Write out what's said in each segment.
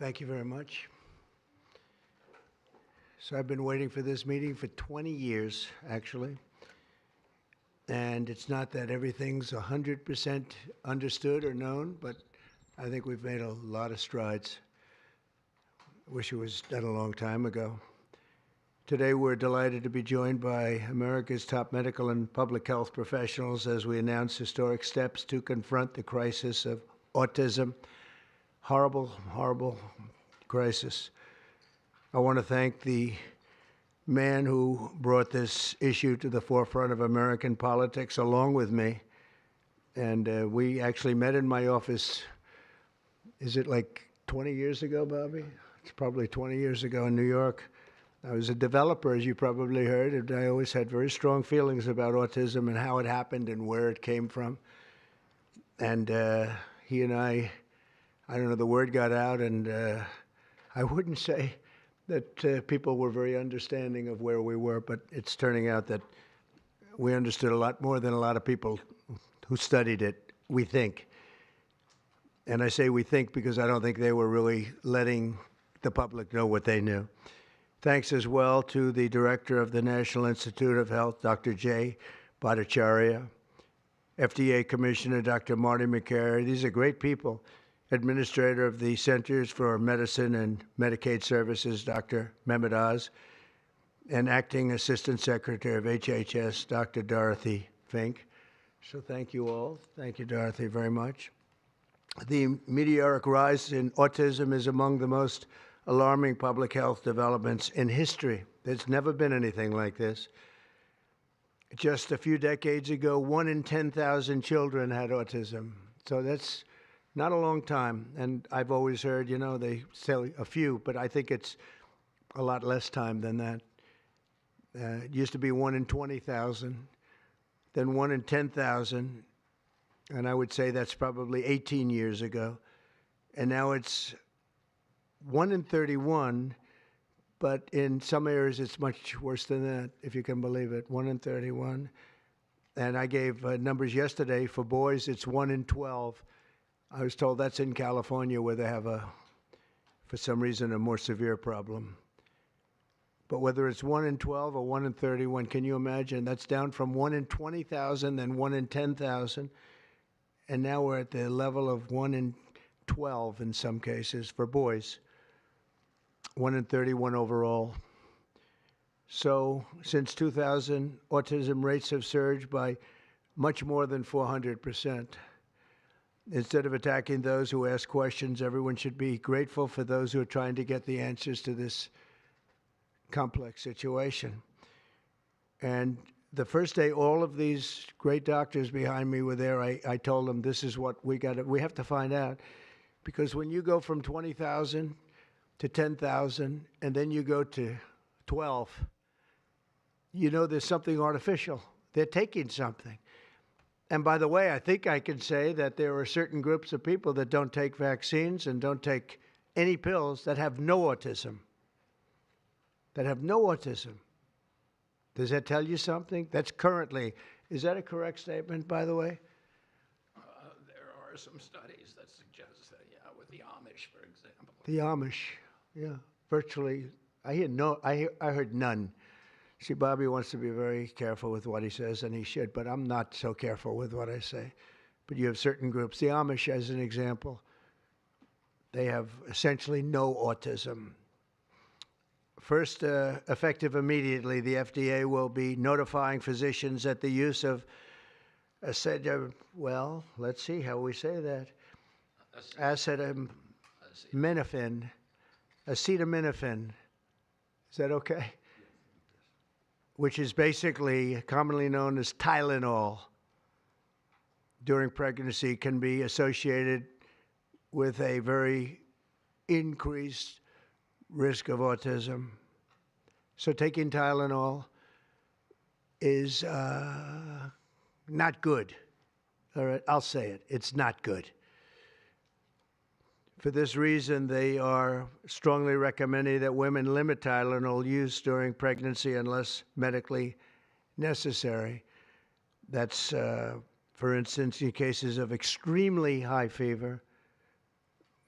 Thank you very much. So I've been waiting for this meeting for 20 years, actually. And it's not that everything's 100% understood or known, but I think we've made a lot of strides. I wish it was done a long time ago. Today, we're delighted to be joined by America's top medical and public health professionals as we announce historic steps to confront the crisis of autism. Horrible, horrible crisis. I want to thank the man who brought this issue to the forefront of American politics along with me. And we actually met in my office, is it like 20 years ago, Bobby? It's probably 20 years ago in New York. I was a developer, as you probably heard, and I always had very strong feelings about autism and how it happened and where it came from. And he and I don't know, the word got out, and I wouldn't say that people were very understanding of where we were, but it's turning out that we understood a lot more than a lot of people who studied it, we think. And I say we think because I don't think they were really letting the public know what they knew. Thanks as well to the director of the National Institute of Health, Dr. Jay Bhattacharya, FDA Commissioner Dr. Marty McCary. These are great people. Administrator of the Centers for Medicine and Medicaid Services, Dr. Mehmet Oz, and Acting Assistant Secretary of HHS, Dr. Dorothy Fink. So thank you all. Thank you, Dorothy, very much. The meteoric rise in autism is among the most alarming public health developments in history. There's never been anything like this. Just a few decades ago, 1 in 10,000 children had autism. So that's not a long time. And I've always heard, you know, they say a few, but I think it's a lot less time than that. It used to be 1 in 20,000, then 1 in 10,000. And I would say that's probably 18 years ago. And now it's 1 in 31, but in some areas it's much worse than that, if you can believe it, 1 in 31. And I gave numbers yesterday. For boys, it's 1 in 12. I was told that's in California where they have for some reason, a more severe problem. But whether it's 1 in 12 or 1 in 31, can you imagine? That's down from 1 in 20,000, then 1 in 10,000. And now we're at the level of 1 in 12 in some cases for boys. 1 in 31 overall. So since 2000, autism rates have surged by much more than 400%. Instead of attacking those who ask questions, everyone should be grateful for those who are trying to get the answers to this complex situation. And the first day all of these great doctors behind me were there, I told them this is what we have to find out. Because when you go from 20,000 to 10,000, and then you go to 12, you know there's something artificial. They're taking something. And by the way, I think I can say that there are certain groups of people that don't take vaccines and don't take any pills that have no autism. That have no autism. Does that tell you something? That's currently, is that a correct statement, by the way? There are some studies that suggest that, yeah, with the Amish, for example. The Amish, yeah, virtually. I heard none. See, Bobby wants to be very careful with what he says, and he should, but I'm not so careful with what I say. But you have certain groups. The Amish, as an example, they have essentially no autism. First, effective immediately, the FDA will be notifying physicians that the use of well, let's see how we say that. Acetaminophen. Is that okay? Which is basically commonly known as Tylenol during pregnancy, can be associated with a very increased risk of autism. So taking Tylenol is not good. All right, I'll say it. It's not good. For this reason, they are strongly recommending that women limit Tylenol use during pregnancy unless medically necessary. That's, for instance, in cases of extremely high fever,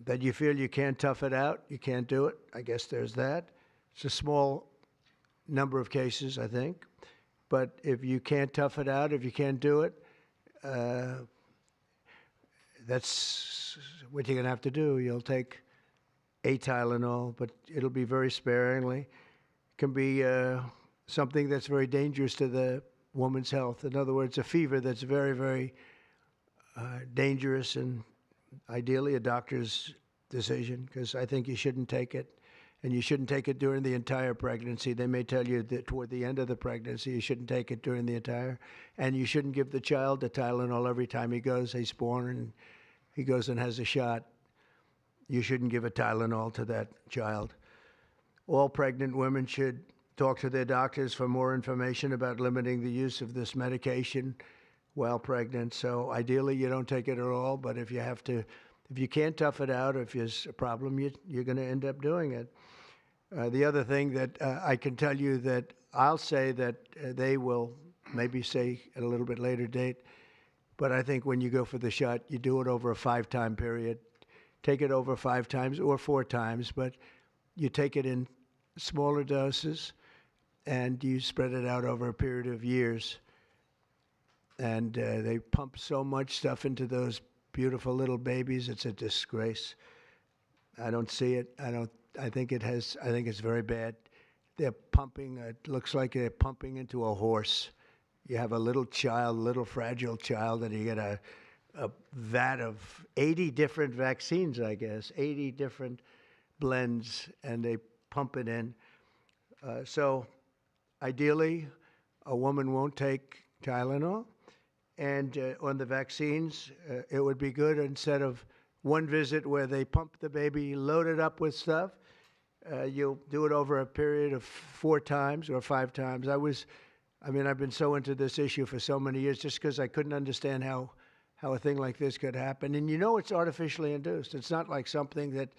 that you feel you can't tough it out, you can't do it. I guess there's that. It's a small number of cases, I think. But if you can't tough it out, if you can't do it, that's what you're going to have to do. You'll take a Tylenol, but it'll be very sparingly. It can be something that's very dangerous to the woman's health. In other words, a fever that's very, very dangerous, and ideally a doctor's decision, because I think you shouldn't take it. And you shouldn't take it during the entire pregnancy. They may tell you that toward the end of the pregnancy, you shouldn't take it during the entire. And you shouldn't give the child a Tylenol every time he's born and he goes and has a shot. You shouldn't give a Tylenol to that child. All pregnant women should talk to their doctors for more information about limiting the use of this medication while pregnant. So ideally, you don't take it at all, but if you can't tough it out, if there's a problem, you're going to end up doing it. The other thing that I can tell you that I'll say that they will maybe say at a little bit later date, but I think when you go for the shot, you do it over a 5-time period. Take it over 5 times or 4 times, but you take it in smaller doses and you spread it out over a period of years. And they pump so much stuff into those beautiful little babies. It's a disgrace. I don't see it. I think it's very bad. They're pumping, it looks like they're pumping into a horse. You have a little child, little fragile child, and you get a vat of 80 different vaccines, I guess, 80 different blends, and they pump it in. So ideally, a woman won't take Tylenol. And on the vaccines, it would be good instead of one visit where they pump the baby, load it up with stuff, you'll do it over a period of 4 times or 5 times. I've been so into this issue for so many years just because I couldn't understand how a thing like this could happen. And it's artificially induced. It's not like something that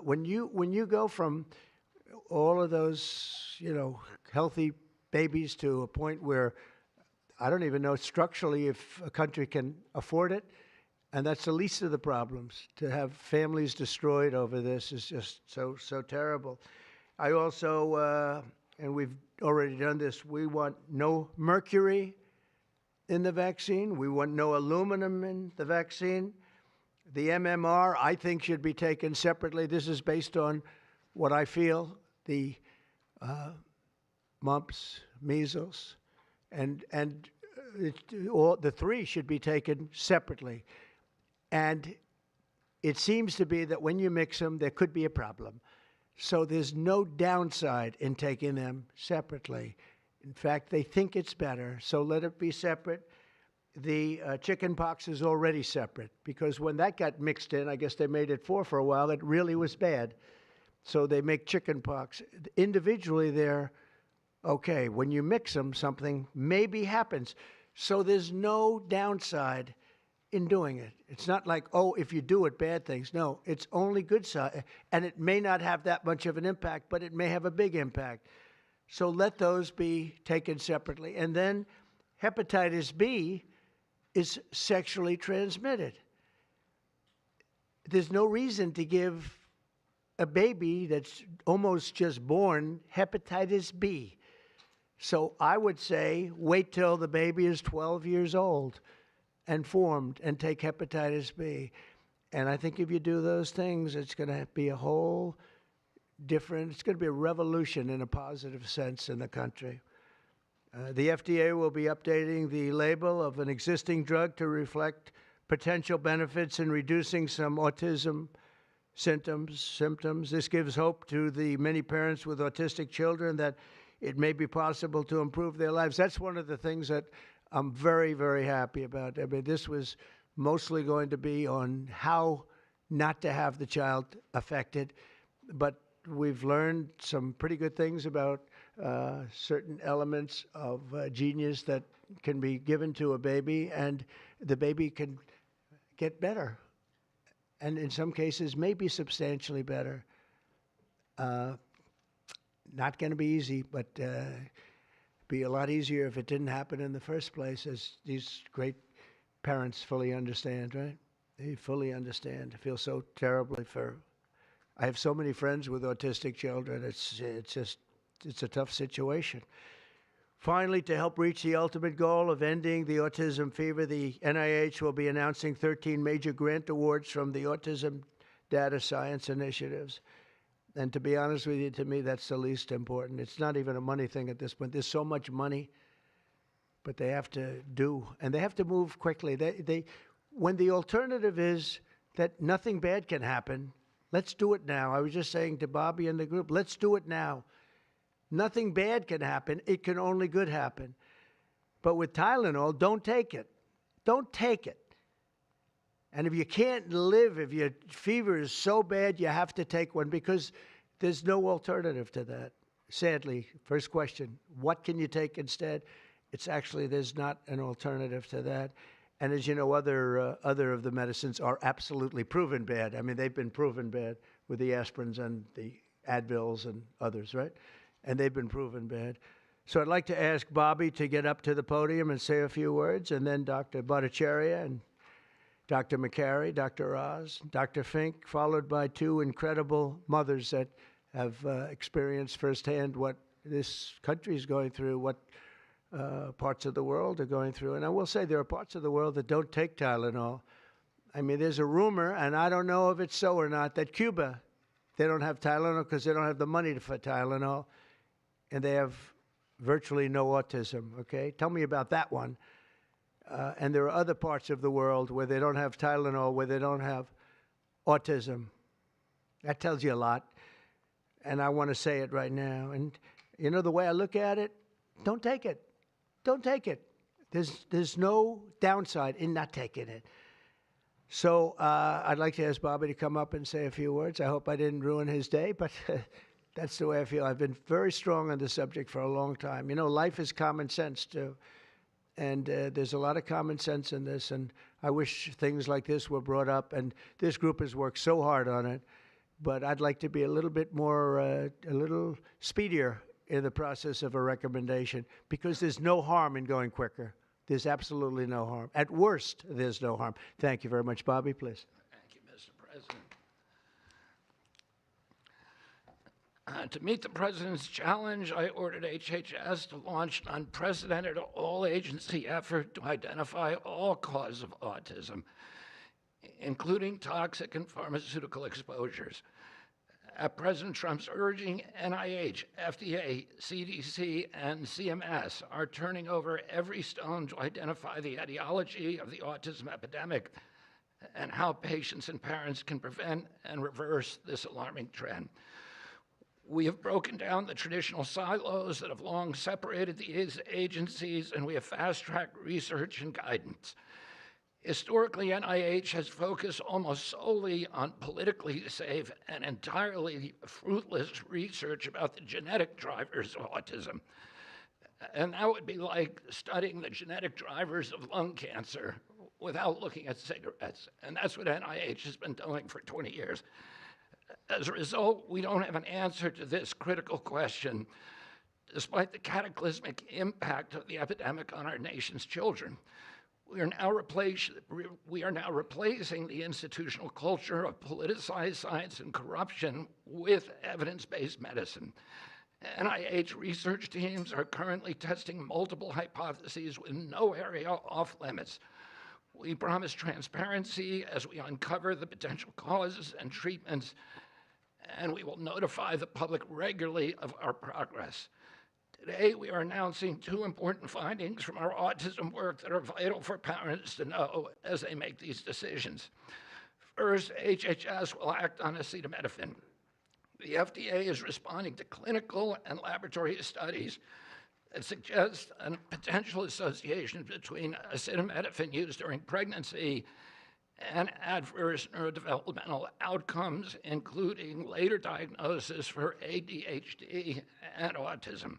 when you go from all of those, healthy babies to a point where I don't even know structurally if a country can afford it. And that's the least of the problems. To have families destroyed over this is just so terrible. I also, and we've already done this, we want no mercury in the vaccine. We want no aluminum in the vaccine. The MMR, I think, should be taken separately. This is based on what I feel, the mumps, measles, and all the 3 should be taken separately. And it seems to be that when you mix them, there could be a problem. So there's no downside in taking them separately. In fact, they think it's better, so let it be separate. The chicken pox is already separate because when that got mixed in, I guess they made it 4 for a while, it really was bad. So they make chicken pox. Individually, they're okay. When you mix them, something maybe happens. So there's no downside in doing it. It's not like, if you do it, bad things. No, it's only good side. And it may not have that much of an impact, but it may have a big impact. So let those be taken separately. And then hepatitis B is sexually transmitted. There's no reason to give a baby that's almost just born hepatitis B. So I would say wait till the baby is 12 years old and formed and take hepatitis B. And I think if you do those things, it's going to be a whole different, it's going to be a revolution in a positive sense in the country. The FDA will be updating the label of an existing drug to reflect potential benefits in reducing some autism symptoms. This gives hope to the many parents with autistic children that it may be possible to improve their lives. That's one of the things that I'm very, very happy about. I mean, this was mostly going to be on how not to have the child affected, but we've learned some pretty good things about certain elements of genius that can be given to a baby, and the baby can get better, and in some cases maybe substantially better. Not going to be easy, but be a lot easier if it didn't happen in the first place, as these great parents fully understand, right? They fully understand. I feel so terribly for. I have so many friends with autistic children. It's a tough situation. Finally, to help reach the ultimate goal of ending the autism fever, the NIH will be announcing 13 major grant awards from the Autism Data Science Initiatives. And to be honest with you, to me, that's the least important. It's not even a money thing at this point. There's so much money, but they have to do, and they have to move quickly. When the alternative is that nothing bad can happen, let's do it now. I was just saying to Bobby and the group, let's do it now. Nothing bad can happen. It can only good happen. But with Tylenol, don't take it. Don't take it. And if you can't live, if your fever is so bad, you have to take one because there's no alternative to that. Sadly, first question, what can you take instead? It's actually, there's not an alternative to that. And as you know, other of the medicines are absolutely proven bad. I mean, they've been proven bad with the aspirins and the Advils and others, right? And they've been proven bad. So I'd like to ask Bobby to get up to the podium and say a few words, and then Dr. Bhattacharya and Dr. McCary, Dr. Oz, Dr. Fink, followed by two incredible mothers that have experienced firsthand what this country is going through, what parts of the world are going through. And I will say there are parts of the world that don't take Tylenol. I mean, there's a rumor, and I don't know if it's so or not, that Cuba, they don't have Tylenol because they don't have the money for Tylenol, and they have virtually no autism, okay? Tell me about that one. And there are other parts of the world where they don't have Tylenol, where they don't have autism. That tells you a lot. And I want to say it right now. And, you know, the way I look at it, don't take it. Don't take it. There's no downside in not taking it. So I'd like to ask Bobby to come up and say a few words. I hope I didn't ruin his day, but that's the way I feel. I've been very strong on this subject for a long time. You know, life is common sense, too. And there's a lot of common sense in this, and I wish things like this were brought up. And this group has worked so hard on it, but I'd like to be a little bit more, a little speedier in the process of a recommendation, because there's no harm in going quicker. There's absolutely no harm. At worst, there's no harm. Thank you very much. Bobby, please. Thank you, Mr. President. To meet the President's challenge, I ordered HHS to launch an unprecedented all-agency effort to identify all causes of autism, including toxic and pharmaceutical exposures. At President Trump's urging, NIH, FDA, CDC, and CMS are turning over every stone to identify the etiology of the autism epidemic and how patients and parents can prevent and reverse this alarming trend. We have broken down the traditional silos that have long separated these agencies, and we have fast-tracked research and guidance. Historically, NIH has focused almost solely on politically safe and entirely fruitless research about the genetic drivers of autism. And that would be like studying the genetic drivers of lung cancer without looking at cigarettes. And that's what NIH has been doing for 20 years. As a result, we don't have an answer to this critical question, despite the cataclysmic impact of the epidemic on our nation's children. We are now replacing the institutional culture of politicized science and corruption with evidence-based medicine. NIH research teams are currently testing multiple hypotheses with no area off limits. We promise transparency as we uncover the potential causes and treatments, and we will notify the public regularly of our progress. Today, we are announcing two important findings from our autism work that are vital for parents to know as they make these decisions. First, HHS will act on acetaminophen. The FDA is responding to clinical and laboratory studies that suggest a potential association between acetaminophen use during pregnancy and adverse neurodevelopmental outcomes, including later diagnosis for ADHD and autism.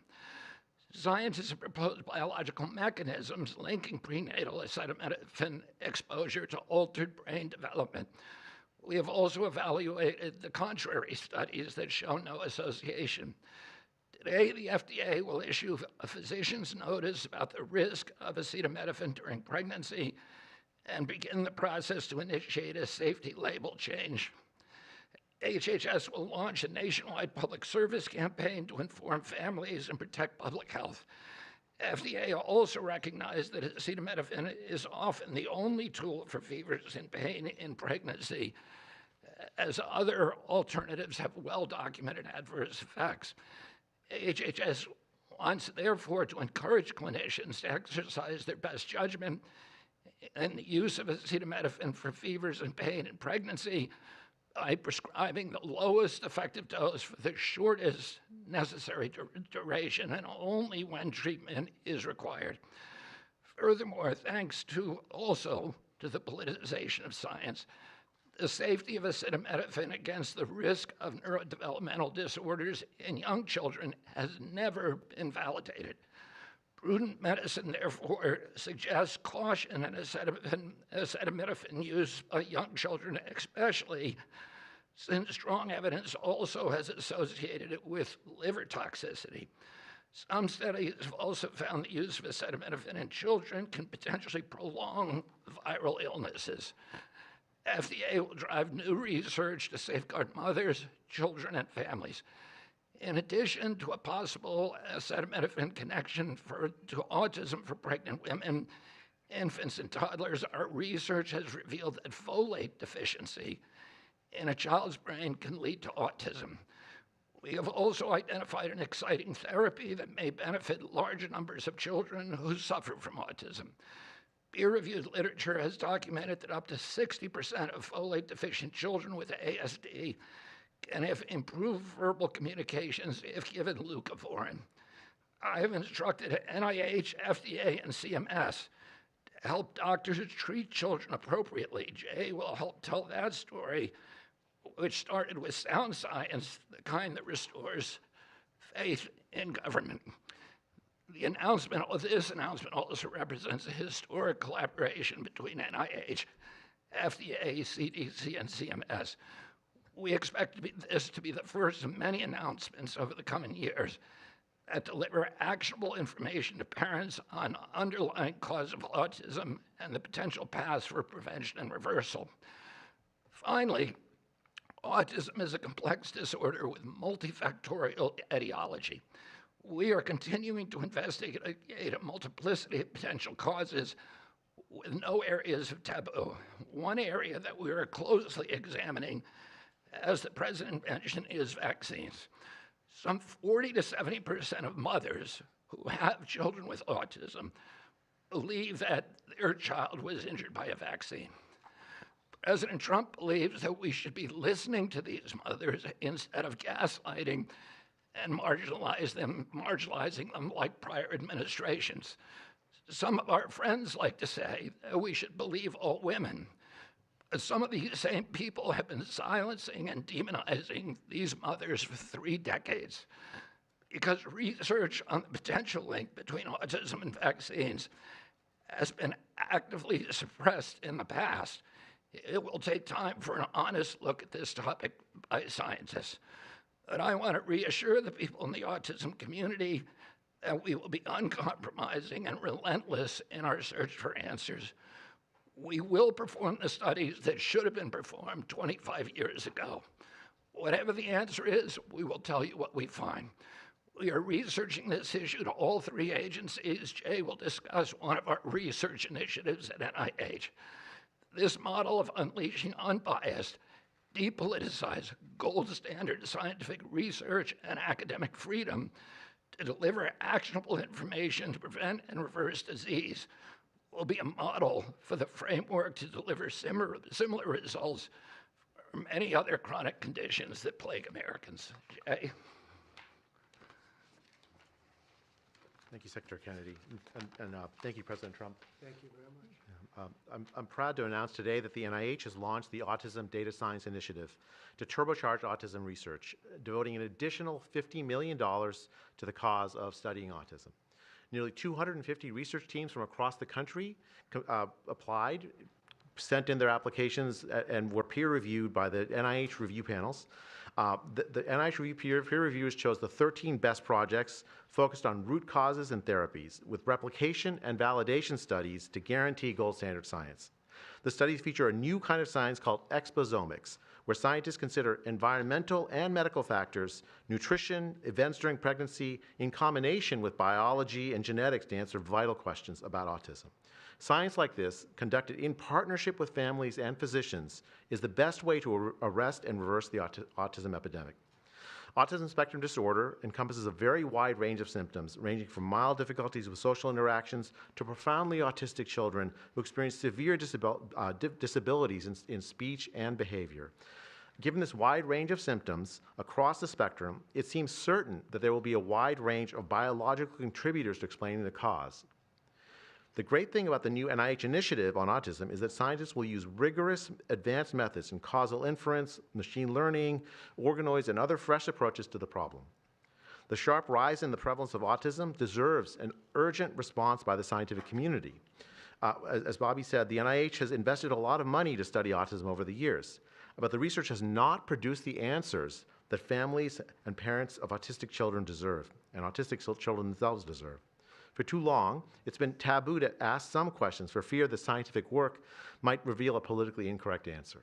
Scientists have proposed biological mechanisms linking prenatal acetaminophen exposure to altered brain development. We have also evaluated the contrary studies that show no association. Today, the FDA will issue a physician's notice about the risk of acetaminophen during pregnancy and begin the process to initiate a safety label change. HHS will launch a nationwide public service campaign to inform families and protect public health. FDA also recognized that acetaminophen is often the only tool for fevers and pain in pregnancy, as other alternatives have well-documented adverse effects. HHS wants, therefore, to encourage clinicians to exercise their best judgment in the use of acetaminophen for fevers and pain in pregnancy by prescribing the lowest effective dose for the shortest necessary duration and only when treatment is required. Furthermore, thanks also to the politicization of science, the safety of acetaminophen against the risk of neurodevelopmental disorders in young children has never been validated. Prudent medicine, therefore, suggests caution in acetaminophen use by young children, especially since strong evidence also has associated it with liver toxicity. Some studies have also found the use of acetaminophen in children can potentially prolong viral illnesses. FDA will drive new research to safeguard mothers, children, and families. In addition to a possible acetaminophen connection to autism for pregnant women, infants, and toddlers, our research has revealed that folate deficiency in a child's brain can lead to autism. We have also identified an exciting therapy that may benefit large numbers of children who suffer from autism. Peer-reviewed literature has documented that up to 60% of folate-deficient children with ASD can have improved verbal communications if given leucovorin. I have instructed NIH, FDA, and CMS to help doctors treat children appropriately. Jay will help tell that story, which started with sound science, the kind that restores faith in government. This announcement also represents a historic collaboration between NIH, FDA, CDC, and CMS. We expect this to be the first of many announcements over the coming years that deliver actionable information to parents on underlying cause of autism and the potential paths for prevention and reversal. Finally, autism is a complex disorder with multifactorial etiology. We are continuing to investigate a multiplicity of potential causes with no areas of taboo. One area that we are closely examining, as the President mentioned, is vaccines. Some 40 to 70% of mothers who have children with autism believe that their child was injured by a vaccine. President Trump believes that we should be listening to these mothers instead of gaslighting and marginalizing them like prior administrations. Some of our friends like to say that we should believe all women. But some of these same people have been silencing and demonizing these mothers for 3 decades because research on the potential link between autism and vaccines has been actively suppressed in the past. It will take time for an honest look at this topic by scientists. But I want to reassure the people in the autism community that we will be uncompromising and relentless in our search for answers. We will perform the studies that should have been performed 25 years ago. Whatever the answer is, we will tell you what we find. We are researching this issue to all 3 agencies. Jay will discuss one of our research initiatives at NIH. This model of unleashing unbiased, depoliticized, gold standard scientific research and academic freedom to deliver actionable information to prevent and reverse disease will be a model for the framework to deliver similar results for many other chronic conditions that plague Americans. Jay? Thank you, Secretary Kennedy, and thank you, President Trump. Thank you very much. I'm proud to announce today that the NIH has launched the Autism Data Science Initiative to turbocharge autism research, devoting an additional $50 million to the cause of studying autism. Nearly 250 research teams from across the country applied, sent in their applications, and were peer-reviewed by the NIH review panels. The NIH peer reviewers chose the 13 best projects focused on root causes and therapies, with replication and validation studies to guarantee gold standard science. The studies feature a new kind of science called exposomics, where scientists consider environmental and medical factors, nutrition, events during pregnancy, in combination with biology and genetics to answer vital questions about autism. Science like this, conducted in partnership with families and physicians, is the best way to arrest and reverse the autism epidemic. Autism spectrum disorder encompasses a very wide range of symptoms, ranging from mild difficulties with social interactions to profoundly autistic children who experience severe disabilities in speech and behavior. Given this wide range of symptoms across the spectrum, it seems certain that there will be a wide range of biological contributors to explaining the cause. The great thing about the new NIH initiative on autism is that scientists will use rigorous advanced methods in causal inference, machine learning, organoids, and other fresh approaches to the problem. The sharp rise in the prevalence of autism deserves an urgent response by the scientific community. As Bobby said, the NIH has invested a lot of money to study autism over the years, but the research has not produced the answers that families and parents of autistic children deserve, and autistic children themselves deserve. For too long, it's been taboo to ask some questions for fear the scientific work might reveal a politically incorrect answer.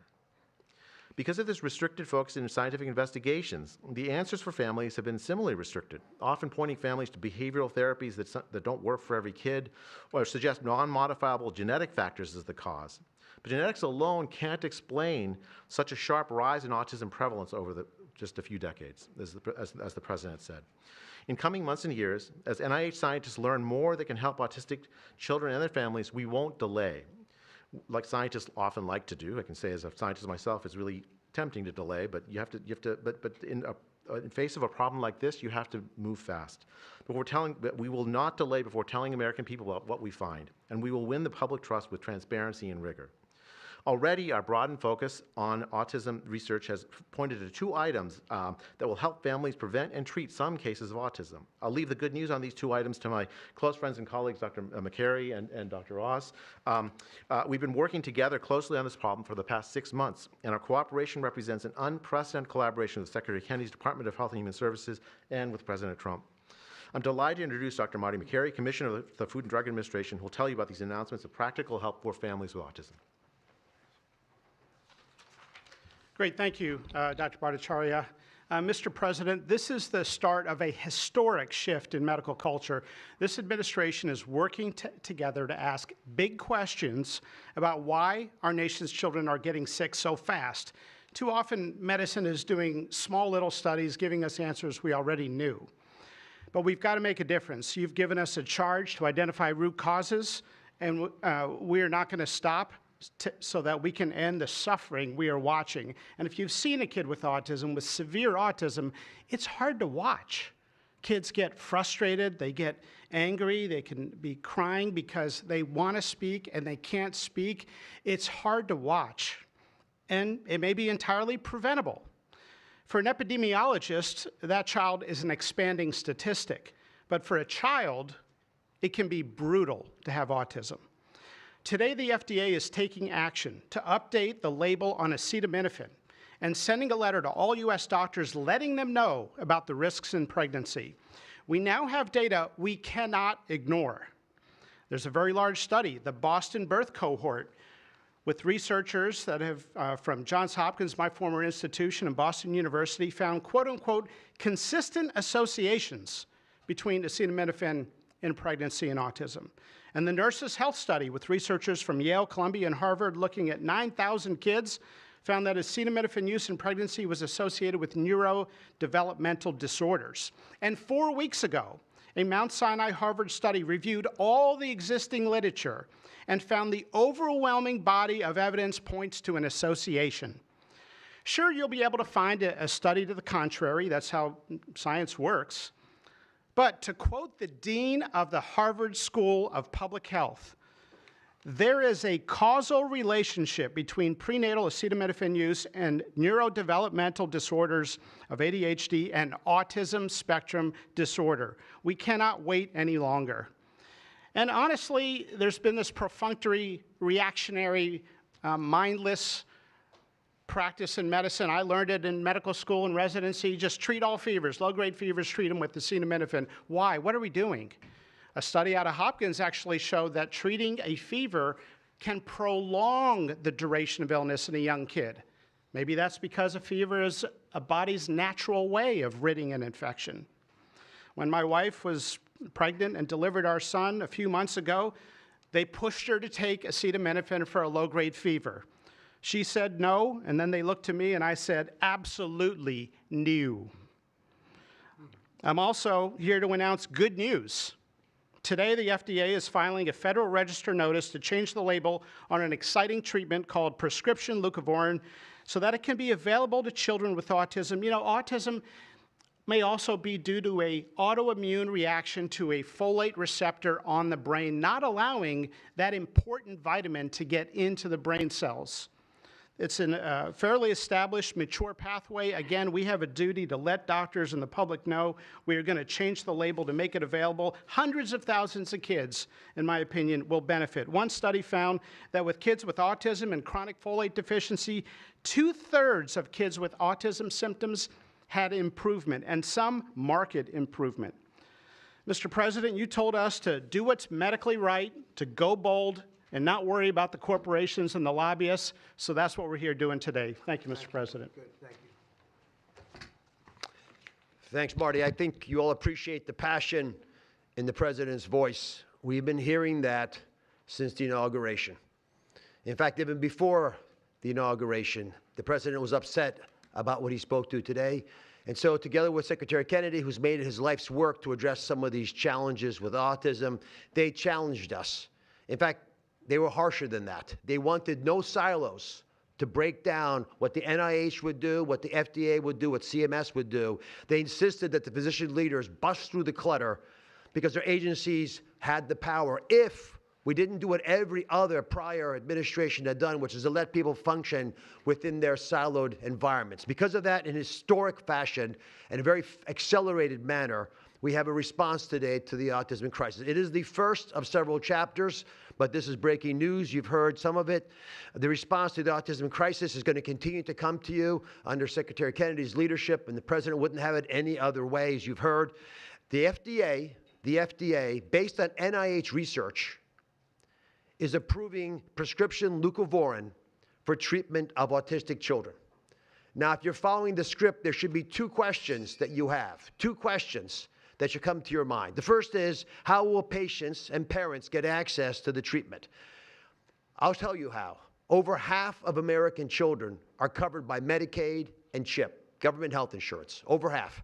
Because of this restricted focus in scientific investigations, the answers for families have been similarly restricted, often pointing families to behavioral therapies that don't work for every kid, or suggest non-modifiable genetic factors as the cause. But genetics alone can't explain such a sharp rise in autism prevalence over just a few decades, as the president said. In coming months and years, as NIH scientists learn more that can help autistic children and their families, we won't delay. Like scientists often like to do, I can say as a scientist myself, it's really tempting to delay, but but in face of a problem like this, you have to move fast. But we will not delay before telling American people about what we find, and we will win the public trust with transparency and rigor. Already, our broadened focus on autism research has pointed to 2 items that will help families prevent and treat some cases of autism. I'll leave the good news on these 2 items to my close friends and colleagues, Dr. McCary and Dr. Oz. We've been working together closely on this problem for the past 6 months, and our cooperation represents an unprecedented collaboration with Secretary Kennedy's Department of Health and Human Services and with President Trump. I'm delighted to introduce Dr. Marty McCary, Commissioner of the Food and Drug Administration, who will tell you about these announcements of practical help for families with autism. Great, thank you, Dr. Bhattacharya. Mr. President, this is the start of a historic shift in medical culture. This administration is working together to ask big questions about why our nation's children are getting sick so fast. Too often, medicine is doing small little studies, giving us answers we already knew. But we've got to make a difference. You've given us a charge to identify root causes, and we are not going to stop so that we can end the suffering we are watching. And if you've seen a kid with autism, with severe autism, it's hard to watch. Kids get frustrated, they get angry, they can be crying because they want to speak and they can't speak. It's hard to watch, and it may be entirely preventable. For an epidemiologist, that child is an expanding statistic, but for a child, it can be brutal to have autism. Today, the FDA is taking action to update the label on acetaminophen and sending a letter to all U.S. doctors letting them know about the risks in pregnancy. We now have data we cannot ignore. There's a very large study, the Boston Birth Cohort, with researchers that have, from Johns Hopkins, my former institution, and Boston University, found quote-unquote consistent associations between acetaminophen in pregnancy and autism. And the Nurses' Health Study with researchers from Yale, Columbia, and Harvard looking at 9,000 kids found that acetaminophen use in pregnancy was associated with neurodevelopmental disorders. And 4 weeks ago, a Mount Sinai Harvard study reviewed all the existing literature and found the overwhelming body of evidence points to an association. Sure, you'll be able to find a study to the contrary. That's how science works. But to quote the dean of the Harvard School of Public Health, there is a causal relationship between prenatal acetaminophen use and neurodevelopmental disorders of ADHD and autism spectrum disorder. We cannot wait any longer. And honestly, there's been this perfunctory, reactionary, mindless practice in medicine. I learned it in medical school and residency. Just treat all fevers, low-grade fevers, treat them with acetaminophen. Why? What are we doing? A study out of Hopkins actually showed that treating a fever can prolong the duration of illness in a young kid. Maybe that's because a fever is a body's natural way of ridding an infection. When my wife was pregnant and delivered our son a few months ago, they pushed her to take acetaminophen for a low-grade fever. She said no, and then they looked to me and I said, absolutely no. I'm also here to announce good news. Today, the FDA is filing a Federal Register notice to change the label on an exciting treatment called prescription leucovorin so that it can be available to children with autism. You know, autism may also be due to an autoimmune reaction to a folate receptor on the brain, not allowing that important vitamin to get into the brain cells. It's a fairly established, mature pathway. Again, we have a duty to let doctors and the public know we are going to change the label to make it available. Hundreds of thousands of kids, in my opinion, will benefit. One study found that with kids with autism and chronic folate deficiency, 2/3 of kids with autism symptoms had improvement, and some marked improvement. Mr. President, you told us to do what's medically right, to go bold, and not worry about the corporations and the lobbyists, so that's what we're here doing today. Thank you, Mr. President. Good, thank you. Thanks, Marty. I think you all appreciate the passion in the President's voice. We've been hearing that since the inauguration. In fact, even before the inauguration, the President was upset about what he spoke to today. And so together with Secretary Kennedy, who's made it his life's work to address some of these challenges with autism, they challenged us. In fact, they were harsher than that. They wanted no silos to break down what the NIH would do, what the FDA would do, what CMS would do. They insisted that the physician leaders bust through the clutter because their agencies had the power if we didn't do what every other prior administration had done, which is to let people function within their siloed environments. Because of that, in historic fashion and a very accelerated manner, we have a response today to the autism crisis. It is the first of several chapters, but this is breaking news. You've heard some of it. The response to the autism crisis is going to continue to come to you under Secretary Kennedy's leadership, and the President wouldn't have it any other way, as you've heard. The FDA, based on NIH research, is approving prescription leucovorin for treatment of autistic children. Now, if you're following the script, there should be two questions that you have, two questions that should come to your mind. The first is, how will patients and parents get access to the treatment? I'll tell you how. Over half of American children are covered by Medicaid and CHIP, government health insurance, over half.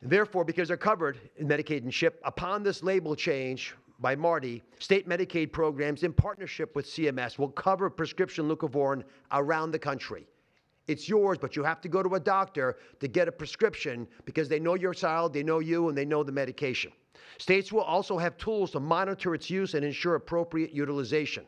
Therefore, because they're covered in Medicaid and CHIP, upon this label change by Marty, state Medicaid programs in partnership with CMS will cover prescription leucovorin around the country. It's yours, but you have to go to a doctor to get a prescription because they know your child, they know you, and they know the medication. States will also have tools to monitor its use and ensure appropriate utilization.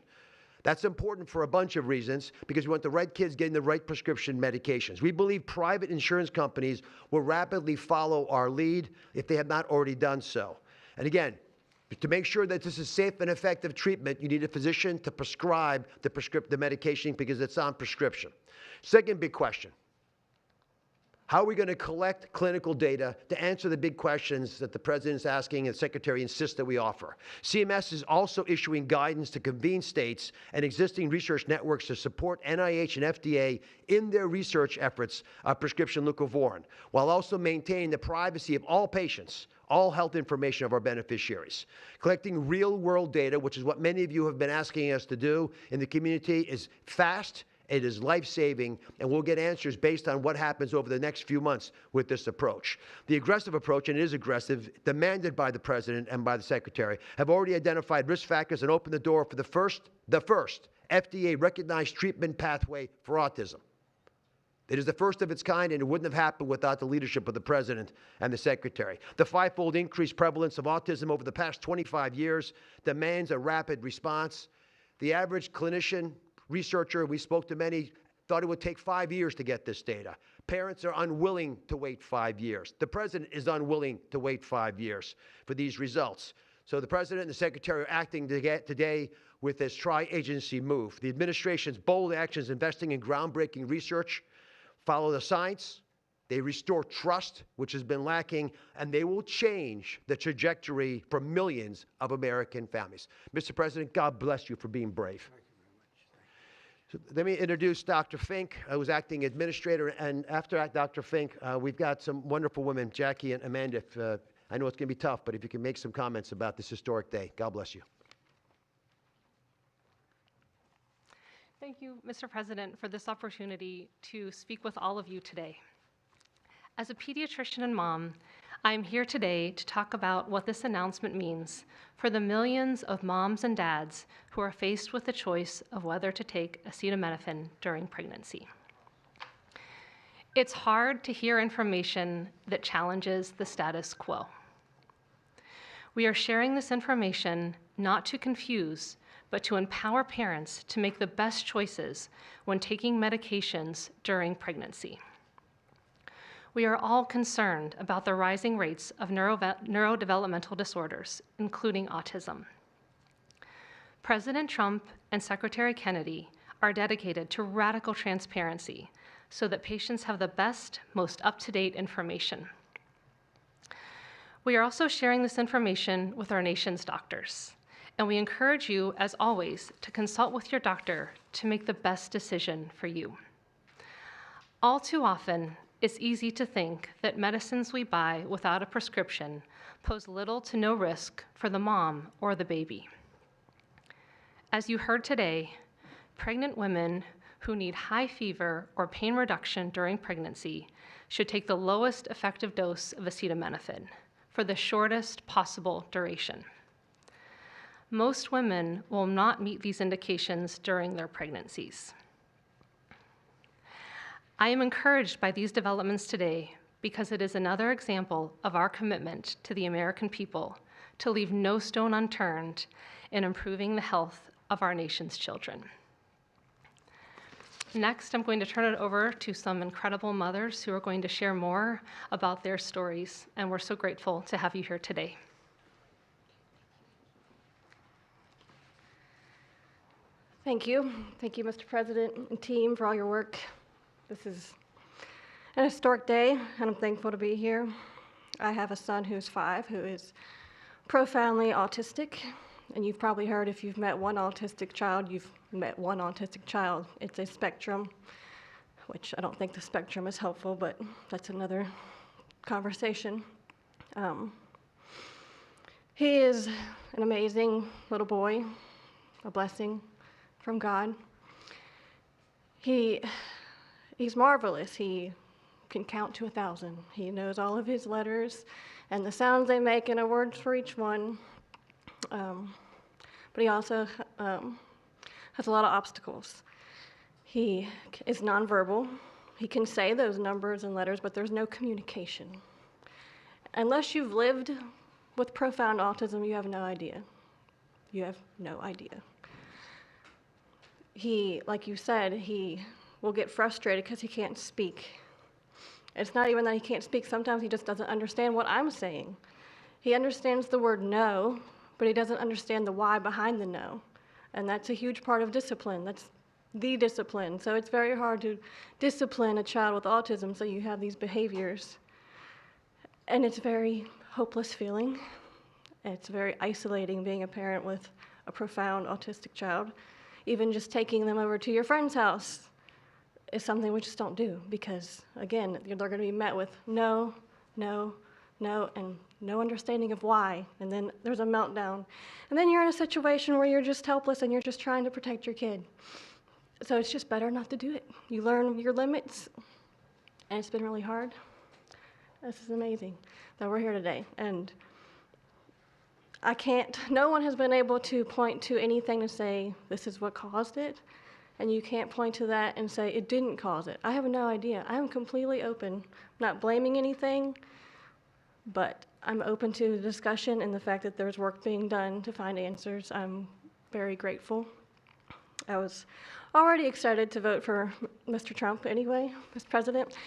That's important for a bunch of reasons because we want the right kids getting the right prescription medications. We believe private insurance companies will rapidly follow our lead if they have not already done so. And again, to make sure that this is safe and effective treatment, you need a physician to prescribe the medication because it's on prescription. Second big question, how are we going to collect clinical data to answer the big questions that the President's asking and the Secretary insists that we offer? CMS is also issuing guidance to convene states and existing research networks to support NIH and FDA in their research efforts of prescription leucovorin, while also maintaining the privacy of all patients, all health information of our beneficiaries. Collecting real-world data, which is what many of you have been asking us to do in the community, is fast, it is life-saving, and we'll get answers based on what happens over the next few months with this approach. The aggressive approach, and it is aggressive, demanded by the President and by the Secretary, have already identified risk factors and opened the door for the first FDA-recognized treatment pathway for autism. It is the first of its kind, and it wouldn't have happened without the leadership of the President and the Secretary. The five-fold increased prevalence of autism over the past 25 years demands a rapid response. The average clinician, researcher, we spoke to many, thought it would take 5 years to get this data. Parents are unwilling to wait 5 years. The President is unwilling to wait 5 years for these results. So the President and the Secretary are acting today with this tri-agency move. The administration's bold actions investing in groundbreaking research follow the science. They restore trust, which has been lacking, and they will change the trajectory for millions of American families. Mr. President, God bless you for being brave. So let me introduce Dr. Fink, who's acting administrator, and after Dr. Fink, we've got some wonderful women, Jackie and Amanda. I know it's going to be tough, but if you can make some comments about this historic day. God bless you. Thank you, Mr. President, for this opportunity to speak with all of you today. As a pediatrician and mom, I am here today to talk about what this announcement means for the millions of moms and dads who are faced with the choice of whether to take acetaminophen during pregnancy. It's hard to hear information that challenges the status quo. We are sharing this information not to confuse, but to empower parents to make the best choices when taking medications during pregnancy. We are all concerned about the rising rates of neurodevelopmental disorders, including autism. President Trump and Secretary Kennedy are dedicated to radical transparency so that patients have the best, most up-to-date information. We are also sharing this information with our nation's doctors, and we encourage you, as always, to consult with your doctor to make the best decision for you. All too often, it's easy to think that medicines we buy without a prescription pose little to no risk for the mom or the baby. As you heard today, pregnant women who need high fever or pain reduction during pregnancy should take the lowest effective dose of acetaminophen for the shortest possible duration. Most women will not meet these indications during their pregnancies. I am encouraged by these developments today because it is another example of our commitment to the American people to leave no stone unturned in improving the health of our nation's children. Next, I'm going to turn it over to some incredible mothers who are going to share more about their stories, and we're so grateful to have you here today. Thank you. Thank you, Mr. President and team, for all your work. This is an historic day, and I'm thankful to be here. I have a son who's 5, who is profoundly autistic, and you've probably heard if you've met one autistic child, you've met one autistic child. It's a spectrum, which I don't think the spectrum is helpful, but that's another conversation. He is an amazing little boy, a blessing from God. He's marvelous. He can count to 1,000. He knows all of his letters and the sounds they make and a word for each one. But he also has a lot of obstacles. He is nonverbal. He can say those numbers and letters, but there's no communication. Unless you've lived with profound autism, you have no idea. You have no idea. He, like you said, he will get frustrated because he can't speak. It's not even that he can't speak. Sometimes he just doesn't understand what I'm saying. He understands the word no, but he doesn't understand the why behind the no. And that's a huge part of discipline. That's the discipline. So it's very hard to discipline a child with autism so you have these behaviors. And it's a very hopeless feeling. It's very isolating being a parent with a profound autistic child. Even just taking them over to your friend's house is something we just don't do because, again, they're going to be met with no, no, no, and no understanding of why. And then there's a meltdown. And then you're in a situation where you're just helpless and you're just trying to protect your kid. So it's just better not to do it. You learn your limits, and it's been really hard. This is amazing that we're here today. And no one has been able to point to anything to say this is what caused it, and you can't point to that and say it didn't cause it. I have no idea. I am completely open. I'm not blaming anything, but I'm open to the discussion and the fact that there's work being done to find answers. I'm very grateful. I was already excited to vote for Mr. Trump anyway, Mr. President,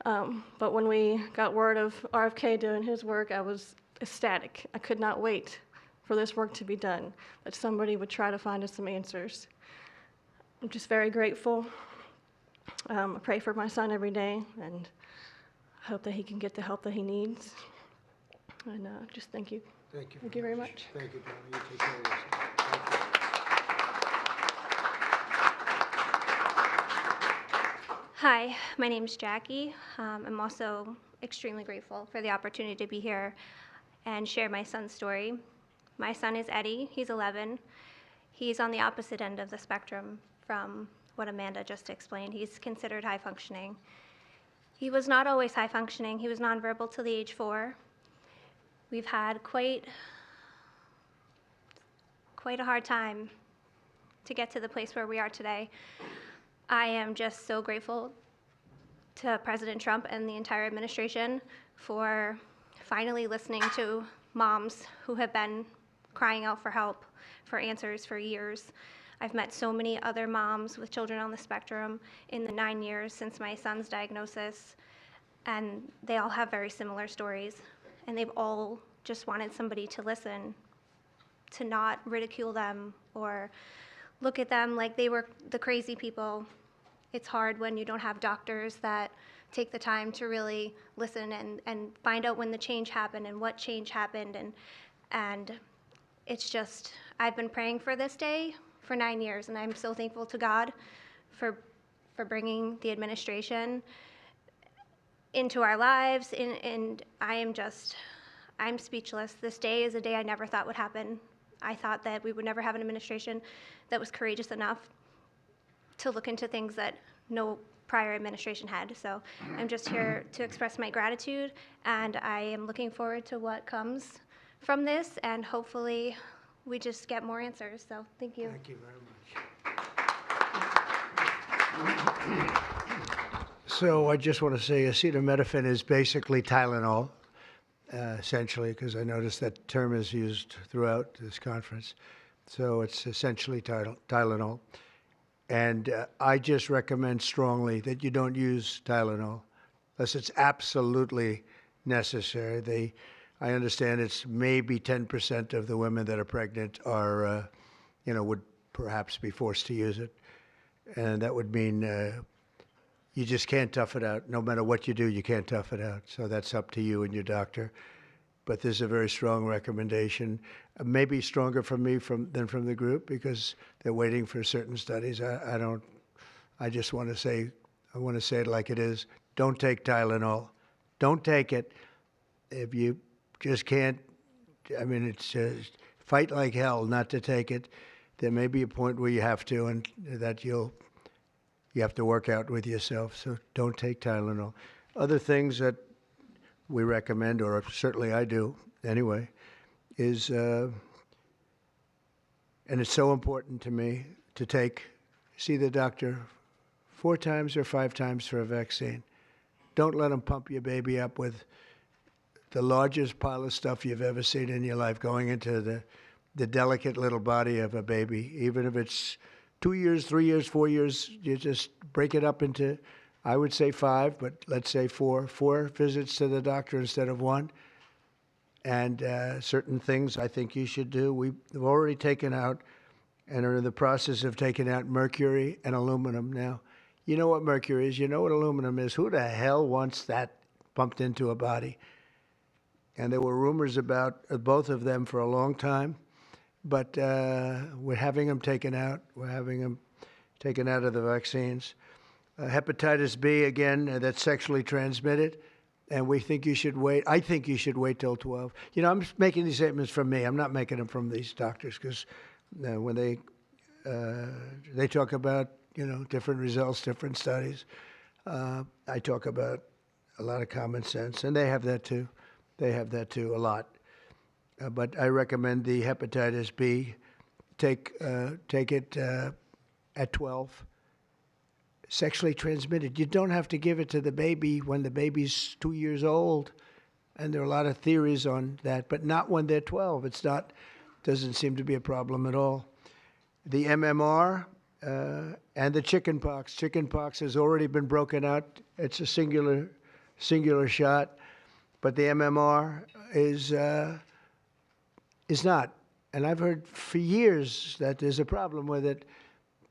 but when we got word of RFK doing his work, I was ecstatic. I could not wait for this work to be done, that somebody would try to find us some answers. I'm just very grateful. I pray for my son every day, and hope that he can get the help that he needs. And just thank you. Thank you. Thank you very much. Thank you, Tony. You take care of yourself. Thank you. Hi, my name's Jackie. I'm also extremely grateful for the opportunity to be here and share my son's story. My son is Eddie. He's 11. He's on the opposite end of the spectrum from what Amanda just explained. He's considered high functioning. He was not always high functioning. He was nonverbal till the age 4. We've had quite a hard time to get to the place where we are today. I am just so grateful to President Trump and the entire administration for finally listening to moms who have been crying out for help, for answers for years. I've met so many other moms with children on the spectrum in the 9 years since my son's diagnosis, and they all have very similar stories, and they've all just wanted somebody to listen, to not ridicule them or look at them like they were the crazy people. It's hard when you don't have doctors that take the time to really listen and find out when the change happened and what change happened. And it's just, I've been praying for this day for 9 years, and I'm so thankful to God for bringing the administration into our lives. And I'm speechless. This day is a day I never thought would happen. I thought that we would never have an administration that was courageous enough to look into things that no prior administration had. So I'm just here to express my gratitude, and I am looking forward to what comes from this, and hopefully we just get more answers. So thank you. Thank you very much. So I just want to say acetaminophen is basically Tylenol, essentially, because I noticed that term is used throughout this conference. So it's essentially Tylenol. And I just recommend strongly that you don't use Tylenol unless it's absolutely necessary. I understand it's maybe 10% of the women that are pregnant are, would perhaps be forced to use it. And that would mean you just can't tough it out. No matter what you do, you can't tough it out. So that's up to you and your doctor. But there's a very strong recommendation, maybe stronger from me than from the group, because they're waiting for certain studies. I just want to say it like it is. Don't take Tylenol. Don't take it. If you just can't, it's just fight like hell not to take it. There may be a point where you have to, and that you have to work out with yourself. So don't take Tylenol. Other things that we recommend, or certainly I do anyway, is, and it's so important to me to see the doctor 4 times or 5 times for a vaccine. Don't let them pump your baby up with the largest pile of stuff you've ever seen in your life going into the delicate little body of a baby. Even if it's 2 years, 3 years, 4 years, you just break it up into, I would say 5, but let's say 4 visits to the doctor instead of 1. And certain things I think you should do. We've already taken out and are in the process of taking out mercury and aluminum now. You know what mercury is. You know what aluminum is. Who the hell wants that pumped into a body? And there were rumors about both of them for a long time. But we're having them taken out. We're having them taken out of the vaccines. Hepatitis B, again, that's sexually transmitted, and we think you should wait. I think you should wait till 12. I'm making these statements from me. I'm not making them from these doctors, because when they talk about, different results, different studies, I talk about a lot of common sense, and they have that too. They have that too, a lot. But I recommend the hepatitis B. Take it at 12. Sexually transmitted. You don't have to give it to the baby when the baby's 2 years old, and there are a lot of theories on that, but not when they're 12. Doesn't seem to be a problem at all. The MMR and the chickenpox. Chickenpox has already been broken out. It's a singular shot, but the MMR is not. And I've heard for years that there's a problem with it.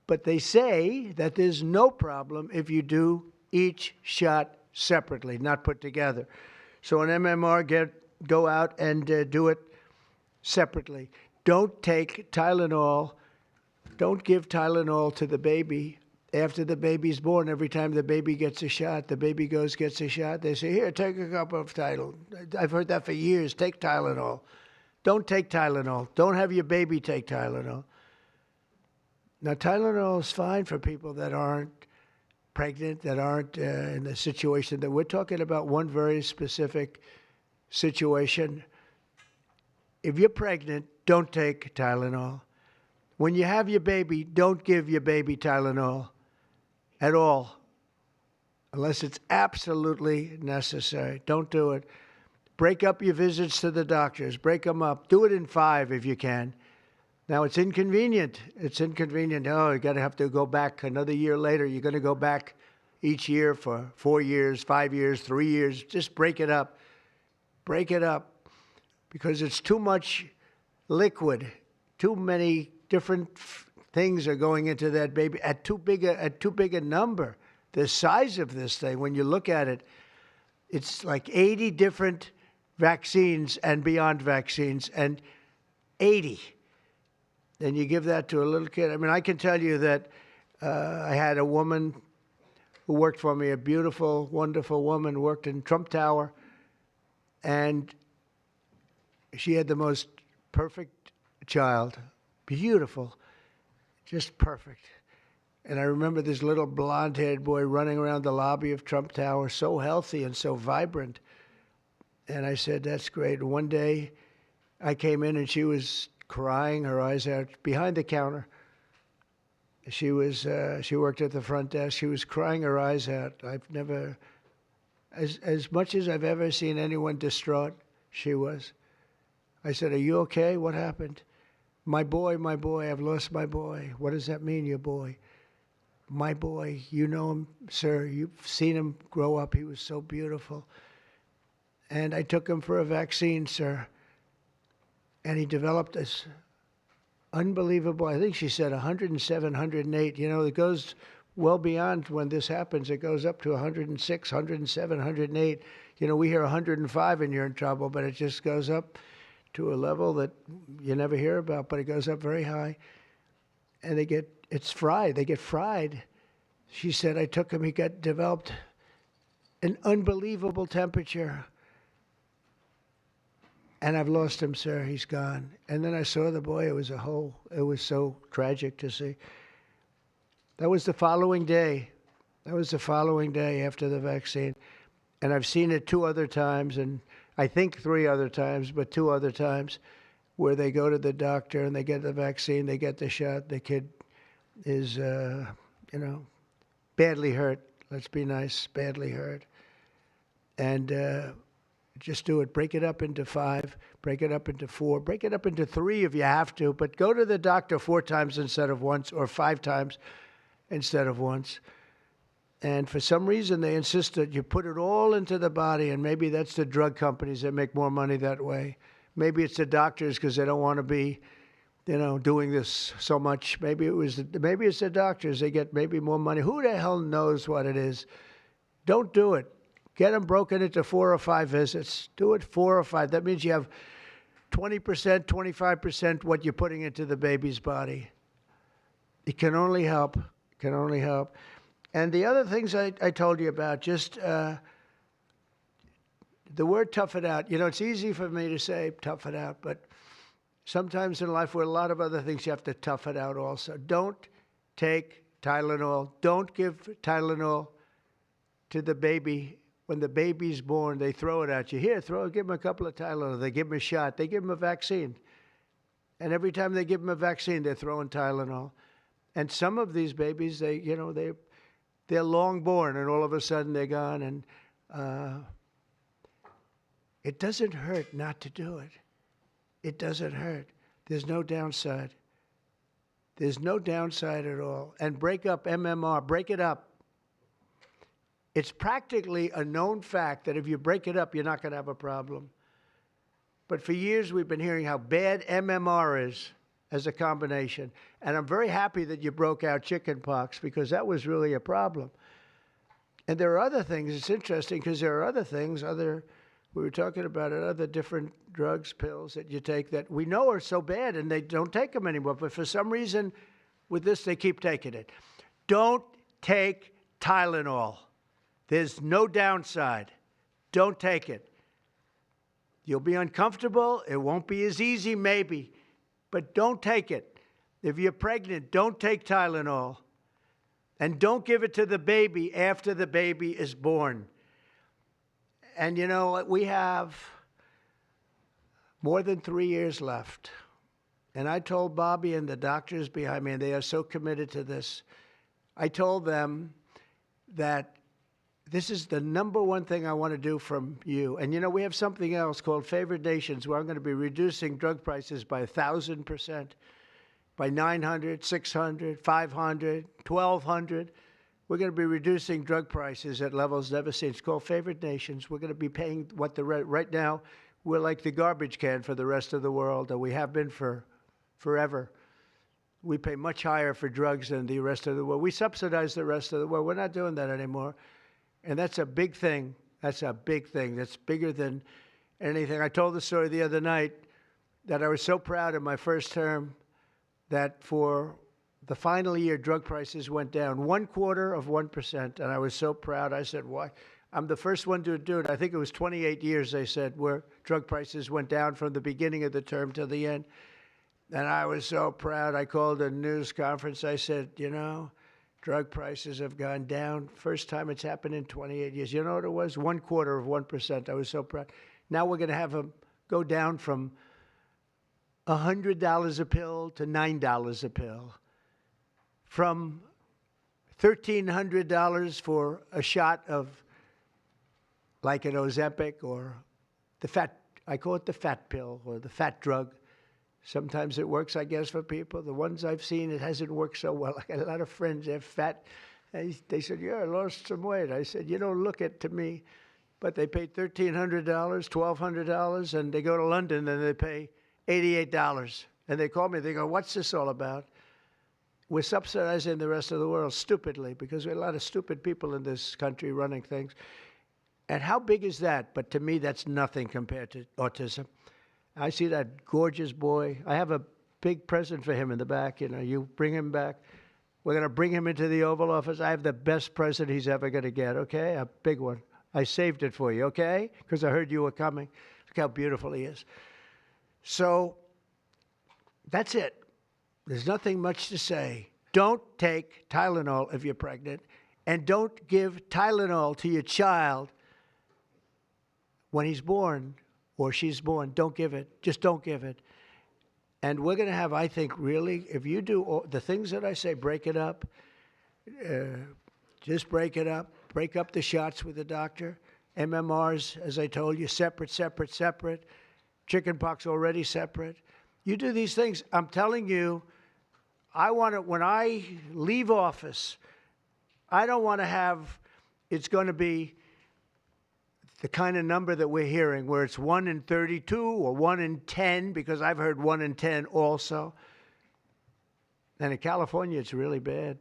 But they say that there's no problem if you do each shot separately, not put together. So an MMR, go out and do it separately. Don't take Tylenol. Don't give Tylenol to the baby after the baby's born. Every time the baby gets a shot, the baby gets a shot. They say, here, take a cup of Tylenol. I've heard that for years. Take Tylenol. Don't take Tylenol. Don't have your baby take Tylenol. Now, Tylenol is fine for people that aren't pregnant, that aren't in the situation that we're talking about. One very specific situation. If you're pregnant, don't take Tylenol. When you have your baby, don't give your baby Tylenol at all, unless it's absolutely necessary. Don't do it. Break up your visits to the doctors. Break them up. Do it in 5 if you can. Now, it's inconvenient. It's inconvenient. Oh, you have to go back another year later. You're going to go back each year for 4 years, 5 years, 3 years. Just break it up. Break it up, because it's too much liquid. Too many different things are going into that baby at too big a number. The size of this thing, when you look at it, it's like 80 different vaccines and beyond vaccines, and 80. And you give that to a little kid. I mean, I can tell you that I had a woman who worked for me, a beautiful, wonderful woman, worked in Trump Tower, and she had the most perfect child. Beautiful, just perfect. And I remember this little blonde-haired boy running around the lobby of Trump Tower, so healthy and so vibrant. And I said, that's great. And one day I came in and she was crying her eyes out behind the counter. She worked at the front desk. She was crying her eyes out. I've never, as much as I've ever seen anyone distraught, she was. I said, are you okay? What happened? My boy, I've lost my boy. What does that mean, your boy? My boy, you know him, sir. You've seen him grow up. He was so beautiful. And I took him for a vaccine, sir. And he developed this unbelievable, I think she said 107, 108. You know, it goes well beyond when this happens. It goes up to 106, 107, 108. You know, we hear 105 and you're in trouble, but it just goes up to a level that you never hear about, but it goes up very high. And it's fried. They get fried. She said, I took him, he developed an unbelievable temperature. And I've lost him, sir. He's gone. And then I saw the boy. It was so tragic to see. That was the following day. That was the following day after the vaccine. And I've seen it 2 other times, and I think 3 other times, but 2 other times, where they go to the doctor and they get the vaccine, they get the shot. The kid is, badly hurt. Let's be nice, badly hurt. And just do it. Break it up into 5, break it up into 4, break it up into 3 if you have to, but go to the doctor 4 times instead of once, or 5 times instead of once. And for some reason, they insist that you put it all into the body, and maybe that's the drug companies that make more money that way. Maybe it's the doctors because they don't want to be, doing this so much. Maybe it's the doctors. They get maybe more money. Who the hell knows what it is? Don't do it. Get them broken into 4 or 5 visits. Do it 4 or 5. That means you have 20%, 25% what you're putting into the baby's body. It can only help. It can only help. And the other things I told you about, just the word tough it out. It's easy for me to say tough it out, but sometimes in life, with a lot of other things, you have to tough it out also. Don't take Tylenol. Don't give Tylenol to the baby. When the baby's born, they throw it at you. Here, give them a couple of Tylenol. They give them a shot. They give them a vaccine. And every time they give them a vaccine, they're throwing Tylenol. And some of these babies, they're long born, and all of a sudden they're gone. And it doesn't hurt not to do it. It doesn't hurt. There's no downside. There's no downside at all. And break up MMR. Break it up. It's practically a known fact that if you break it up, you're not going to have a problem. But for years, we've been hearing how bad MMR is as a combination. And I'm very happy that you broke out chickenpox, because that was really a problem. And there are other things. It's interesting because there are other things, we were talking about it, other different drugs, pills that you take that we know are so bad and they don't take them anymore. But for some reason, with this, they keep taking it. Don't take Tylenol. There's no downside. Don't take it. You'll be uncomfortable. It won't be as easy, maybe, but don't take it. If you're pregnant, don't take Tylenol. And don't give it to the baby after the baby is born. And you know, we have more than 3 years left. And I told Bobby and the doctors behind me, and they are so committed to this, I told them that this is the number one thing I want to do from you. And you know, we have something else called Favored Nations, where I'm going to be reducing drug prices by 1,000%, by 900, 600, 500, 1,200. We're going to be reducing drug prices at levels never seen. It's called Favored Nations. We're going to be paying what right now, we're like the garbage can for the rest of the world, and we have been for forever. We pay much higher for drugs than the rest of the world. We subsidize the rest of the world. We're not doing that anymore. And that's a big thing. That's a big thing. That's bigger than anything. I told the story the other night that I was so proud in my first term that for the final year, drug prices went down 0.25%, and I was so proud. I said, why? I'm the first one to do it. I think it was 28 years, they said, where drug prices went down from the beginning of the term to the end. And I was so proud. I called a news conference. I said, you know, drug prices have gone down. First time it's happened in 28 years. You know what it was? 0.25%. I was so proud. Now we're going to have them go down from $100 a pill to $9 a pill, from $1,300 for a shot of like an Ozempic or the fat, I call it the fat pill or the fat drug. Sometimes it works, I guess, for people. The ones I've seen, it hasn't worked so well. I got a lot of friends, they're fat. They said, yeah, I lost some weight. I said, you don't look it to me. But they paid $1,300, $1,200, and they go to London and they pay $88. And they call me, they go, what's this all about? We're subsidizing the rest of the world stupidly because we have a lot of stupid people in this country running things. And how big is that? But to me, that's nothing compared to autism. I see that gorgeous boy. I have a big present for him in the back. You know, you bring him back. We're going to bring him into the Oval Office. I have the best present he's ever going to get, okay? A big one. I saved it for you, okay? Because I heard you were coming. Look how beautiful he is. So that's it. There's nothing much to say. Don't take Tylenol if you're pregnant, and don't give Tylenol to your child when he's born or she's born. Don't give it. Just don't give it. And we're going to have, I think, really, if you do all the things that I say, break it up. Just break it up. Break up the shots with the doctor. MMRs, as I told you, separate, separate, separate. Chickenpox already separate. You do these things. I'm telling you, I want to, when I leave office, I don't want to have, it's going to be the kind of number that we're hearing where it's 1 in 32 or 1 in 10, because I've heard 1 in 10 also. And in California, it's really bad.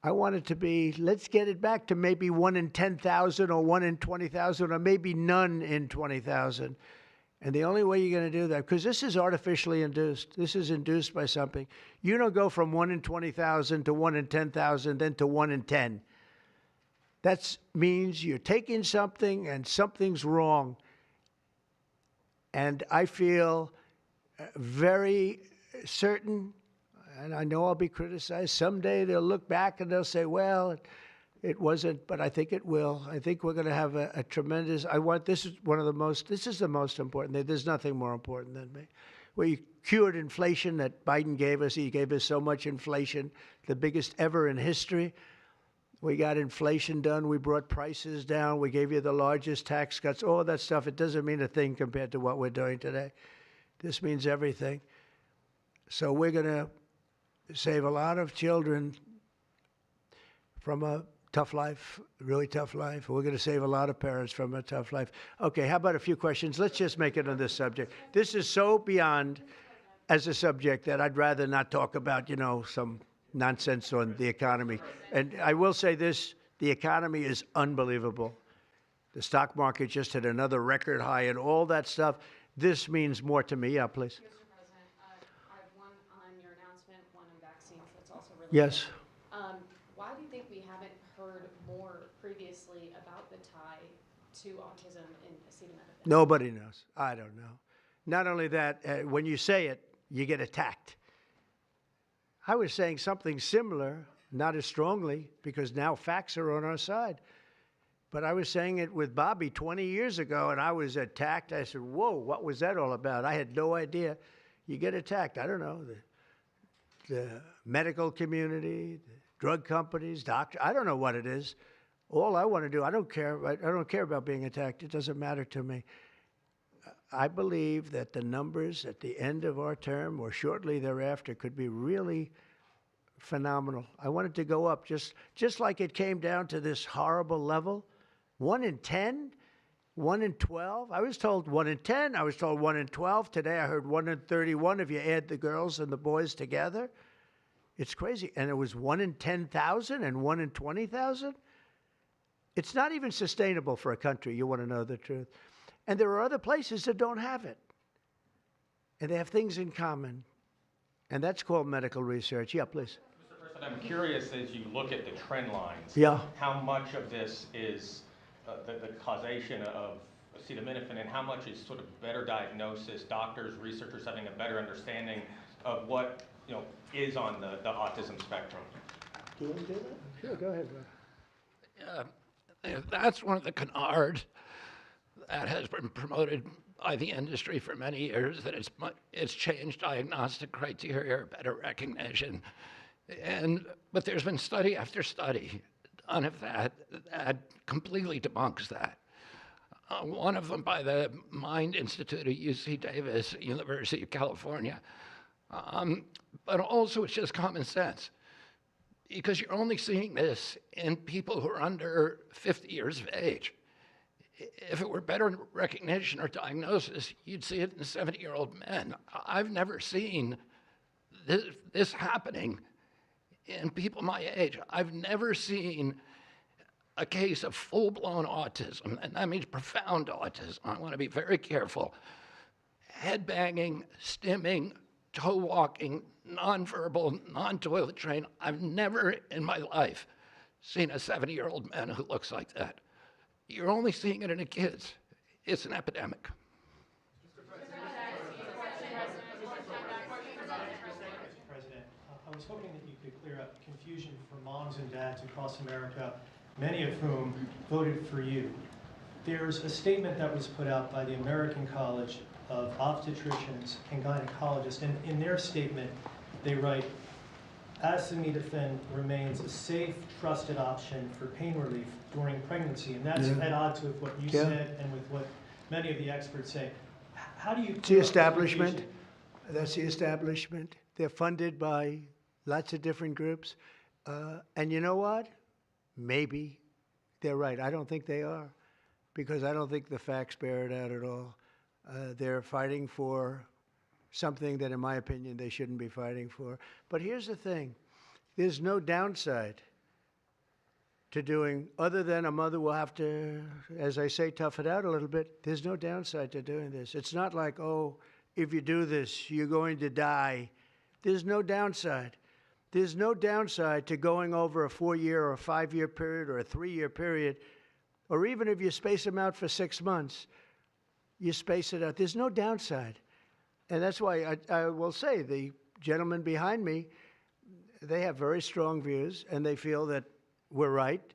I want it to be, let's get it back to maybe 1 in 10,000 or 1 in 20,000 or maybe none in 20,000. And the only way you're going to do that, because this is artificially induced. This is induced by something. You don't go from 1 in 20,000 to 1 in 10,000, then to 1 in 10. That means you're taking something and something's wrong. And I feel very certain, and I know I'll be criticized. Someday they'll look back and they'll say, well, it wasn't, but I think it will. I think we're going to have a tremendous, this is the most important thing. There's nothing more important than me. We cured inflation that Biden gave us. He gave us so much inflation, the biggest ever in history. We got inflation done. We brought prices down. We gave you the largest tax cuts, all that stuff. It doesn't mean a thing compared to what we're doing today. This means everything. So we're going to save a lot of children from a tough life, really tough life. We're going to save a lot of parents from a tough life. Okay, how about a few questions? Let's just make it on this subject. This is so beyond as a subject that I'd rather not talk about, you know, some nonsense on the economy. And I will say this, The economy is unbelievable. The stock market just hit another record high and all that stuff. This means more to me. Yeah, please. Mr. President, I have one on your announcement, one on vaccines that's also related. Yes. Why do you think we haven't heard more previously about the tie to autism in acetaminophen? Nobody knows. I don't know. Not only that, when you say it, you get attacked. I was saying something similar, not as strongly, because now facts are on our side. But I was saying it with Bobby 20 years ago, and I was attacked. I said, whoa, what was that all about? I had no idea. You get attacked. I don't know. The medical community, the drug companies, doctors, I don't know what it is. All I want to do, I don't care. I don't care about being attacked. It doesn't matter to me. I believe that the numbers at the end of our term or shortly thereafter could be really phenomenal. I want it to go up just like it came down to this horrible level. 1 in 10, 1 in 12. I was told 1 in 10. I was told 1 in 12. Today I heard 1 in 31 if you add the girls and the boys together. It's crazy. And it was 1 in 10,000 and 1 in 20,000. It's not even sustainable for a country. You want to know the truth. And there are other places that don't have it. And they have things in common. And that's called medical research. Yeah, please. Mr. President, I'm curious as you look at the trend lines, how much of this is the causation of acetaminophen and how much is sort of better diagnosis, doctors, researchers having a better understanding of what is on the autism spectrum? Do you want to do that? Sure, go ahead, Rob. That's one of the canards that has been promoted by the industry for many years, that it's changed diagnostic criteria, better recognition. But there's been study after study done of that completely debunks that. One of them by the Mind Institute at UC Davis, University of California. But also it's just common sense, because you're only seeing this in people who are under 50 years of age. If it were better recognition or diagnosis, you'd see it in 70-year-old men. I've never seen this happening in people my age. I've never seen a case of full-blown autism, and that means profound autism. I want to be very careful. Head banging, stimming, toe walking, nonverbal, non-toilet trained. I've never in my life seen a 70-year-old man who looks like that. You're only seeing it in the kids. It's an epidemic. President, I was hoping that you could clear up confusion for moms and dads across America, many of whom voted for you. There's a statement that was put out by the American College of Obstetricians and Gynecologists, and in their statement, they write, acetaminophen remains a safe, trusted option for pain relief during pregnancy, and that's at odds with what you said and with what many of the experts say. How do you... It's the establishment. That's the establishment. They're funded by lots of different groups. And you know what? Maybe they're right. I don't think they are, because I don't think the facts bear it out at all. They're fighting for something that, in my opinion, they shouldn't be fighting for. But here's the thing. There's no downside to doing, other than a mother will have to, as I say, tough it out a little bit. There's no downside to doing this. It's not like, oh, if you do this, you're going to die. There's no downside. There's no downside to going over a 4-year or a 5-year period or a 3-year period, or even if you space them out for 6 months, you space it out. There's no downside. And that's why I will say the gentleman behind me, they have very strong views, and they feel that we're right,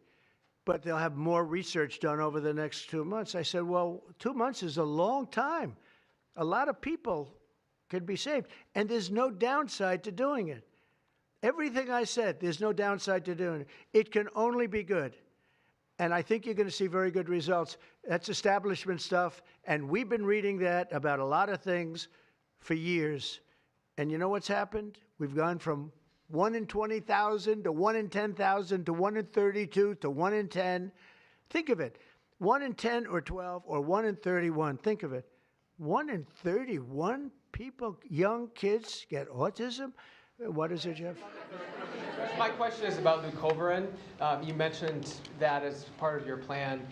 but they'll have more research done over the next 2 months. I said, well, 2 months is a long time. A lot of people could be saved, and there's no downside to doing it. Everything I said, there's no downside to doing it. It can only be good. And I think you're going to see very good results. That's establishment stuff, and we've been reading that about a lot of things for years. And you know what's happened? We've gone from 1 in 20,000 to 1 in 10,000 to 1 in 32 to 1 in 10. Think of it. 1 in 10 or 12 or 1 in 31. Think of it. 1 in 31 people, young kids, get autism? What is it, Jeff? My question is about leucovorin. You mentioned that as part of your plan.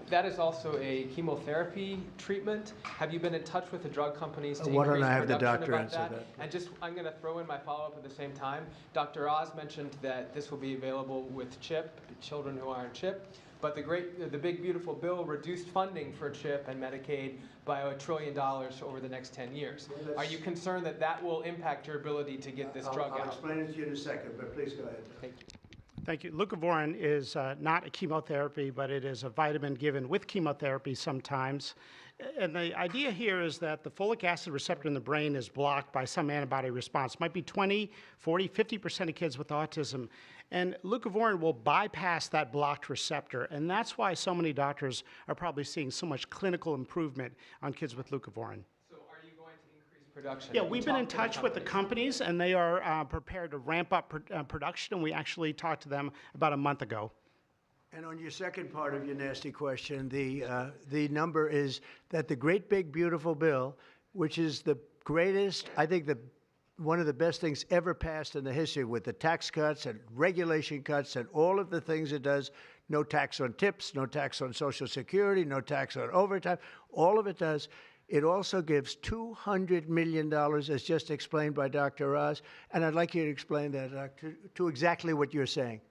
That is also a chemotherapy treatment. Have you been in touch with the drug companies to Why don't increase I have the production doctor about answer that? that, And just, I'm going to throw in my follow-up at the same time. Dr. Oz mentioned that this will be available with CHIP, children who are on CHIP. But the big beautiful bill reduced funding for CHIP and Medicaid by $1 trillion over the next 10 years. Are you concerned that that will impact your ability to get this drug out? I'll explain it to you in a second, but please go ahead. Thank you. Thank you. Leucovorin is not a chemotherapy, but it is a vitamin given with chemotherapy sometimes. And the idea here is that the folic acid receptor in the brain is blocked by some antibody response. It might be 20, 40, 50% of kids with autism. And leucovorin will bypass that blocked receptor. And that's why so many doctors are probably seeing so much clinical improvement on kids with leucovorin. So are you going to increase production? Yeah, we've been in touch with the companies, and they are prepared to ramp up production, and we actually talked to them about a month ago. And on your second part of your nasty question, the number is that the great big beautiful bill, which is the greatest, I think one of the best things ever passed in the history, with the tax cuts and regulation cuts and all of the things it does, no tax on tips, no tax on Social Security, no tax on overtime, all of it does. It also gives $200 million, as just explained by Dr. Oz, and I'd like you to explain that to exactly what you're saying.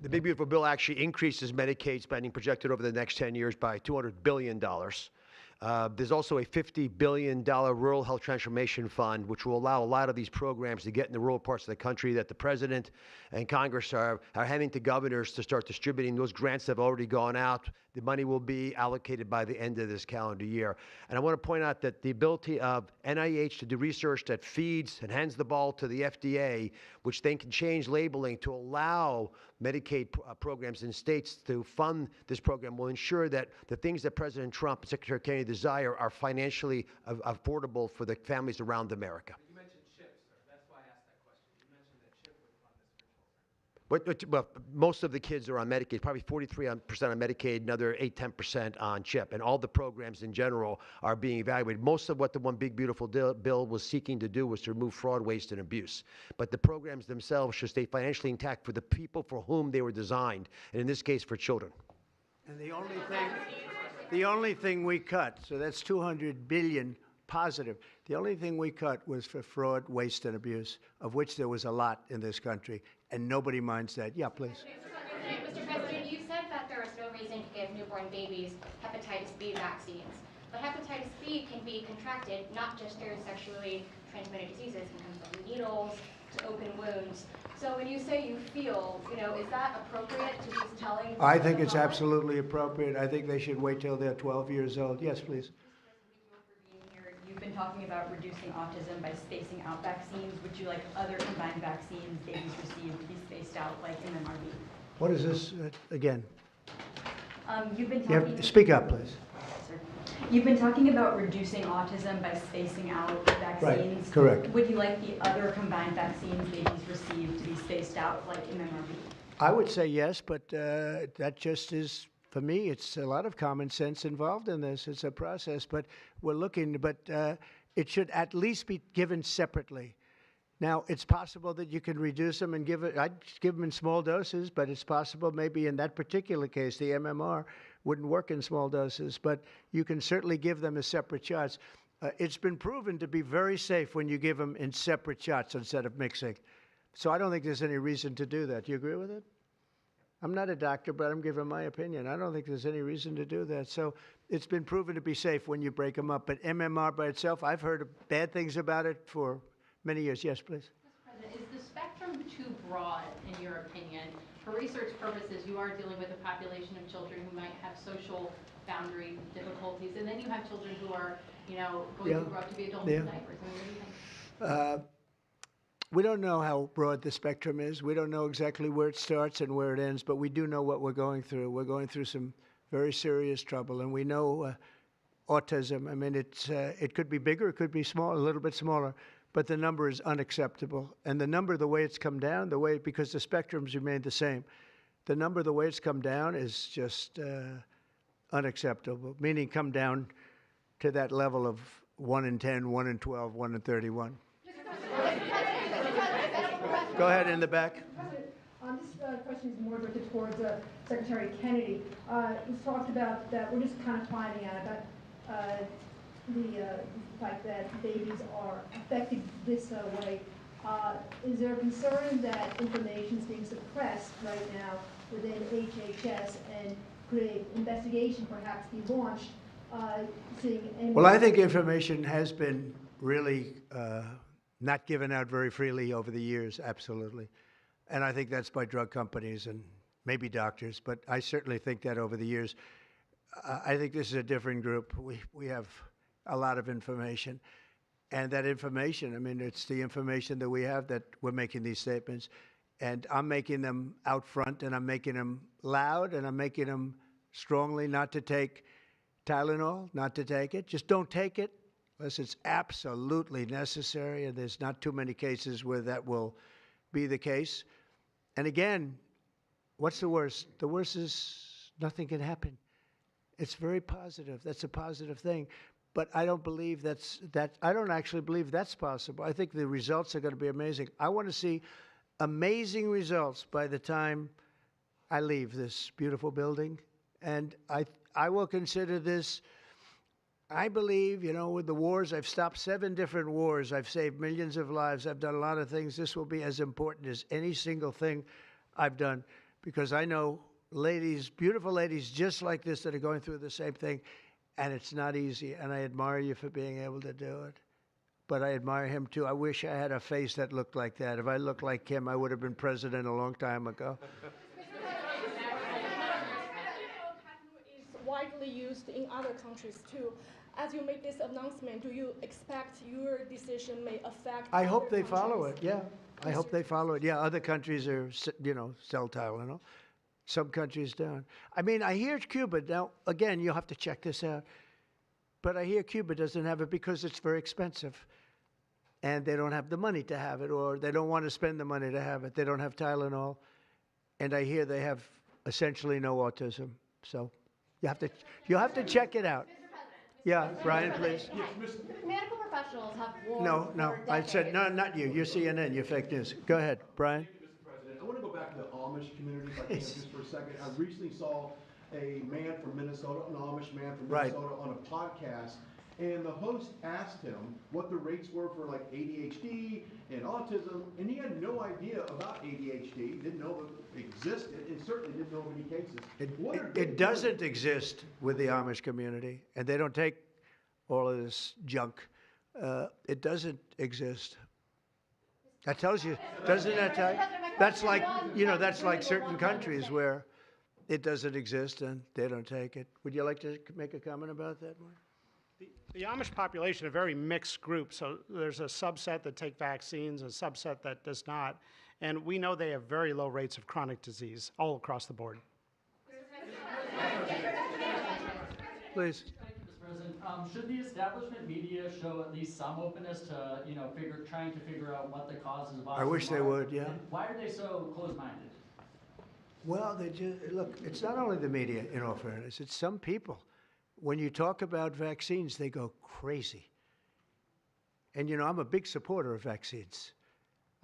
The Big Beautiful Bill actually increases Medicaid spending projected over the next 10 years by $200 billion. There's also a $50 billion Rural Health Transformation Fund, which will allow a lot of these programs to get in the rural parts of the country that the President and Congress are handing to governors to start distributing. Those grants have already gone out. The money will be allocated by the end of this calendar year. And I want to point out that the ability of NIH to do research that feeds and hands the ball to the FDA, which then can change labeling to allow Medicaid programs in states to fund this program, will ensure that the things that President Trump and Secretary Kennedy desire are financially affordable for the families around America. You mentioned CHIP, sir. That's why I asked that question. You mentioned that CHIP would fund this virtual center. Well, most of the kids are on Medicaid, probably 43% on Medicaid, another 8-10% on CHIP, and all the programs in general are being evaluated. Most of what the One Big Beautiful Bill was seeking to do was to remove fraud, waste, and abuse. But the programs themselves should stay financially intact for the people for whom they were designed, and in this case, for children. And the only thing we cut, so that's $200 billion positive. The only thing we cut was for fraud, waste, and abuse, of which there was a lot in this country, and nobody minds that. Yeah, please. Mr. President, you said that there is no reason to give newborn babies hepatitis B vaccines. But hepatitis B can be contracted not just through sexually transmitted diseases. It can come from needles to open wounds. So when you say you feel, is that appropriate to be telling? I think it's absolutely appropriate. I think they should wait till they're 12 years old. Yes, please. You've been talking about reducing autism by spacing out vaccines. Would you like other combined vaccines babies receive to be spaced out like MMRV? What is this again? You've been talking. Speak up, please. You've been talking about reducing autism by spacing out vaccines. Right, correct. Would you like the other combined vaccines babies receive to be spaced out like MMRV? I would say yes, but that just is, for me, it's a lot of common sense involved in this. It's a process, but we're looking, but it should at least be given separately. Now, it's possible that you can reduce them and give it, I'd give them in small doses, but it's possible maybe in that particular case, the MMR wouldn't work in small doses, but you can certainly give them as separate shots. It's been proven to be very safe when you give them in separate shots instead of mixing. So I don't think there's any reason to do that. Do you agree with it? I'm not a doctor, but I'm giving my opinion. I don't think there's any reason to do that. So it's been proven to be safe when you break them up. But MMR by itself, I've heard bad things about it for many years. Yes, please. Mr. President, is the spectrum too broad, in your opinion? For research purposes, you are dealing with a population of children who might have social boundary difficulties, and then you have children who are, going to grow up to be adults in diapers. I mean, what do you think? We don't know how broad the spectrum is. We don't know exactly where it starts and where it ends, but we do know what we're going through. We're going through some very serious trouble, and we know autism. I mean, it could be bigger, it could be small, a little bit smaller, but the number is unacceptable. And the number, the way it's come down, because the spectrums remain the same, the number, the way it's come down is just unacceptable, meaning come down to that level of 1 in 10, 1 in 12, 1 in 31. Go ahead in the back. President, this question is more directed towards Secretary Kennedy. It was talked about that we're just kind of finding out about the fact that babies are affected this way. Is there a concern that information is being suppressed right now within HHS, and could an investigation perhaps be launched? Well, I think information has been really not given out very freely over the years, absolutely. And I think that's by drug companies and maybe doctors, but I certainly think that over the years. I think this is a different group. We have a lot of information. And that information, I mean, it's the information that we have that we're making these statements. And I'm making them out front, and I'm making them loud, and I'm making them strongly not to take Tylenol, not to take it. Just don't take it unless it's absolutely necessary, and there's not too many cases where that will be the case. And again, what's the worst? The worst is nothing can happen. It's very positive. That's a positive thing. But I don't believe I don't actually believe that's possible. I think the results are going to be amazing. I want to see amazing results by the time I leave this beautiful building. And I will consider this, I believe, you know, with the wars, I've stopped 7 different wars. I've saved millions of lives. I've done a lot of things. This will be as important as any single thing I've done, because I know ladies, beautiful ladies just like this that are going through the same thing. And it's not easy, and I admire you for being able to do it. But I admire him, too. I wish I had a face that looked like that. If I looked like him, I would have been president a long time ago. Is widely used in other countries, too. As you make this announcement, do you expect your decision may affect I hope they countries? follow it, yeah. I hope they follow it. Yeah, other countries are, you know, sell Tylenol. Some countries don't. I mean, I hear Cuba. Now, again, you'll have to check this out. But I hear Cuba doesn't have it because it's very expensive. And they don't have the money to have it, or they don't want to spend the money to have it. They don't have Tylenol. And I hear they have essentially no autism. So you'll have to check it out. Yeah, Brian, please. Medical professionals have warned No, for I said, no, not you. You're CNN. You're fake news. Go ahead, Brian. I want to go back to the Amish community, if I can, just for a second. I recently saw a man from Minnesota, an Amish man from Minnesota, on a podcast, and the host asked him what the rates were for like ADHD and autism, and he had no idea about ADHD, didn't know it existed, and certainly didn't know of any cases. It doesn't exist with the Amish community, and they don't take all of this junk. It doesn't exist. That tells you, doesn't that tell you? That's like, you know, that's like certain countries where it doesn't exist and they don't take it. Would you like to make a comment about that, Mark? The Amish population is a very mixed group, so there's a subset that take vaccines, a subset that does not, and we know they have very low rates of chronic disease all across the board. Please. Thank you, Mr. President. Should the establishment media show at least some openness to, you know, trying to figure out what the causes of autism are? I wish they would, yeah. And why are they so closed-minded? Well, they just, look, it's not only the media, in all fairness, it's some people. When you talk about vaccines, they go crazy. And, you know, I'm a big supporter of vaccines.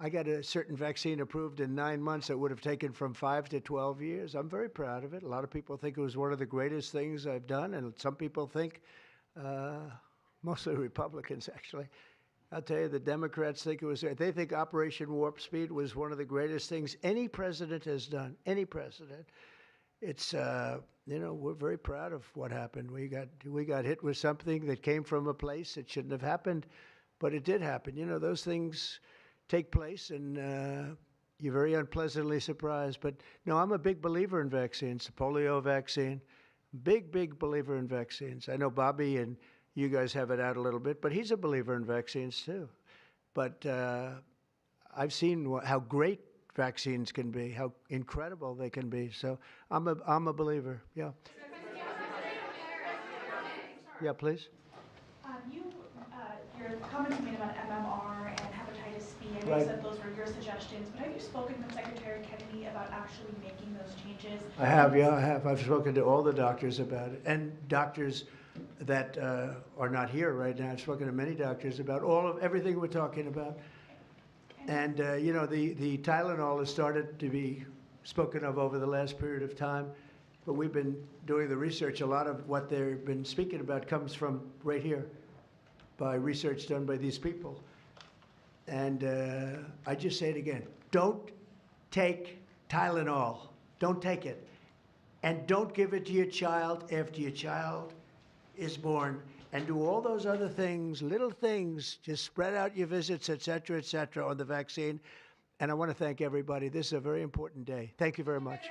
I got a certain vaccine approved in 9 months that would have taken from 5 to 12 years. I'm very proud of it. A lot of people think it was one of the greatest things I've done, and some people think, mostly Republicans, actually. I'll tell you, the Democrats think it was, they think Operation Warp Speed was one of the greatest things any president has done, any president. It's, you know, we're very proud of what happened. We got hit with something that came from a place that shouldn't have happened, but it did happen. You know, those things take place, and you're very unpleasantly surprised. But no, I'm a big believer in vaccines. The polio vaccine, big believer in vaccines. I know Bobby and you guys have it out a little bit, but he's a believer in vaccines too. But I've seen how great vaccines can be, how incredible they can be. So I'm a believer. Yeah. Yeah, please. Your comments you made about MMR and hepatitis B, I know you said those were your suggestions, but have you spoken with Secretary Kennedy about actually making those changes? I have, yeah, I have. I've spoken to all the doctors about it, and doctors that are not here right now. I've spoken to many doctors about everything we're talking about. And, the Tylenol has started to be spoken of over the last period of time, but we've been doing the research. A lot of what they've been speaking about comes from right here by research done by these people. And I just say it again, don't take Tylenol. Don't take it. And don't give it to your child after your child is born. And do all those other things, little things, just spread out your visits, et cetera, on the vaccine. And I want to thank everybody. This is a very important day. Thank you very much.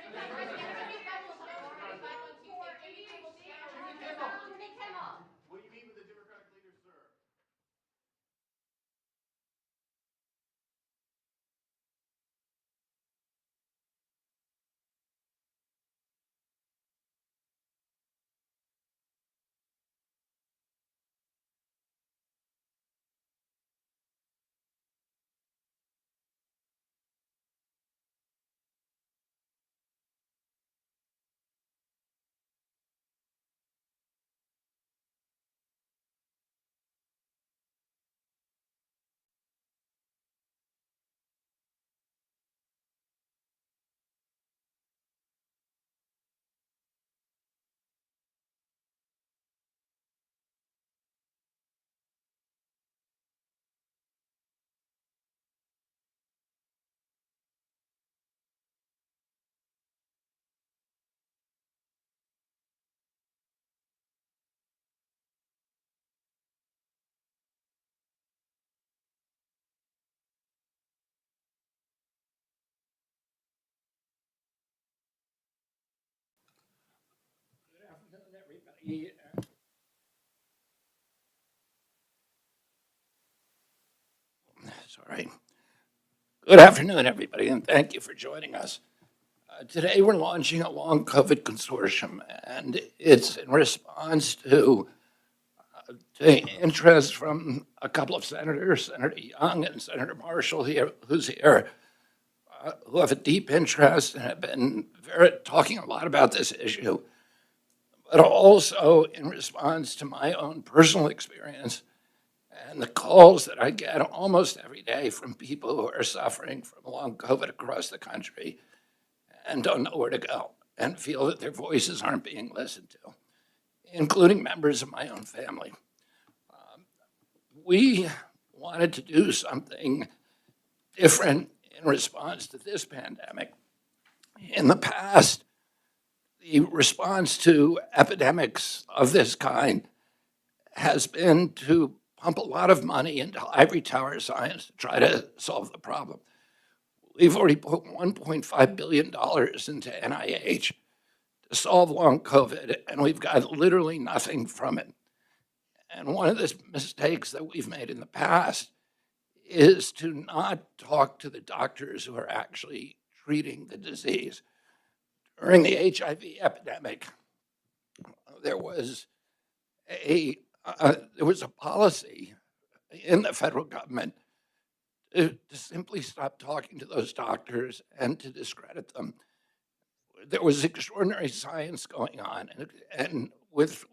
Everybody. Sorry. Good afternoon, everybody, and thank you for joining us. Today, we're launching a long COVID consortium, and it's in response to interest from a couple of senators, Senator Young and Senator Marshall here, who's here, who have a deep interest and have been talking a lot about this issue, but also in response to my own personal experience and the calls that I get almost every day from people who are suffering from long COVID across the country and don't know where to go and feel that their voices aren't being listened to, including members of my own family. We wanted to do something different in response to this pandemic. In the past, the response to epidemics of this kind has been to pump a lot of money into ivory tower science to try to solve the problem. We've already put $1.5 billion into NIH to solve long COVID, and we've got literally nothing from it. And one of the mistakes that we've made in the past is to not talk to the doctors who are actually treating the disease. During the HIV epidemic, there was a policy in the federal government to simply stop talking to those doctors and to discredit them. There was extraordinary science going on, and with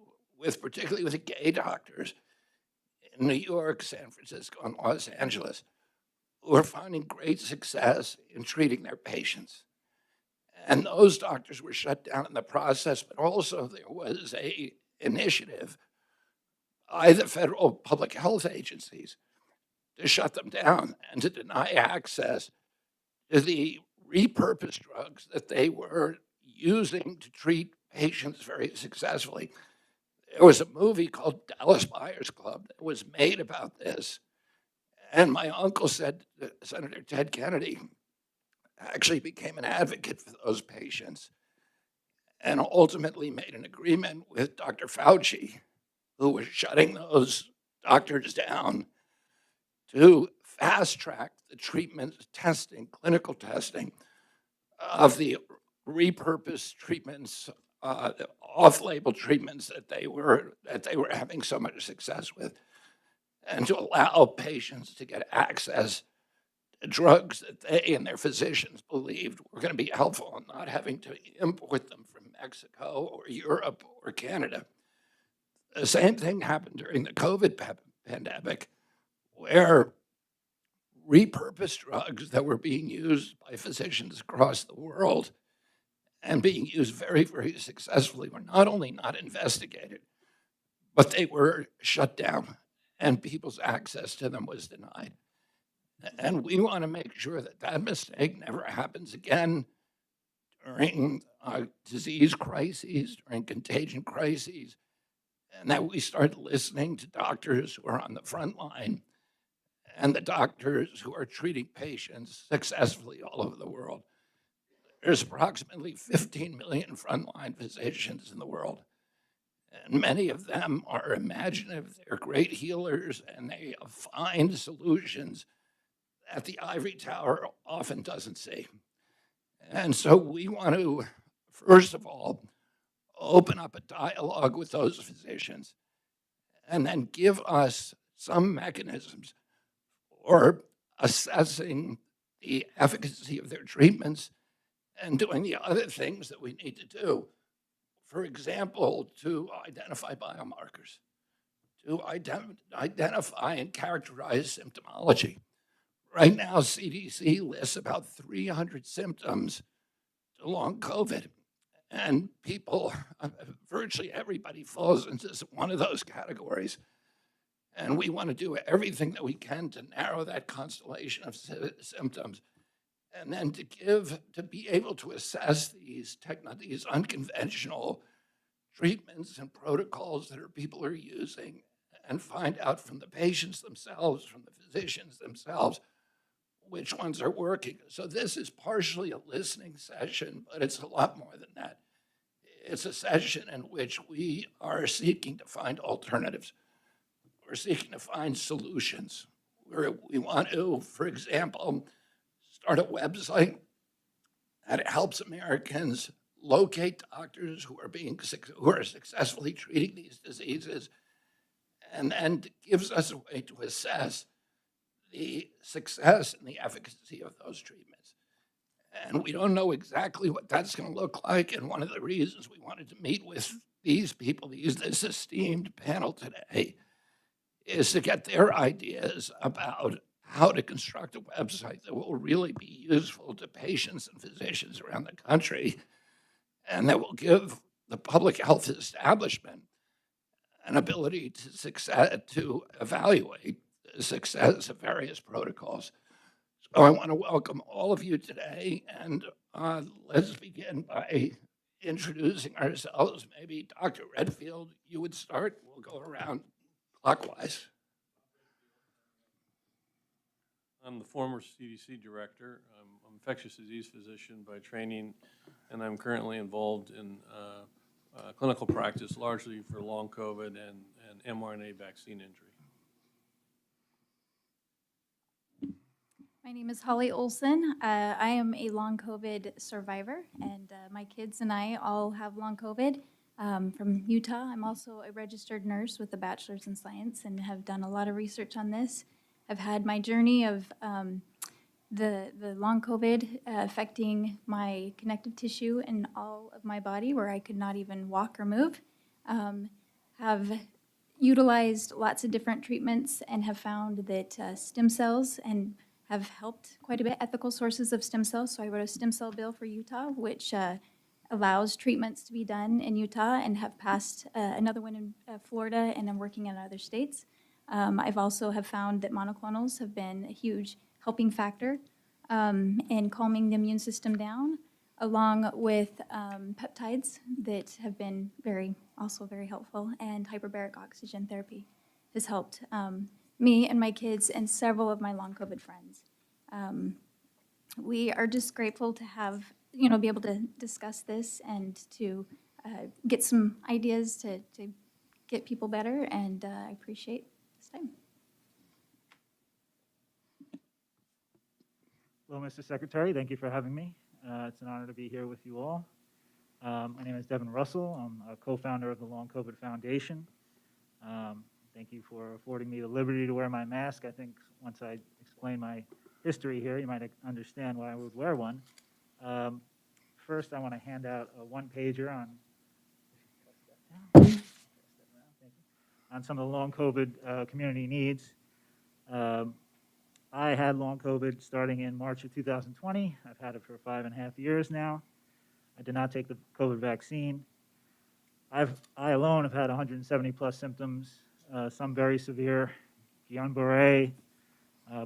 particularly with the gay doctors in New York, San Francisco, and Los Angeles, who are finding great success in treating their patients. And those doctors were shut down in the process, but also there was an initiative by the federal public health agencies to shut them down and to deny access to the repurposed drugs that they were using to treat patients very successfully. There was a movie called Dallas Buyers Club that was made about this. And my uncle said that Senator Ted Kennedy actually became an advocate for those patients and ultimately made an agreement with Dr. Fauci, who was shutting those doctors down, to fast track the treatment, testing, clinical testing of the repurposed treatments, the off-label treatments that they were having so much success with, and to allow patients to get access to drugs that they and their physicians believed were going to be helpful and not having to import them from Mexico or Europe or Canada. The same thing happened during the COVID pandemic, where repurposed drugs that were being used by physicians across the world and being used very, very successfully were not only not investigated, but they were shut down and people's access to them was denied. And we want to make sure that that mistake never happens again during disease crises, during contagion crises, and that we start listening to doctors who are on the front line and the doctors who are treating patients successfully all over the world. There's approximately 15 million frontline physicians in the world, and many of them are imaginative, they're great healers, and they find solutions that the ivory tower often doesn't see. And so we want to, first of all, open up a dialogue with those physicians and then give us some mechanisms for assessing the efficacy of their treatments and doing the other things that we need to do. For example, to identify biomarkers, to identify and characterize symptomology. Right now, CDC lists about 300 symptoms to long COVID, and people, virtually everybody falls into one of those categories. And we want to do everything that we can to narrow that constellation of symptoms, and then to be able to assess these unconventional treatments and protocols that people are using, and find out from the patients themselves, from the physicians themselves, which ones are working. So this is partially a listening session, but it's a lot more than that. It's a session in which we are seeking to find alternatives. We're seeking to find solutions. We want to, for example, start a website that helps Americans locate doctors who are successfully treating these diseases, and then gives us a way to assess the success and the efficacy of those treatments. And we don't know exactly what that's going to look like. And one of the reasons we wanted to meet with these people, this esteemed panel today, is to get their ideas about how to construct a website that will really be useful to patients and physicians around the country, and that will give the public health establishment an ability to evaluate the success of various protocols. So I want to welcome all of you today, and let's begin by introducing ourselves. Maybe Dr. Redfield, you would start. We'll go around clockwise. I'm the former CDC director. I'm an infectious disease physician by training, and I'm currently involved in clinical practice, largely for long COVID and mRNA vaccine injury. My name is Holly Olson. I am a long COVID survivor, and my kids and I all have long COVID from Utah. I'm also a registered nurse with a bachelor's in science and have done a lot of research on this. I've had my journey of the long COVID affecting my connective tissue in all of my body where I could not even walk or move. Have utilized lots of different treatments and have found that stem cells and have helped quite a bit, ethical sources of stem cells. So I wrote a stem cell bill for Utah, which allows treatments to be done in Utah, and have passed another one in Florida, and I'm working in other states. I've also have found that monoclonals have been a huge helping factor in calming the immune system down, along with peptides that have been also very helpful, and hyperbaric oxygen therapy has helped me and my kids and several of my long COVID friends. We are just grateful to have, be able to discuss this and to get some ideas to get people better, and I appreciate this time. Hello, Mr. Secretary. Thank you for having me. It's an honor to be here with you all. My name is Devin Russell. I'm a co-founder of the Long COVID Foundation. Thank you for affording me the liberty to wear my mask. I think once I explain my history here, you might understand why I would wear one. First, I want to hand out a one-pager on some of the long COVID community needs. I had long COVID starting in March of 2020. I've had it for 5.5 years now. I did not take the COVID vaccine. I alone have had 170 plus symptoms, some very severe, Guillain-Barré,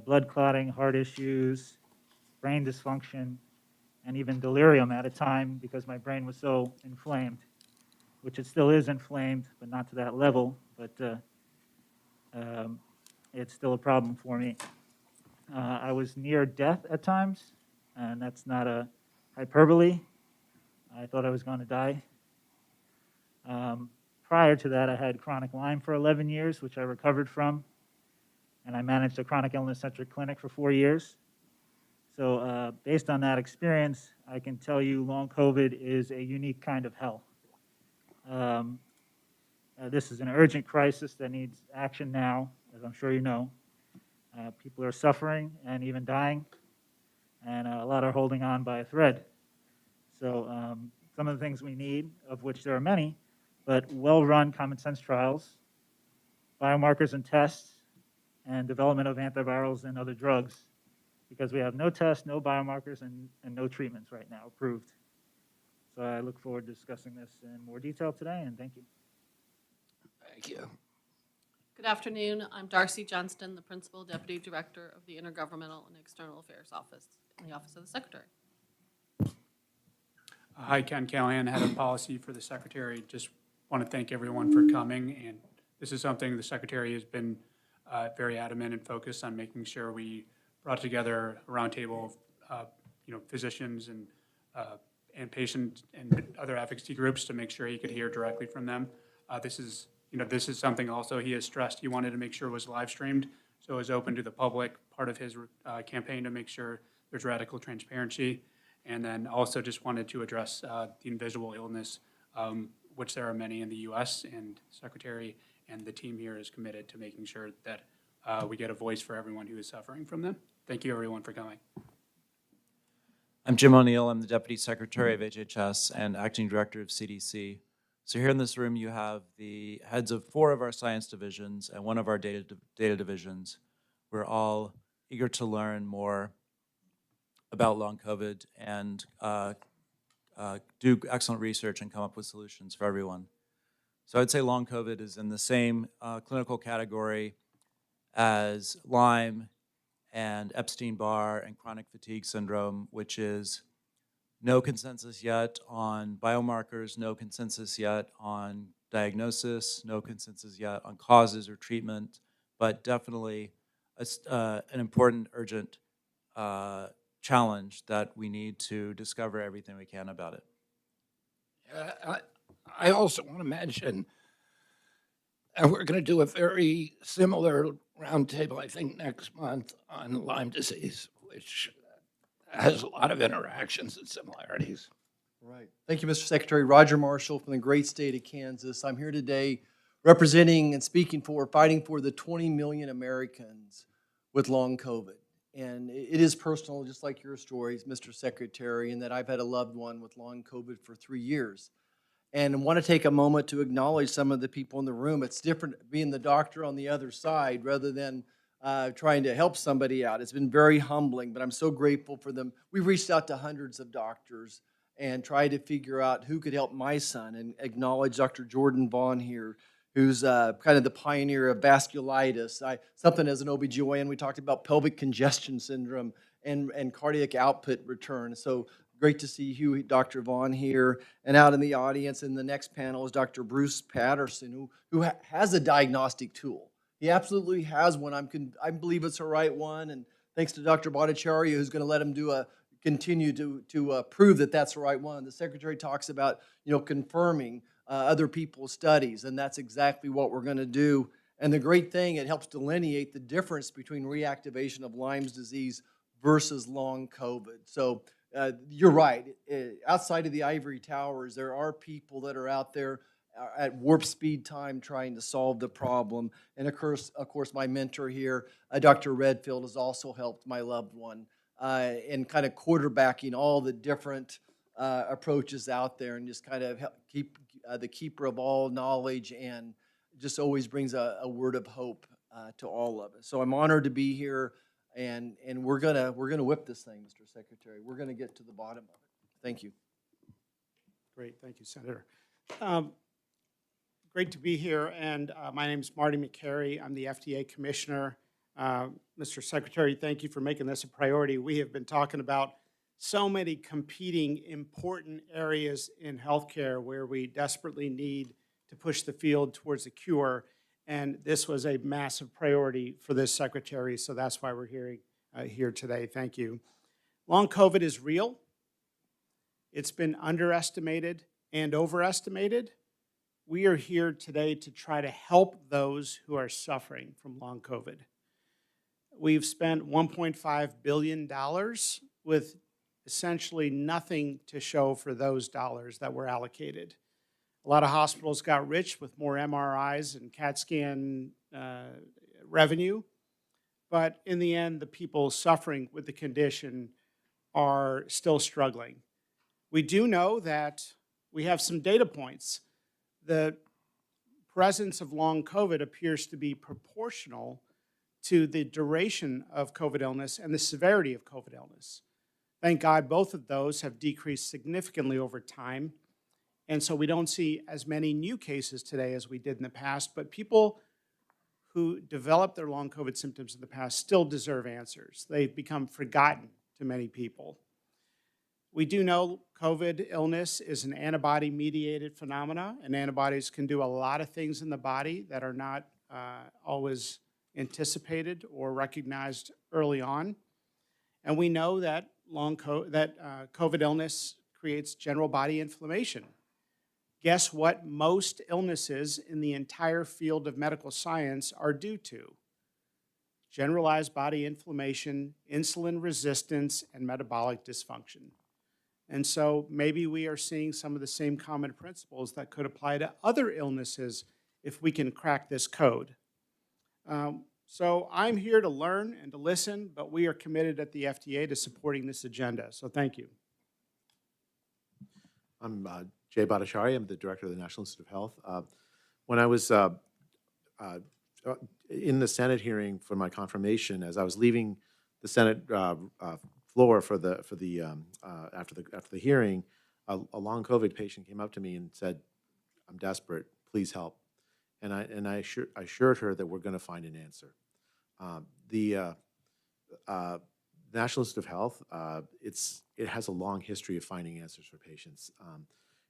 blood clotting, heart issues, brain dysfunction, and even delirium at a time because my brain was so inflamed, which it still is inflamed, but not to that level, but it's still a problem for me. I was near death at times, and that's not a hyperbole. I thought I was going to die. Prior to that, I had chronic Lyme for 11 years, which I recovered from, and I managed a chronic illness-centric clinic for 4 years. So based on that experience, I can tell you long COVID is a unique kind of hell. This is an urgent crisis that needs action now, as I'm sure you know. People are suffering and even dying, and a lot are holding on by a thread. So some of the things we need, of which there are many, but well-run common sense trials, biomarkers and tests, and development of antivirals and other drugs, because we have no tests, no biomarkers, and no treatments right now approved. So I look forward to discussing this in more detail today, and thank you. Thank you. Good afternoon. I'm Darcy Johnston, the Principal Deputy Director of the Intergovernmental and External Affairs Office in the Office of the Secretary. Hi, Ken Callahan, Head of Policy for the Secretary. Just want to thank everyone for coming, and this is something the Secretary has been very adamant and focused on making sure we brought together a roundtable of physicians and patient and other advocacy groups to make sure he could hear directly from them. This is something also he has stressed he wanted to make sure was live streamed, so it was open to the public, part of his campaign to make sure there's radical transparency. And then also just wanted to address the invisible illness, which there are many in the U.S., and Secretary and the team here is committed to making sure that we get a voice for everyone who is suffering from them. Thank you, everyone, for coming. I'm Jim O'Neill. I'm the Deputy Secretary of HHS and Acting Director of CDC. So here in this room, you have the heads of 4 of our science divisions and 1 of our data divisions. We're all eager to learn more about long COVID and do excellent research and come up with solutions for everyone. So I'd say long COVID is in the same clinical category as Lyme and Epstein-Barr and chronic fatigue syndrome, which is no consensus yet on biomarkers, no consensus yet on diagnosis, no consensus yet on causes or treatment, but definitely an important, urgent challenge that we need to discover everything we can about it. I also want to mention, and we're going to do a very similar roundtable, I think, next month on Lyme disease, which has a lot of interactions and similarities. Right. Thank you, Mr. Secretary. Roger Marshall from the great state of Kansas. I'm here today representing and speaking for, fighting for the 20 million Americans with long COVID. And it is personal, just like your stories, Mr. Secretary, in that I've had a loved one with long COVID for 3 years. And I want to take a moment to acknowledge some of the people in the room. It's different being the doctor on the other side rather than trying to help somebody out. It's been very humbling, but I'm so grateful for them. We've reached out to hundreds of doctors and tried to figure out who could help my son, and acknowledge Dr. Jordan Vaughn here, who's kind of the pioneer of vasculitis. Something as an OBGYN, we talked about pelvic congestion syndrome and cardiac output return. So great to see you, Dr. Vaughn, here. And out in the audience in the next panel is Dr. Bruce Patterson, who has a diagnostic tool. He absolutely has one. I believe it's the right one. And thanks to Dr. Bhattacharya, who's going to let him continue to prove that that's the right one. The Secretary talks about, confirming other people's studies, and that's exactly what we're going to do. And the great thing, it helps delineate the difference between reactivation of Lyme's disease versus long COVID. So you're right. Outside of the ivory towers, there are people that are out there at warp speed time trying to solve the problem. And of course, my mentor here, Dr. Redfield, has also helped my loved one in kind of quarterbacking all the different approaches out there, and just kind of keep the keeper of all knowledge, and just always brings a word of hope to all of us. So I'm honored to be here, And we're gonna whip this thing, Mr. Secretary. We're gonna get to the bottom of it. Thank you. Great, thank you, Senator. Great to be here, and my name is Marty McCary. I'm the FDA Commissioner. Mr. Secretary, thank you for making this a priority. We have been talking about so many competing important areas in healthcare where we desperately need to push the field towards a cure, and this was a massive priority for this Secretary, so that's why we're here today. Thank you. Long COVID is real. It's been underestimated and overestimated. We are here today to try to help those who are suffering from long COVID. We've spent $1.5 billion with essentially nothing to show for those dollars that were allocated. A lot of hospitals got rich with more MRIs and CAT scan revenue, but in the end, the people suffering with the condition are still struggling. We do know that we have some data points. The presence of long COVID appears to be proportional to the duration of COVID illness and the severity of COVID illness. Thank God both of those have decreased significantly over time. And so we don't see as many new cases today as we did in the past, but people who developed their long COVID symptoms in the past still deserve answers. They've become forgotten to many people. We do know COVID illness is an antibody-mediated phenomena, and antibodies can do a lot of things in the body that are not always anticipated or recognized early on. And we know that COVID illness creates general body inflammation. Guess what most illnesses in the entire field of medical science are due to? Generalized body inflammation, insulin resistance, and metabolic dysfunction. And so maybe we are seeing some of the same common principles that could apply to other illnesses if we can crack this code. So I'm here to learn and to listen, but we are committed at the FDA to supporting this agenda. So thank you. I'm Jay Bhattacharya. I'm the director of the National Institute of Health. When I was in the Senate hearing for my confirmation, as I was leaving the Senate floor after the hearing, a long COVID patient came up to me and said, "I'm desperate. Please help." And I assured her that we're going to find an answer. The National Institute of Health, it has a long history of finding answers for patients.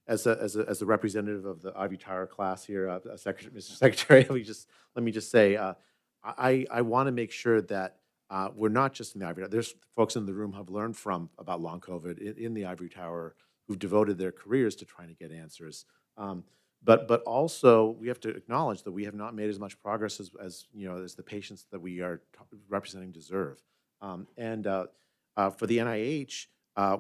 As a representative of the Ivory Tower class here, Mr. Secretary, let me just say, I want to make sure that we're not just in the Ivory Tower. There's folks in the room who have learned about long COVID in the Ivory Tower who've devoted their careers to trying to get answers. But also we have to acknowledge that we have not made as much progress as the patients that we are representing deserve. For the NIH, I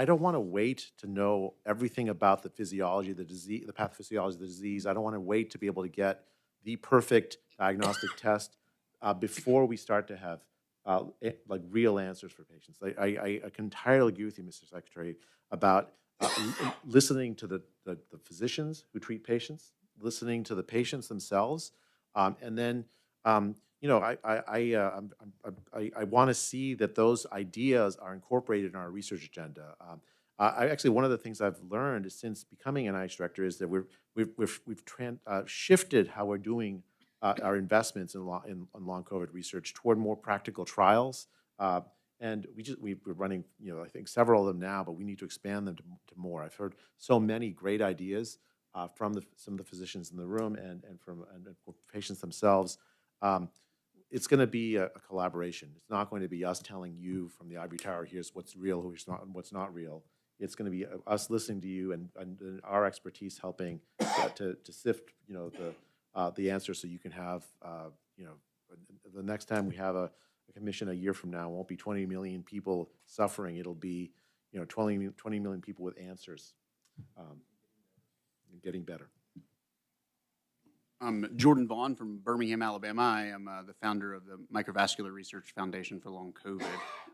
don't want to wait to know everything about the physiology of the disease, the pathophysiology of the disease. I don't want to wait to be able to get the perfect diagnostic test before we start to have like real answers for patients. I can entirely agree with you, Mr. Secretary, about listening to the physicians who treat patients, listening to the patients themselves, and then I want to see that those ideas are incorporated in our research agenda. Actually, one of the things I've learned since becoming an NIH director is that we've shifted how we're doing our investments in long COVID research toward more practical trials. And we're running, I think several of them now, but we need to expand them to more. I've heard so many great ideas from some of the physicians in the room and from patients themselves. It's going to be a collaboration. It's not going to be us telling you from the Ivory Tower, here's what's real, what's not real. It's going to be us listening to you and our expertise helping to sift, the answer so you can have, the next time we have a commission a year from now, it won't be 20 million people suffering. It'll be, 20 million people with answers, getting better. I'm Jordan Vaughn from Birmingham, Alabama. I am the founder of the Microvascular Research Foundation for Long COVID.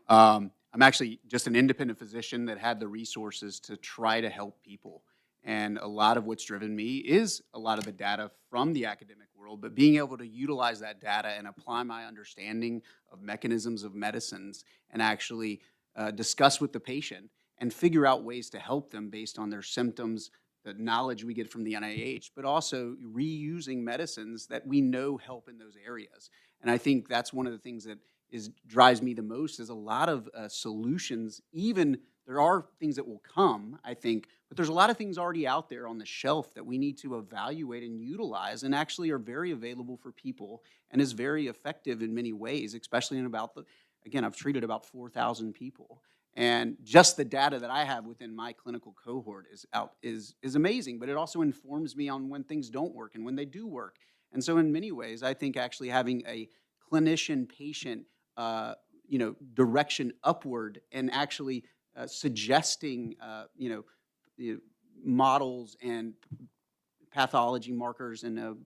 I'm actually just an independent physician that had the resources to try to help people. And a lot of what's driven me is a lot of the data from the academic world, but being able to utilize that data and apply my understanding of mechanisms of medicines and actually discuss with the patient and figure out ways to help them based on their symptoms, the knowledge we get from the NIH, but also reusing medicines that we know help in those areas. And I think that's one of the things that drives me the most is a lot of solutions. Even there are things that will come, I think, but there's a lot of things already out there on the shelf that we need to evaluate and utilize and actually are very available for people and is very effective in many ways, especially in again, I've treated about 4,000 people. And just the data that I have within my clinical cohort is amazing, but it also informs me on when things don't work and when they do work. And so in many ways, I think actually having a clinician-patient direction upward and actually suggesting models and pathology markers and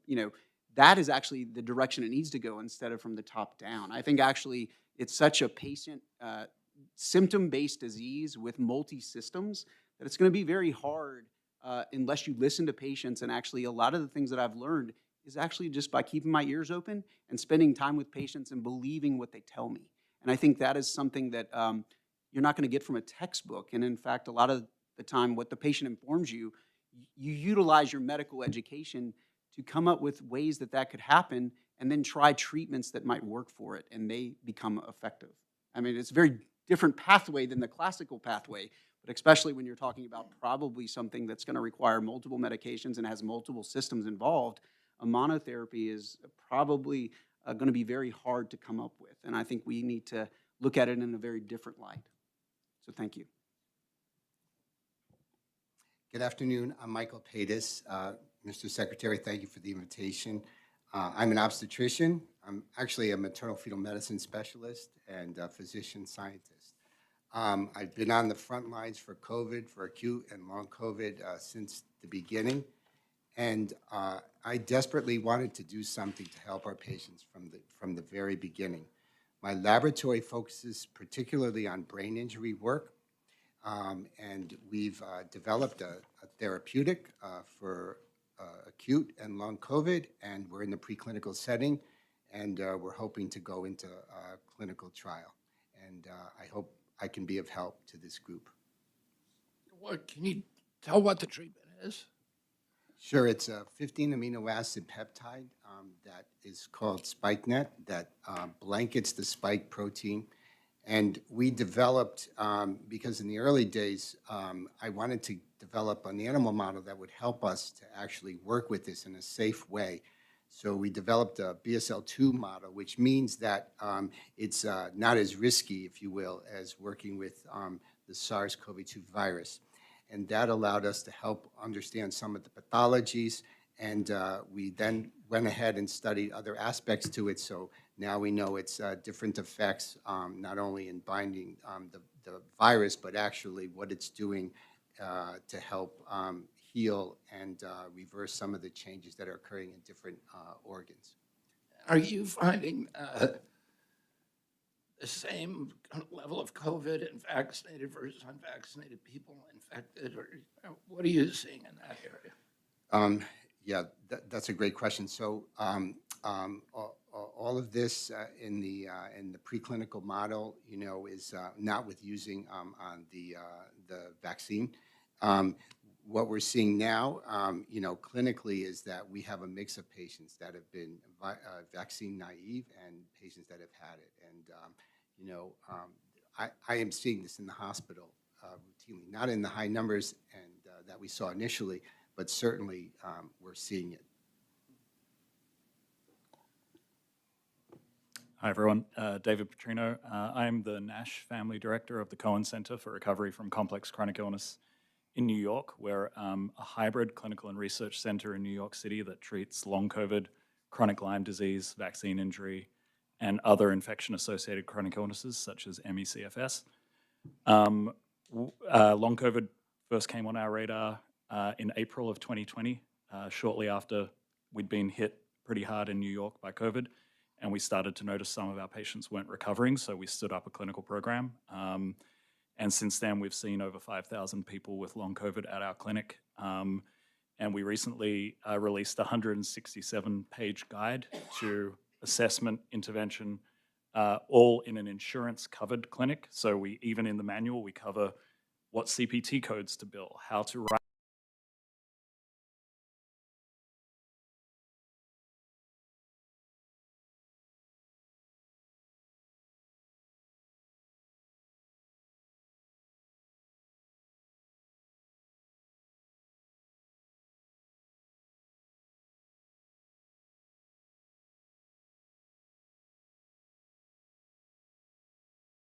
that is actually the direction it needs to go instead of from the top down. I think actually it's such a patient symptom-based disease with multi-systems that it's going to be very hard unless you listen to patients. And actually a lot of the things that I've learned is actually just by keeping my ears open and spending time with patients and believing what they tell me. And I think that is something that you're not going to get from a textbook. And in fact, a lot of the time what the patient informs you, you utilize your medical education to come up with ways that that could happen and then try treatments that might work for it and they become effective. I mean, it's a very different pathway than the classical pathway, but especially when you're talking about probably something that's going to require multiple medications and has multiple systems involved, a monotherapy is probably going to be very hard to come up with. And I think we need to look at it in a very different light. So thank you. Good afternoon. I'm Michael Paitis. Mr. Secretary, thank you for the invitation. I'm an obstetrician. I'm actually a maternal fetal medicine specialist and a physician scientist. I've been on the front lines for COVID, for acute and long COVID since the beginning. And I desperately wanted to do something to help our patients from the very beginning. My laboratory focuses particularly on brain injury work. And we've developed a therapeutic for acute and long COVID, and we're in the preclinical setting, and we're hoping to go into a clinical trial. And I hope I can be of help to this group. Can you tell what the treatment is? Sure, it's a 15 amino acid peptide that is called SpikeNet that blankets the spike protein. And we developed, because in the early days, I wanted to develop an animal model that would help us to actually work with this in a safe way. So we developed a BSL-2 model, which means that it's not as risky, if you will, as working with the SARS-CoV-2 virus. And that allowed us to help understand some of the pathologies. And we then went ahead and studied other aspects to it. So now we know it's different effects, not only in binding the virus, but actually what it's doing to help heal and reverse some of the changes that are occurring in different organs. Are you finding the same level of COVID in vaccinated versus unvaccinated people infected, or what are you seeing in that area? Yeah, that's a great question. So all of this in the preclinical model, is not with using on the vaccine. What we're seeing now, clinically, is that we have a mix of patients that have been vaccine naive and patients that have had it. And I am seeing this in the hospital routinely, not in the high numbers and that we saw initially, but certainly we're seeing it. Hi, everyone. David Petrino. I'm the Nash Family Director of the Cohen Center for Recovery from Complex Chronic Illness in New York. We're a hybrid clinical and research center in New York City that treats long COVID, chronic Lyme disease, vaccine injury, and other infection-associated chronic illnesses such as ME/CFS. Long COVID first came on our radar in April of 2020, shortly after we'd been hit pretty hard in New York by COVID, and we started to notice some of our patients weren't recovering, so we stood up a clinical program. And since then, we've seen over 5,000 people with long COVID at our clinic. And we recently released a 167-page guide to assessment intervention, all in an insurance-covered clinic. So we, even in the manual, we cover what CPT codes to bill, how to write.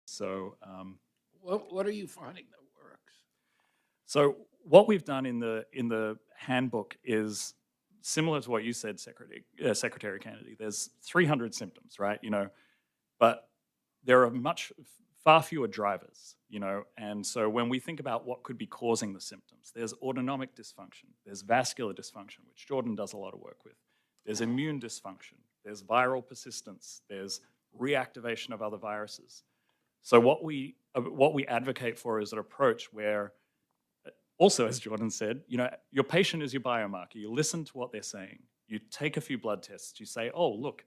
So What are you finding that works? So what we've done in the handbook is similar to what you said, Secretary Kennedy. There's 300 symptoms, right? But there are far fewer drivers, and so when we think about what could be causing the symptoms, there's autonomic dysfunction, there's vascular dysfunction, which Jordan does a lot of work with, there's immune dysfunction, there's viral persistence, there's reactivation of other viruses. So what we advocate for is an approach where, also, as Jordan said, your patient is your biomarker. You listen to what they're saying. You take a few blood tests. You say, oh, look,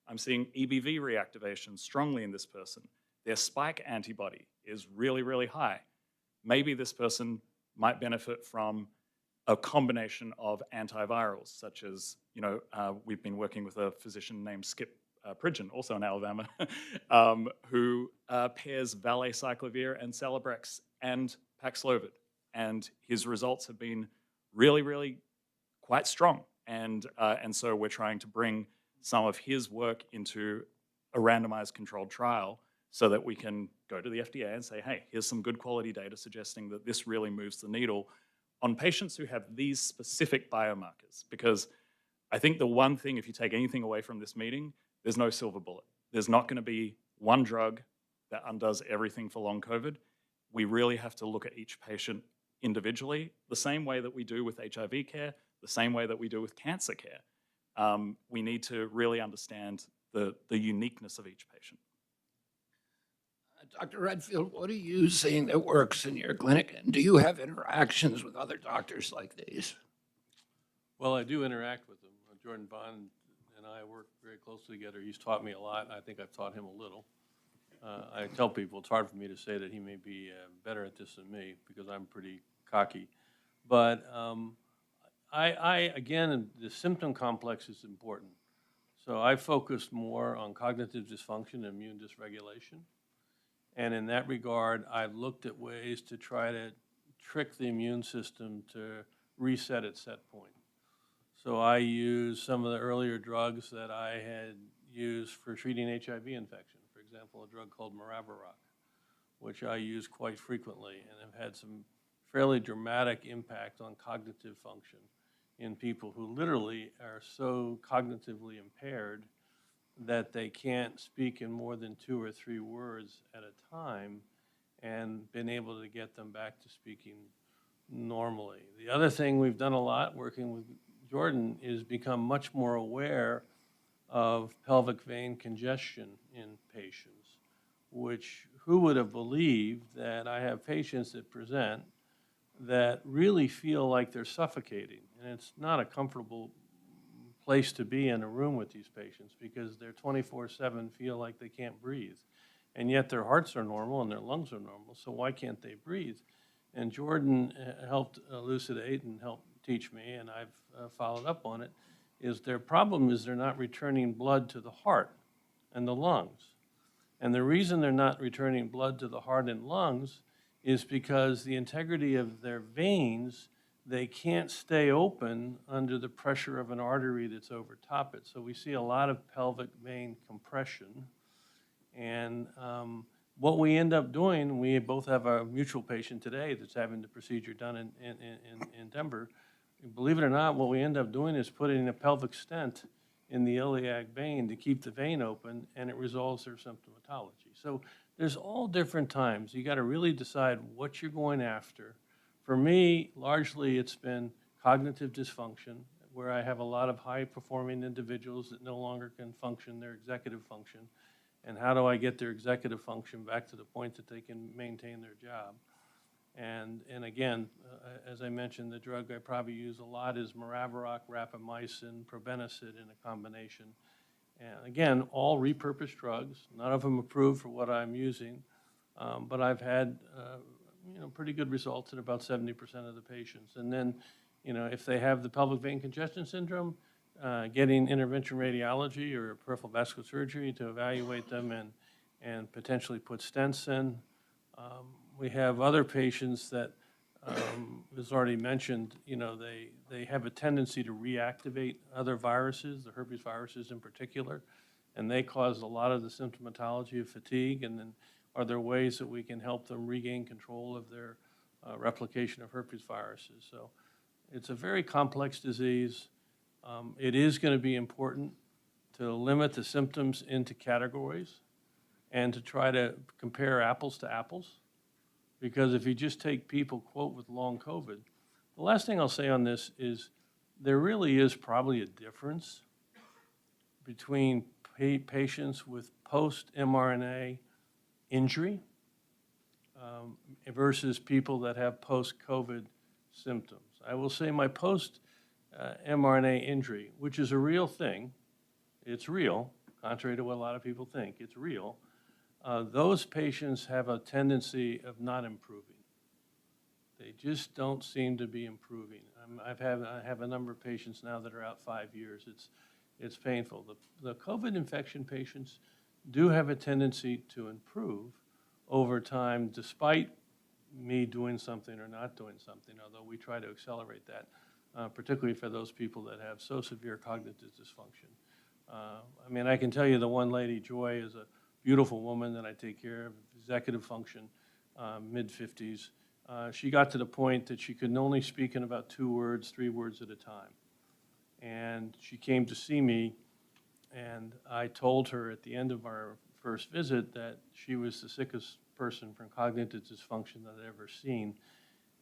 I'm seeing EBV reactivation strongly in this person. Their spike antibody is really, really high. Maybe this person might benefit from a combination of antivirals, such as, we've been working with a physician named Skip Pridgeon, also in Alabama, who pairs valacyclovir and Celebrex and Paxlovid. And his results have been really, really quite strong. And so we're trying to bring some of his work into a randomized controlled trial so that we can go to the FDA and say, hey, here's some good quality data suggesting that this really moves the needle on patients who have these specific biomarkers. Because I think the one thing, if you take anything away from this meeting, there's no silver bullet. There's not going to be one drug that undoes everything for long COVID. We really have to look at each patient individually, the same way that we do with HIV care, the same way that we do with cancer care. We need to really understand the uniqueness of each patient. Dr. Redfield, what are you seeing that works in your clinic? And do you have interactions with other doctors like these? Well, I do interact with them. Jordan Bond and I work very closely together. He's taught me a lot, and I think I've taught him a little. I tell people it's hard for me to say that he may be better at this than me because I'm pretty cocky. But again, the symptom complex is important. So I focused more on cognitive dysfunction and immune dysregulation. And in that regard, I've looked at ways to try to trick the immune system to reset its set point. So I use some of the earlier drugs that I had used for treating HIV infection. For example, a drug called Maraviroc, which I use quite frequently and have had some fairly dramatic impact on cognitive function in people who literally are so cognitively impaired that they can't speak in more than 2 or 3 words at a time, and been able to get them back to speaking normally. The other thing we've done a lot working with Jordan is become much more aware of pelvic vein congestion in patients, which who would have believed that I have patients that present that really feel like they're suffocating, and it's not a comfortable place to be in a room with these patients because they're 24/7 feel like they can't breathe. And yet their hearts are normal and their lungs are normal, so why can't they breathe? And Jordan helped elucidate and helped teach me, and I've followed up on it, is their problem is they're not returning blood to the heart and the lungs. And the reason they're not returning blood to the heart and lungs is because the integrity of their veins, they can't stay open under the pressure of an artery that's over top it. So we see a lot of pelvic vein compression. And what we end up doing, we both have a mutual patient today that's having the procedure done in Denver. Believe it or not, what we end up doing is putting a pelvic stent in the iliac vein to keep the vein open, and it resolves their symptomatology. So there's all different times. You got to really decide what you're going after. For me, largely it's been cognitive dysfunction, where I have a lot of high-performing individuals that no longer can function their executive function. And how do I get their executive function back to the point that they can maintain their job? And again, as I mentioned, the drug I probably use a lot is Maraviroc, rapamycin, probenecid in a combination. And again, all repurposed drugs, none of them approved for what I'm using, but I've had pretty good results in about 70% of the patients. And then, if they have the pelvic vein congestion syndrome, getting intervention radiology or peripheral vascular surgery to evaluate them and potentially put stents in. We have other patients that, as already mentioned, they have a tendency to reactivate other viruses, the herpes viruses in particular, and they cause a lot of the symptomatology of fatigue. And then are there ways that we can help them regain control of their replication of herpes viruses? So it's a very complex disease. It is going to be important to limit the symptoms into categories and to try to compare apples to apples. Because if you just take people, quote, with long COVID, the last thing I'll say on this is there really is probably a difference between patients with post-mRNA injury versus people that have post-COVID symptoms. I will say my post-mRNA injury, which is a real thing, it's real, contrary to what a lot of people think, it's real. Those patients have a tendency of not improving. They just don't seem to be improving. I have a number of patients now that are out 5 years. It's painful. The COVID infection patients do have a tendency to improve over time, despite me doing something or not doing something, although we try to accelerate that, particularly for those people that have so severe cognitive dysfunction. I can tell you the one lady, Joy, is a beautiful woman that I take care of, executive function, mid-50s. She got to the point that she could only speak in about 2 words, 3 words at a time. And she came to see me, and I told her at the end of our first visit that she was the sickest person from cognitive dysfunction that I'd ever seen.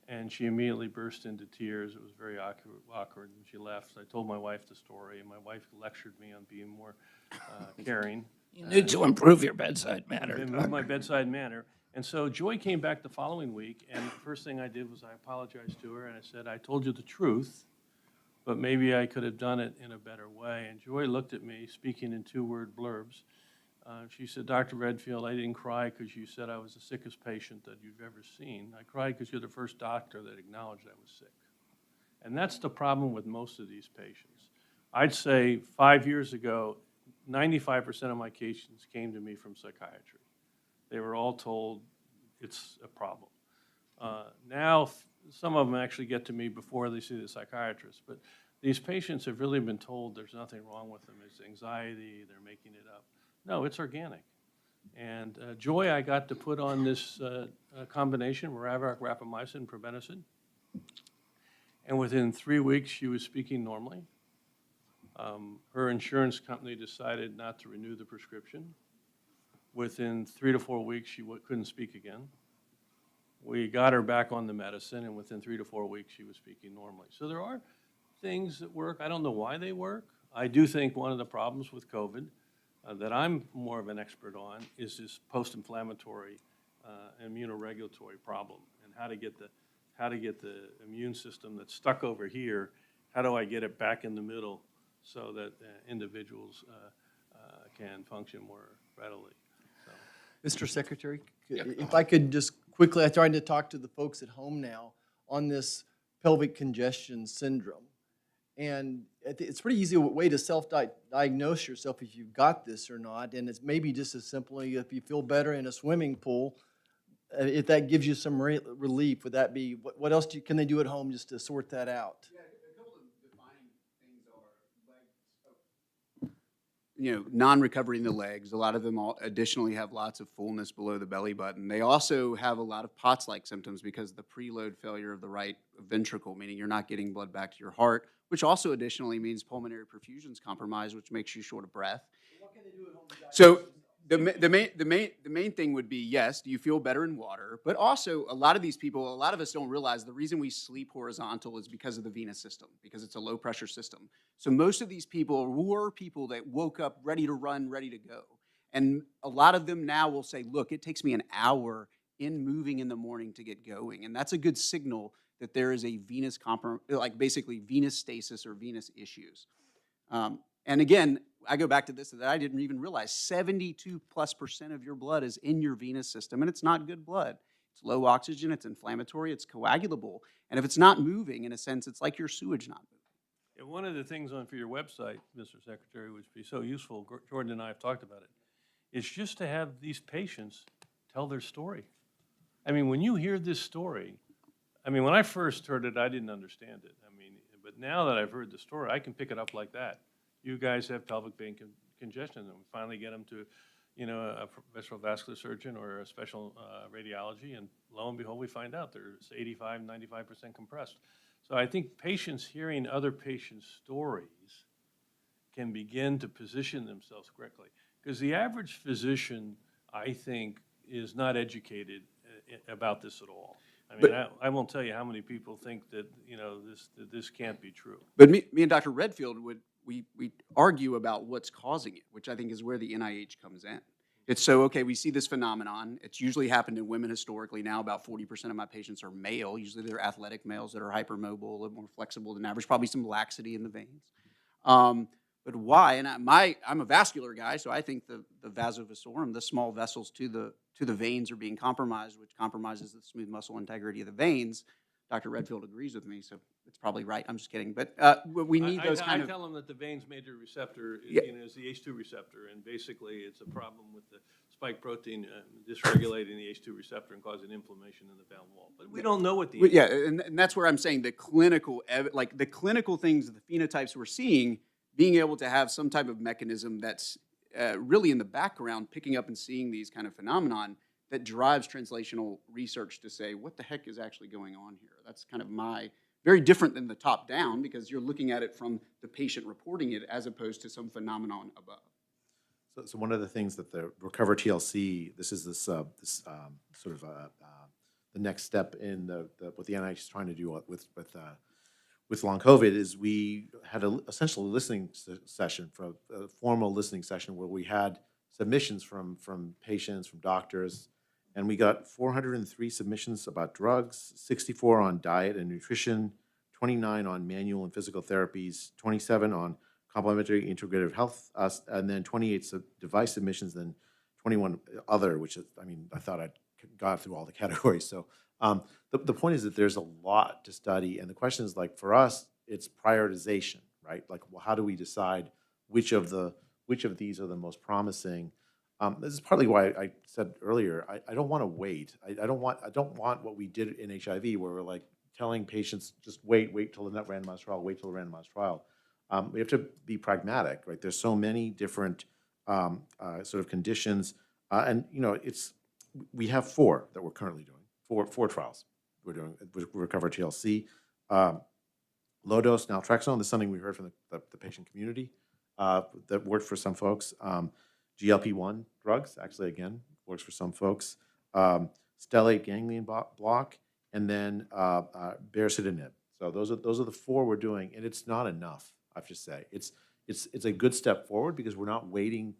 And she immediately burst into tears. It was very awkward, and she left. I told my wife the story, and my wife lectured me on being more caring. You need to improve your bedside manner. Improve my bedside manner. And so Joy came back the following week, and the first thing I did was I apologized to her, and I said, I told you the truth, but maybe I could have done it in a better way. And Joy looked at me, speaking in 2-word blurbs. She said, Dr. Redfield, I didn't cry because you said I was the sickest patient that you've ever seen. I cried because you're the first doctor that acknowledged I was sick. And that's the problem with most of these patients. I'd say 5 years ago, 95% of my patients came to me from psychiatry. They were all told it's a problem. Now, some of them actually get to me before they see the psychiatrist, but these patients have really been told there's nothing wrong with them. It's anxiety, they're making it up. No, it's organic. And Joy, I got to put on this combination, Maraviroc, rapamycin, probenecid. And within 3 weeks, she was speaking normally. Her insurance company decided not to renew the prescription. Within 3 to 4 weeks, she couldn't speak again. We got her back on the medicine, and within 3 to 4 weeks, she was speaking normally. So there are things that work. I don't know why they work. I do think one of the problems with COVID that I'm more of an expert on is this post-inflammatory immunoregulatory problem, and how to get the immune system that's stuck over here, how do I get it back in the middle so that individuals can function more readily. Mr. Secretary, if I could just quickly, I'm trying to talk to the folks at home now on this pelvic congestion syndrome. And it's a pretty easy way to self-diagnose yourself if you've got this or not. And it's maybe just as simply if you feel better in a swimming pool, if that gives you some relief, would that be, what else can they do at home just to sort that out? Yeah, a couple of defining things are non-recovery in the legs. A lot of them additionally have lots of fullness below the belly button. They also have a lot of POTS-like symptoms because of the preload failure of the right ventricle, meaning you're not getting blood back to your heart, which also additionally means pulmonary perfusion is compromised, which makes you short of breath. What can they do at home? So the main thing would be, yes, do you feel better in water? But also, a lot of these people, a lot of us don't realize the reason we sleep horizontal is because of the venous system, because it's a low pressure system. So most of these people were people that woke up ready to run, ready to go. And a lot of them now will say, look, it takes me an hour in moving in the morning to get going. And that's a good signal that there is a venous like basically venous stasis or venous issues. And again, I go back to this that I didn't even realize 72+% of your blood is in your venous system, and it's not good blood. It's low oxygen, it's inflammatory, it's coagulable. And if it's not moving, in a sense, it's like your sewage not moving. Yeah, one of the things for your website, Mr. Secretary, would be so useful, Jordan and I have talked about it, is just to have these patients tell their story. I mean, when you hear this story, I mean, when I first heard it, I didn't understand it. I mean, but now that I've heard the story, I can pick it up like that. You guys have pelvic vein congestion, and we finally get them to, a professional vascular surgeon or a special radiology, and lo and behold, we find out they're 85, 95% compressed. So I think patients hearing other patients' stories can begin to position themselves correctly. Because the average physician, I think, is not educated about this at all. I mean, I won't tell you how many people think that, this can't be true. But me and Dr. Redfield we argue about what's causing it, which I think is where the NIH comes in. It's so, okay, we see this phenomenon. It's usually happened in women historically. Now about 40% of my patients are male. Usually they're athletic males that are hypermobile, a little more flexible than average, probably some laxity in the veins. But why? And I'm a vascular guy, so I think the vasovasorum, the small vessels to the veins, are being compromised, which compromises the smooth muscle integrity of the veins. Dr. Redfield agrees with me, so it's probably right. I'm just kidding. But we need those kind of... I tell them that the veins major receptor is the ACE2 receptor, and basically it's a problem with the spike protein dysregulating the ACE2 receptor and causing inflammation in the valve wall. But we don't know what the... Yeah, and that's where I'm saying the clinical things, the phenotypes we're seeing, being able to have some type of mechanism that's really in the background, picking up and seeing these kind of phenomenon that drives translational research to say, what the heck is actually going on here? That's kind of very different than the top down, because you're looking at it from the patient reporting it as opposed to some phenomenon above. So one of the things that the Recover TLC, this is this sort of the next step in what the NIH is trying to do with long COVID, is we had essentially a listening session, for a formal listening session, where we had submissions from patients, from doctors, and we got 403 submissions about drugs, 64 on diet and nutrition, 29 on manual and physical therapies, 27 on complementary integrative health, and then 28 device submissions, and 21 other, which is, I mean, I thought I'd got through all the categories. So the point is that there's a lot to study, and the question is, like, for us, it's prioritization, right? Like, well, how do we decide which of these are the most promising? This is partly why I said earlier, I don't want to wait. I don't want what we did in HIV, where we're like telling patients, just wait till the randomized trial, wait till the randomized trial. We have to be pragmatic, right? There's so many different sort of conditions, and we have 4 that we're currently doing, four trials. We're doing Recover TLC, low dose naltrexone. This is something we heard from the patient community that worked for some folks. GLP-1 drugs, actually, again, works for some folks. Stellate ganglion block, and then baricitinib. So those are the 4 we're doing, and it's not enough, I have to say. It's a good step forward, because we're not waiting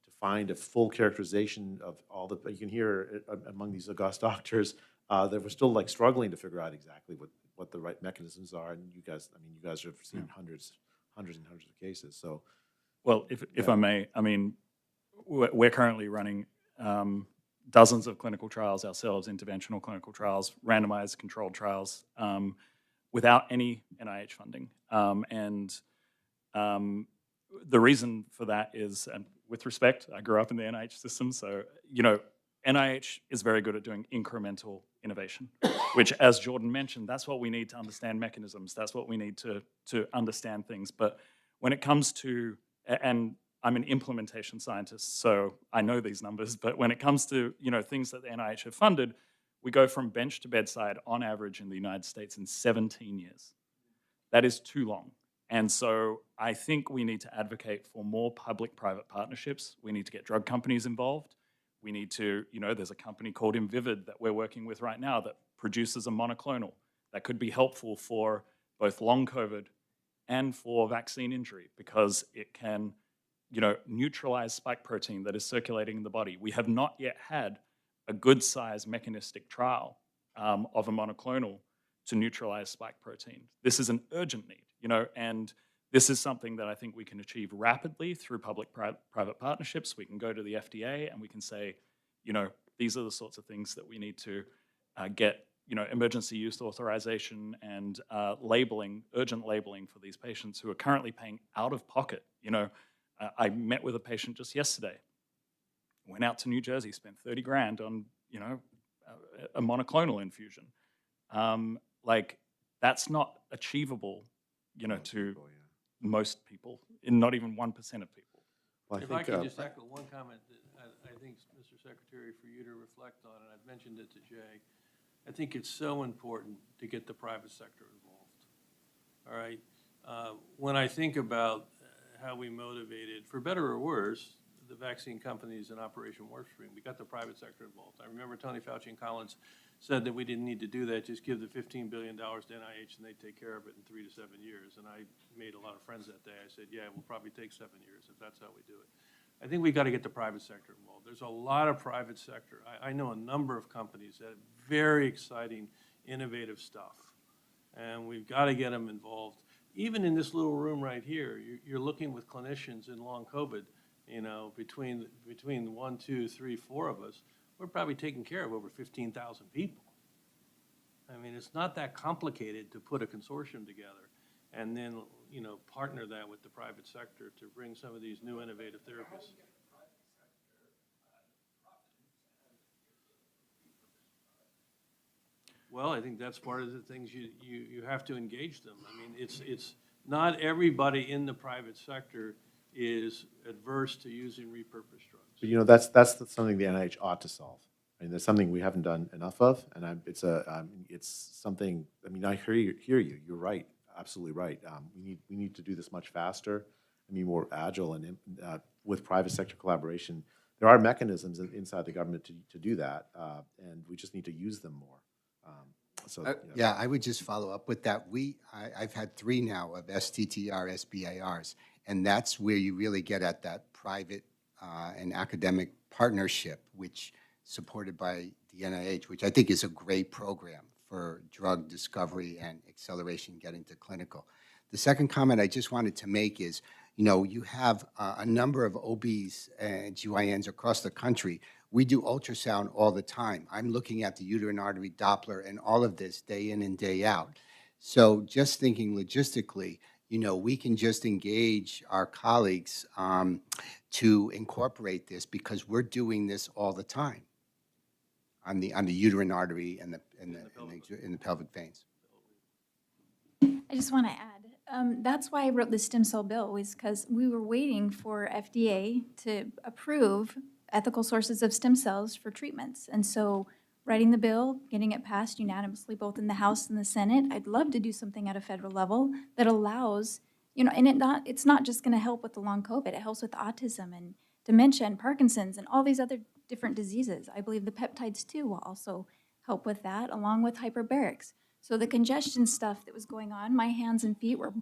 to find a full characterization of all the... You can hear among these august doctors that we're still like struggling to figure out exactly what the right mechanisms are. And you guys have seen hundreds and hundreds of cases. So, well, if I may, I mean, we're currently running dozens of clinical trials ourselves, interventional clinical trials, randomized controlled trials, without any NIH funding. The reason for that is, and with respect, I grew up in the NIH system, so, NIH is very good at doing incremental innovation, which, as Jordan mentioned, that's what we need to understand mechanisms. That's what we need to understand things. But when it comes to, and I'm an implementation scientist, so I know these numbers, but when it comes to, things that the NIH have funded, we go from bench to bedside on average in the United States in 17 years. That is too long. And so I think we need to advocate for more public-private partnerships. We need to get drug companies involved. We need to, there's a company called Invivyd that we're working with right now that produces a monoclonal that could be helpful for both long COVID and for vaccine injury, because it can, neutralize spike protein that is circulating in the body. We have not yet had a good-sized mechanistic trial of a monoclonal to neutralize spike protein. This is an urgent need, and this is something that I think we can achieve rapidly through public-private partnerships. We can go to the FDA and we can say, these are the sorts of things that we need to get, emergency use authorization and urgent labeling for these patients who are currently paying out of pocket. I met with a patient just yesterday, went out to New Jersey, spent 30 grand on, a monoclonal infusion. That's not achievable, to most people, and not even 1% of people. Well, If I could just echo one comment that I think, Mr. Secretary, for you to reflect on, and I've mentioned it to Jay, I think it's so important to get the private sector involved. All right? When I think about how we motivated, for better or worse, the vaccine companies in Operation Warp Speed, we got the private sector involved. I remember Tony Fauci and Collins said that we didn't need to do that, just give the $15 billion to NIH and they'd take care of it in 3 to 7 years. And I made a lot of friends that day. I said, yeah, it will probably take 7 years if that's how we do it. I think we got to get the private sector involved. There's a lot of private sector. I know a number of companies that have very exciting, innovative stuff. And we've got to get them involved. Even in this little room right here, you're looking with clinicians in long COVID, between 1, 2, 3, 4 of us, we're probably taking care of over 15,000 people. I mean, it's not that complicated to put a consortium together and then, partner that with the private sector to bring some of these new innovative therapies. Well, I think that's part of the things you have to engage them. I mean, it's not everybody in the private sector is adverse to using repurposed drugs. But that's something the NIH ought to solve. I mean, there's something we haven't done enough of, and it's something. I mean, I hear you. You're right, absolutely right. We need to do this much faster and be more agile, and with private sector collaboration, there are mechanisms inside the government to do that, and we just need to use them more. Yeah, I would just follow up with that. I've had 3 now of STTR SBIRs, and that's where you really get at that private and academic partnership, which supported by the NIH, which I think is a great program for drug discovery and acceleration getting to clinical. The second comment I just wanted to make is, you have a number of OBs and GYNs across the country. We do ultrasound all the time. I'm looking at the uterine artery Doppler and all of this day in and day out. So just thinking logistically, we can just engage our colleagues to incorporate this because we're doing this all the time on the uterine artery and the pelvic veins. I just want to add, that's why I wrote the stem cell bill, was because we were waiting for FDA to approve ethical sources of stem cells for treatments. And so writing the bill, getting it passed unanimously, both in the House and the Senate, I'd love to do something at a federal level that allows, and it's not just going to help with the long COVID, it helps with autism and dementia and Parkinson's and all these other different diseases. I believe the peptides too will also help with that, along with hyperbarics. So the congestion stuff that was going on, my hands and feet were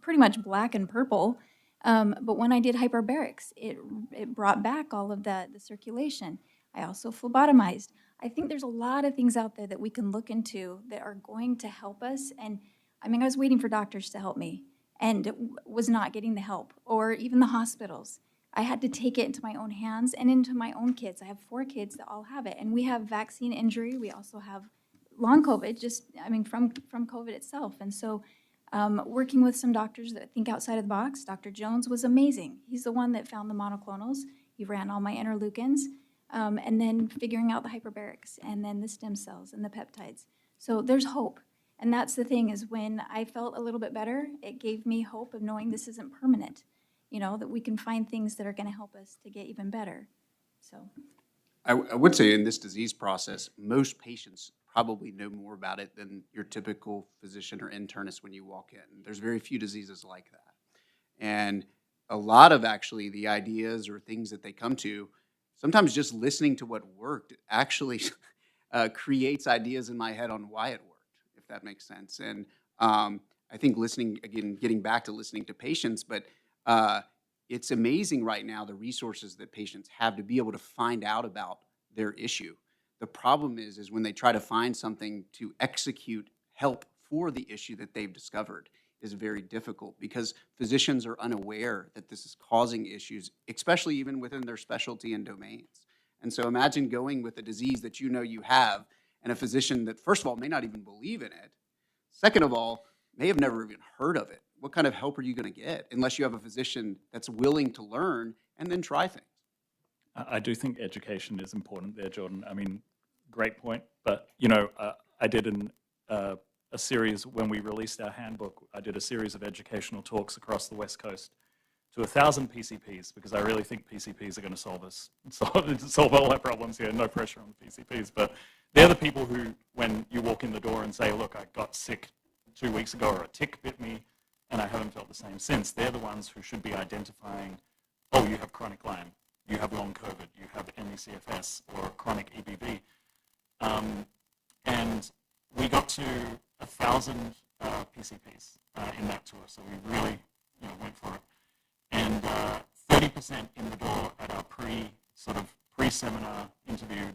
pretty much black and purple. But when I did hyperbarics, it brought back all of the circulation. I also phlebotomized. I think there's a lot of things out there that we can look into that are going to help us. And I mean, I was waiting for doctors to help me and was not getting the help, or even the hospitals. I had to take it into my own hands and into my own kids. I have 4 kids that all have it. And we have vaccine injury. We also have long COVID, from COVID itself. And so working with some doctors that think outside of the box, Dr. Jones was amazing. He's the one that found the monoclonals. He ran all my interleukins, and then figuring out the hyperbarics, and then the stem cells and the peptides. So there's hope. And that's the thing, is when I felt a little bit better, it gave me hope of knowing this isn't permanent, that we can find things that are going to help us to get even better. So I would say in this disease process, most patients probably know more about it than your typical physician or internist when you walk in. There's very few diseases like that. And a lot of actually the ideas or things that they come to, sometimes just listening to what worked actually creates ideas in my head on why it worked, if that makes sense. And I think listening, again, getting back to listening to patients, but it's amazing right now the resources that patients have to be able to find out about their issue. The problem is when they try to find something to execute help for the issue that they've discovered is very difficult because physicians are unaware that this is causing issues, especially even within their specialty and domains. And so imagine going with a disease that you know you have and a physician that, first of all, may not even believe in it. Second of all, may have never even heard of it. What kind of help are you going to get unless you have a physician that's willing to learn and then try things? I do think education is important there, Jordan. I mean, great point. But, I did a series, when we released our handbook, I did a series of educational talks across the West Coast to 1,000 PCPs, because I really think PCPs are going to solve all our problems here. No pressure on the PCPs. But they're the people who, when you walk in the door and say, look, I got sick 2 weeks ago, or a tick bit me, and I haven't felt the same since, they're the ones who should be identifying, oh, you have chronic Lyme, you have long COVID, you have ME/CFS, or chronic EBV. And we got to 1,000 PCPs in that tour, so we really went for it. And 30% in the door at our pre-seminar interview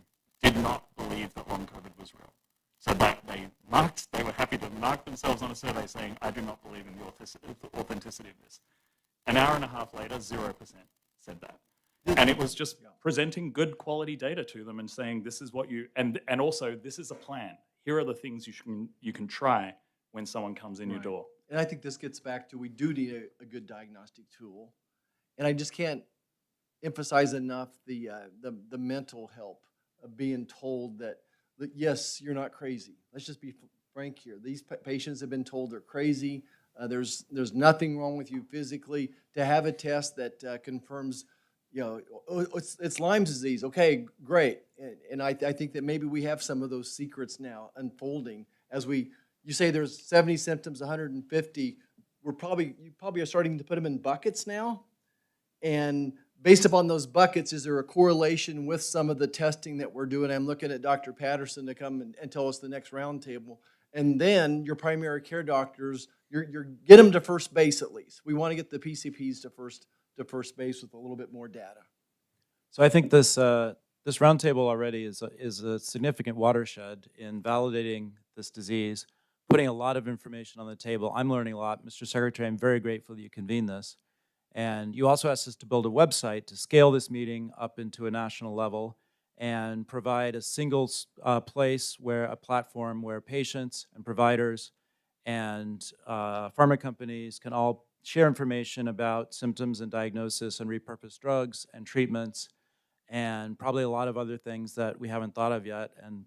did not believe that long COVID was real. So that they were happy to mark themselves on a survey saying, I do not believe in the authenticity of this. An hour and a half later, 0% said that. And it was just presenting good quality data to them and saying, this is what you, and also this is a plan. Here are the things you can try when someone comes in your door. And I think this gets back to, we do need a good diagnostic tool. And I just can't emphasize enough the mental help of being told that, yes, you're not crazy. Let's just be frank here. These patients have been told they're crazy. There's nothing wrong with you physically. To have a test that confirms, it's Lyme disease. Okay, great. And I think that maybe we have some of those secrets now unfolding as you say there's 70 symptoms, 150. You probably are starting to put them in buckets now. And based upon those buckets, is there a correlation with some of the testing that we're doing? I'm looking at Dr. Patterson to come and tell us the next roundtable. And then your primary care doctors, you're get them to first base at least. We want to get the PCPs to first base with a little bit more data. So I think this roundtable already is a significant watershed in validating this disease, putting a lot of information on the table. I'm learning a lot. Mr. Secretary, I'm very grateful that you convened this. And you also asked us to build a website to scale this meeting up into a national level and provide a single place, a platform where patients and providers and pharma companies can all share information about symptoms and diagnosis and repurposed drugs and treatments, and probably a lot of other things that we haven't thought of yet. And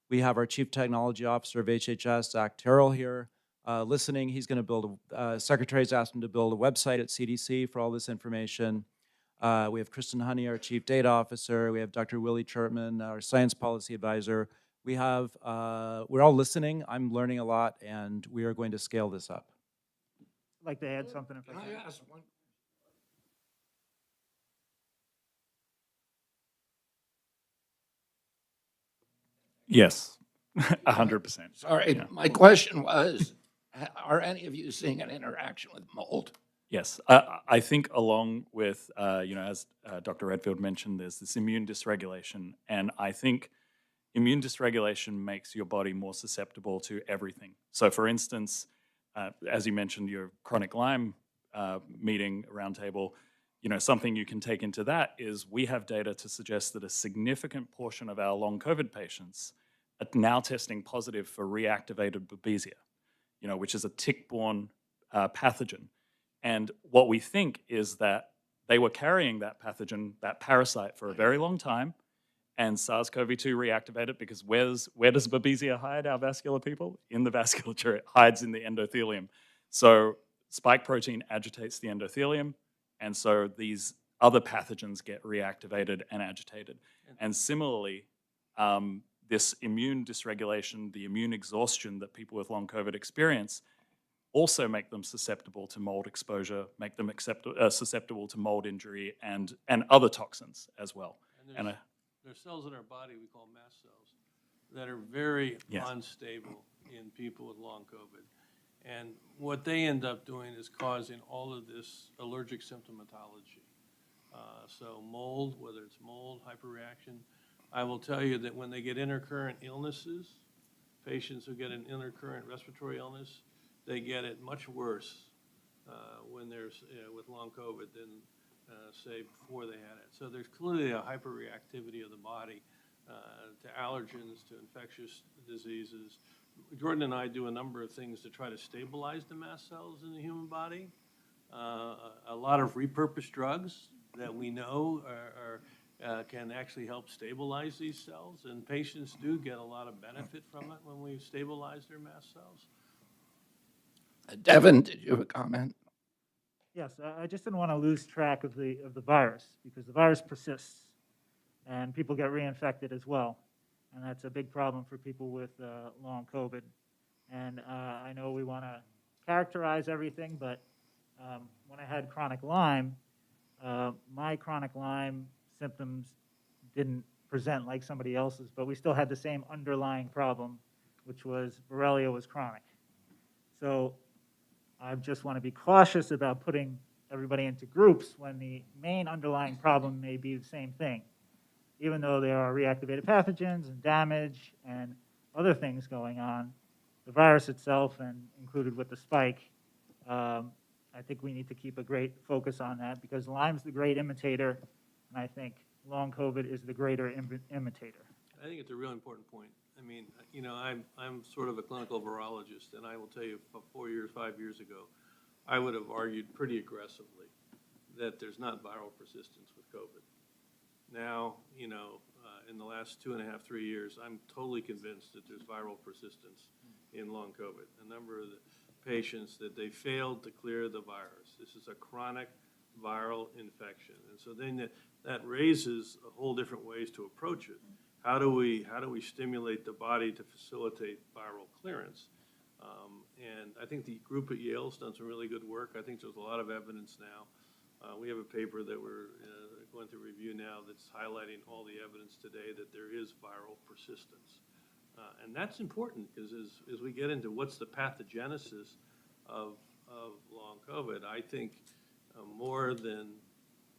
we have our Chief Technology Officer of HHS, Zach Terrell, here listening. He's going to build Secretary's asked him to build a website at CDC for all this information. We have Kristen Honey, our Chief Data Officer. We have Dr. Willie Churtman, our Science Policy Advisor. We're all listening. I'm learning a lot, and we are going to scale this up. I'd like to add something if I can. ask one? Yes, 100%. Sorry, Yeah. my question was, are any of you seeing an interaction with mold? Yes, I think along with, as Dr. Redfield mentioned, there's this immune dysregulation, and I think immune dysregulation makes your body more susceptible to everything. So for instance, as you mentioned, your chronic Lyme meeting roundtable, something you can take into that is we have data to suggest that a significant portion of our long COVID patients are now testing positive for reactivated Babesia, which is a tick-borne pathogen. And what we think is that they were carrying that pathogen, that parasite, for a very long time, and SARS-CoV-2 reactivated because where does Babesia hide, our vascular people? In the vasculature. It hides in the endothelium. So spike protein agitates the endothelium, and so these other pathogens get reactivated and agitated. And similarly, this immune dysregulation, the immune exhaustion that people with long COVID experience, also make them susceptible to mold exposure, make them susceptible to mold injury and other toxins as well. And there's cells in our body we call mast cells that are very unstable in people with long COVID. And what they end up doing is causing all of this allergic symptomatology. So mold, whether it's mold, hyperreaction, I will tell you that when they get intercurrent illnesses, patients who get an intercurrent respiratory illness, they get it much worse when they're with long COVID than, say, before they had it. So there's clearly a hyperreactivity of the body to allergens, to infectious diseases. Jordan and I do a number of things to try to stabilize the mast cells in the human body. A lot of repurposed drugs that we know can actually help stabilize these cells, and patients do get a lot of benefit from it when we stabilize their mast cells. Devin, did you have a comment? Yes, I just didn't want to lose track of the virus, because the virus persists and people get reinfected as well. And that's a big problem for people with long COVID. And I know we want to characterize everything, but when I had chronic Lyme, my chronic Lyme symptoms didn't present like somebody else's, but we still had the same underlying problem, which was Borrelia was chronic. So I just want to be cautious about putting everybody into groups when the main underlying problem may be the same thing. Even though there are reactivated pathogens and damage and other things going on, the virus itself, and included with the spike, I think we need to keep a great focus on that, because Lyme's the great imitator, and I think long COVID is the greater imitator. I think it's a real important point. I mean, you know, I'm sort of a clinical virologist, and I will tell you, 4 years, 5 years ago, I would have argued pretty aggressively that there's not viral persistence with COVID. Now, you know, in the last 2.5, 3 years, I'm totally convinced that there's viral persistence in long COVID. A number of the patients that they failed to clear the virus. This is a chronic viral infection. And so then that raises a whole different ways to approach it. How do we stimulate the body to facilitate viral clearance? And I think the group at Yale's done some really good work. I think there's a lot of evidence now. We have a paper that we're going to review now that's highlighting all the evidence today that there is viral persistence. And that's important, because as we get into what's the pathogenesis of long COVID, I think more than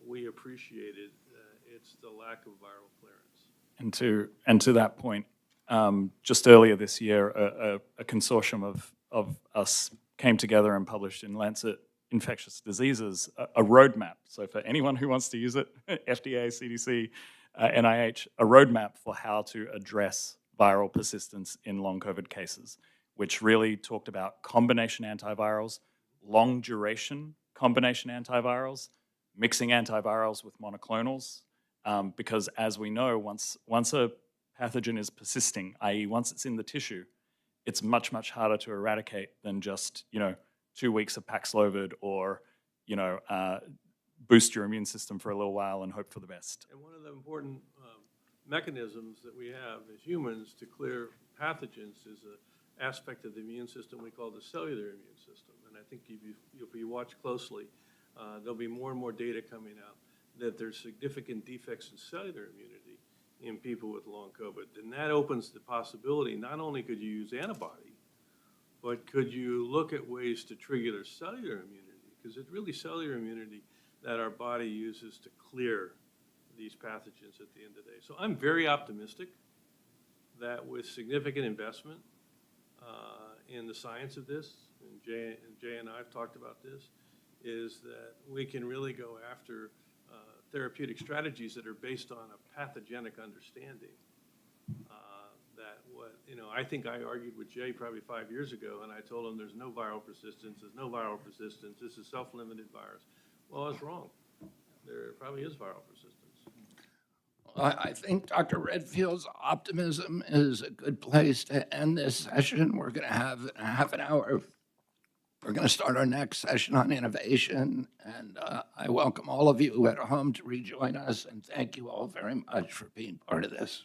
we appreciated, it's the lack of viral clearance. And to that point, just earlier this year, a consortium of us came together and published in Lancet Infectious Diseases a roadmap. So for anyone who wants to use it, FDA, CDC, NIH, a roadmap for how to address viral persistence in long COVID cases, which really talked about combination antivirals, long duration combination antivirals, mixing antivirals with monoclonals, because as we know, once a pathogen is persisting, i.e. once it's in the tissue, it's much, much harder to eradicate than just, 2 weeks of Paxlovid or, boost your immune system for a little while and hope for the best. And one of the important mechanisms that we have as humans to clear pathogens is an aspect of the immune system we call the cellular immune system. And I think if you watch closely, there'll be more and more data coming out that there's significant defects in cellular immunity in people with long COVID. And that opens the possibility, not only could you use antibody, but could you look at ways to trigger their cellular immunity? Because it's really cellular immunity that our body uses to clear these pathogens at the end of the day. So I'm very optimistic that with significant investment in the science of this, and Jay and I have talked about this, is that we can really go after therapeutic strategies that are based on a pathogenic understanding. I think I argued with Jay probably 5 years ago, and I told him there's no viral persistence, this is self-limited virus. Well, I was wrong. There probably is viral persistence. I think Dr. Redfield's optimism is a good place to end this session. We're going to have in a half an hour, we're going to start our next session on innovation. And I welcome all of you at home to rejoin us. And thank you all very much for being part of this.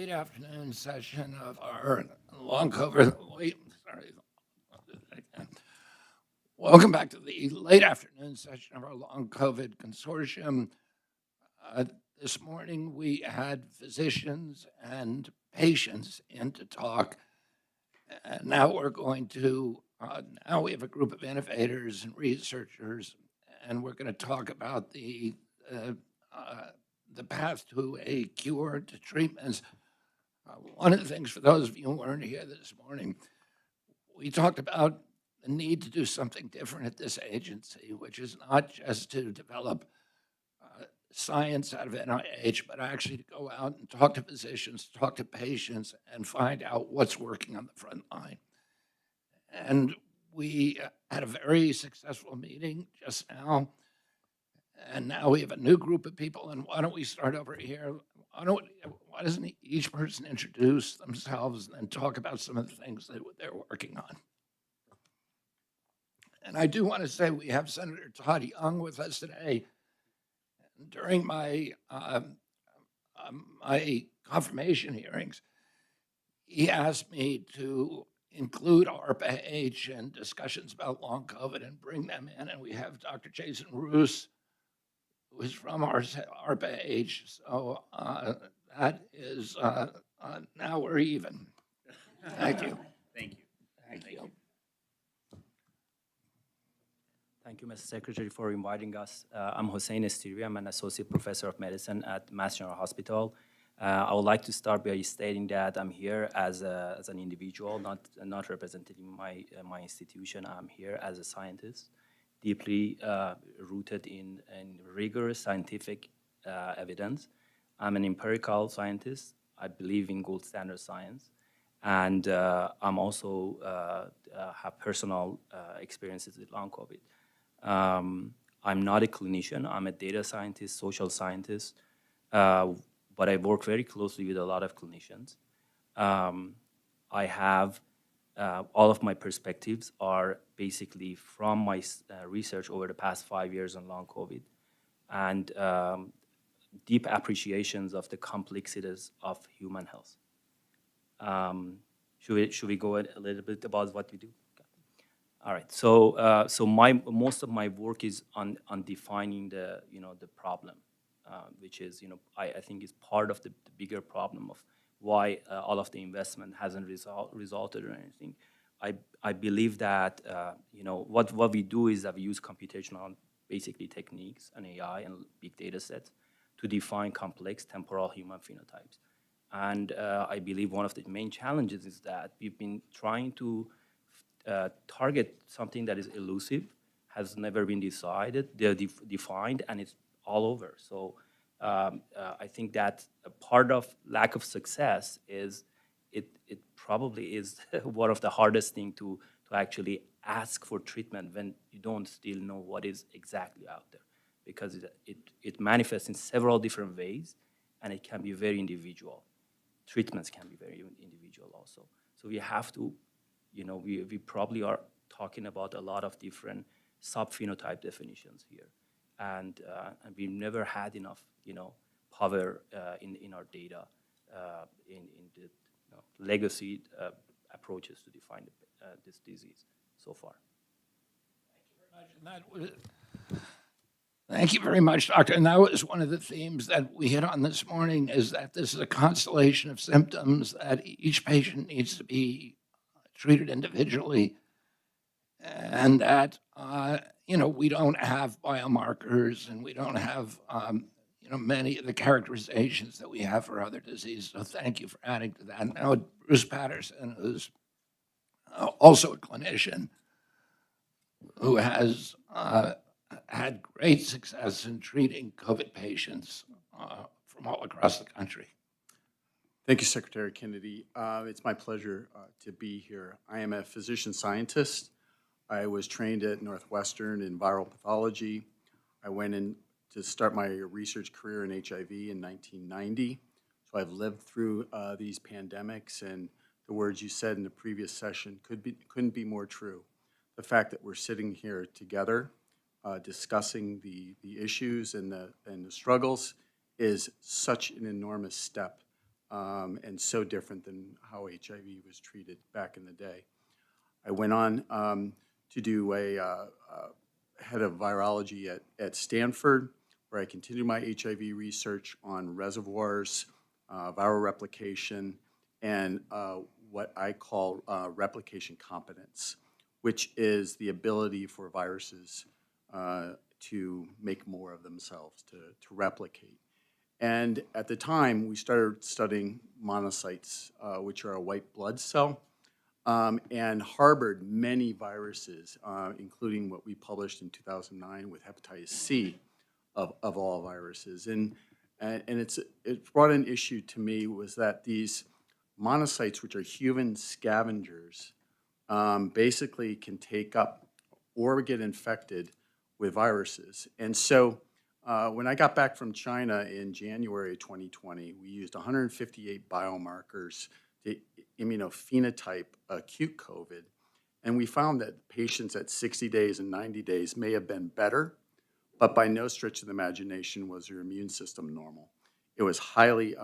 late afternoon session of our long COVID. Welcome back to the late afternoon session of our long COVID consortium. This morning we had physicians and patients in to talk, and now we're going to. Now we have a group of innovators and researchers, and we're going to talk about the path to a cure, to treatments. One of the things, for those of you who weren't here this morning, we talked about the need to do something different at this agency, which is not just to develop science out of NIH, but actually to go out and talk to physicians, talk to patients, and find out what's working on the front line. And we had a very successful meeting just now. And now we have a new group of people, and why don't we start over here? Why doesn't each person introduce themselves and talk about some of the things that they're working on? And I do want to say we have Senator Todd Young with us today. During my my confirmation hearings, he asked me to include ARPA-H and discussions about long COVID and bring them in. And we have Dr. Jason Roos, who is from our ARPA-H. So that is, now we're even. Thank you. Thank you. Thank you. Thank you, Mr. Secretary, for inviting us. I'm Hossein Estiri. I'm an associate professor of medicine at Mass General Hospital. I would like to start by stating that I'm here as an individual, not representing my institution. I'm here as a scientist, deeply rooted in rigorous scientific evidence. I'm an empirical scientist. I believe in gold standard science. And I'm also have personal experiences with long COVID. I'm not a clinician. I'm a data scientist, social scientist, but I work very closely with a lot of clinicians. I have all of my perspectives are basically from my research over the past 5 years on long COVID, and deep appreciations of the complexities of human health. Should we go a little bit about what we do? All right. So most of my work is on defining the problem, which is I think is part of the bigger problem of why all of the investment hasn't resulted or anything. I believe that what we do is that we use computational basically techniques and AI and big data sets to define complex temporal human phenotypes. And I believe one of the main challenges is that we've been trying to target something that is elusive, has never been decided, they're defined, and it's all over. So I think that a part of lack of success is it probably is one of the hardest thing to actually ask for treatment when you don't still know what is exactly out there, because it manifests in several different ways, and it can be very individual. Treatments can be very individual also. So we have to, we probably are talking about a lot of different subphenotype definitions here, and we've never had enough, power in our data, in the legacy approaches to define this disease so far. Thank you very much, Doctor. And that was one of the themes that we hit on this morning, is that this is a constellation of symptoms that each patient needs to be treated individually, and that, we don't have biomarkers, and we don't have, many of the characterizations that we have for other diseases. So thank you for adding to that. Now, Bruce Patterson, who's also a clinician, who has had great success in treating COVID patients from all across the country. Thank you, Secretary Kennedy. It's my pleasure to be here. I am a physician scientist. I was trained at Northwestern in viral pathology. I went in to start my research career in HIV in 1990. So I've lived through these pandemics, and the words you said in the previous session couldn't be more true. The fact that we're sitting here together discussing the issues and the struggles is such an enormous step and so different than how HIV was treated back in the day. I went on to do a head of virology at Stanford, where I continued my HIV research on reservoirs, viral replication, and what I call replication competence, which is the ability for viruses to make more of themselves, to replicate. And at the time, we started studying monocytes, which are a white blood cell, and harbored many viruses, including what we published in 2009 with hepatitis C of all viruses. And it brought an issue to me was that these monocytes, which are human scavengers, basically can take up or get infected with viruses. And so when I got back from China in January 2020, we used 158 biomarkers to immunophenotype acute COVID. And we found that patients at 60 days and 90 days may have been better, but by no stretch of the imagination was their immune system normal. It was highly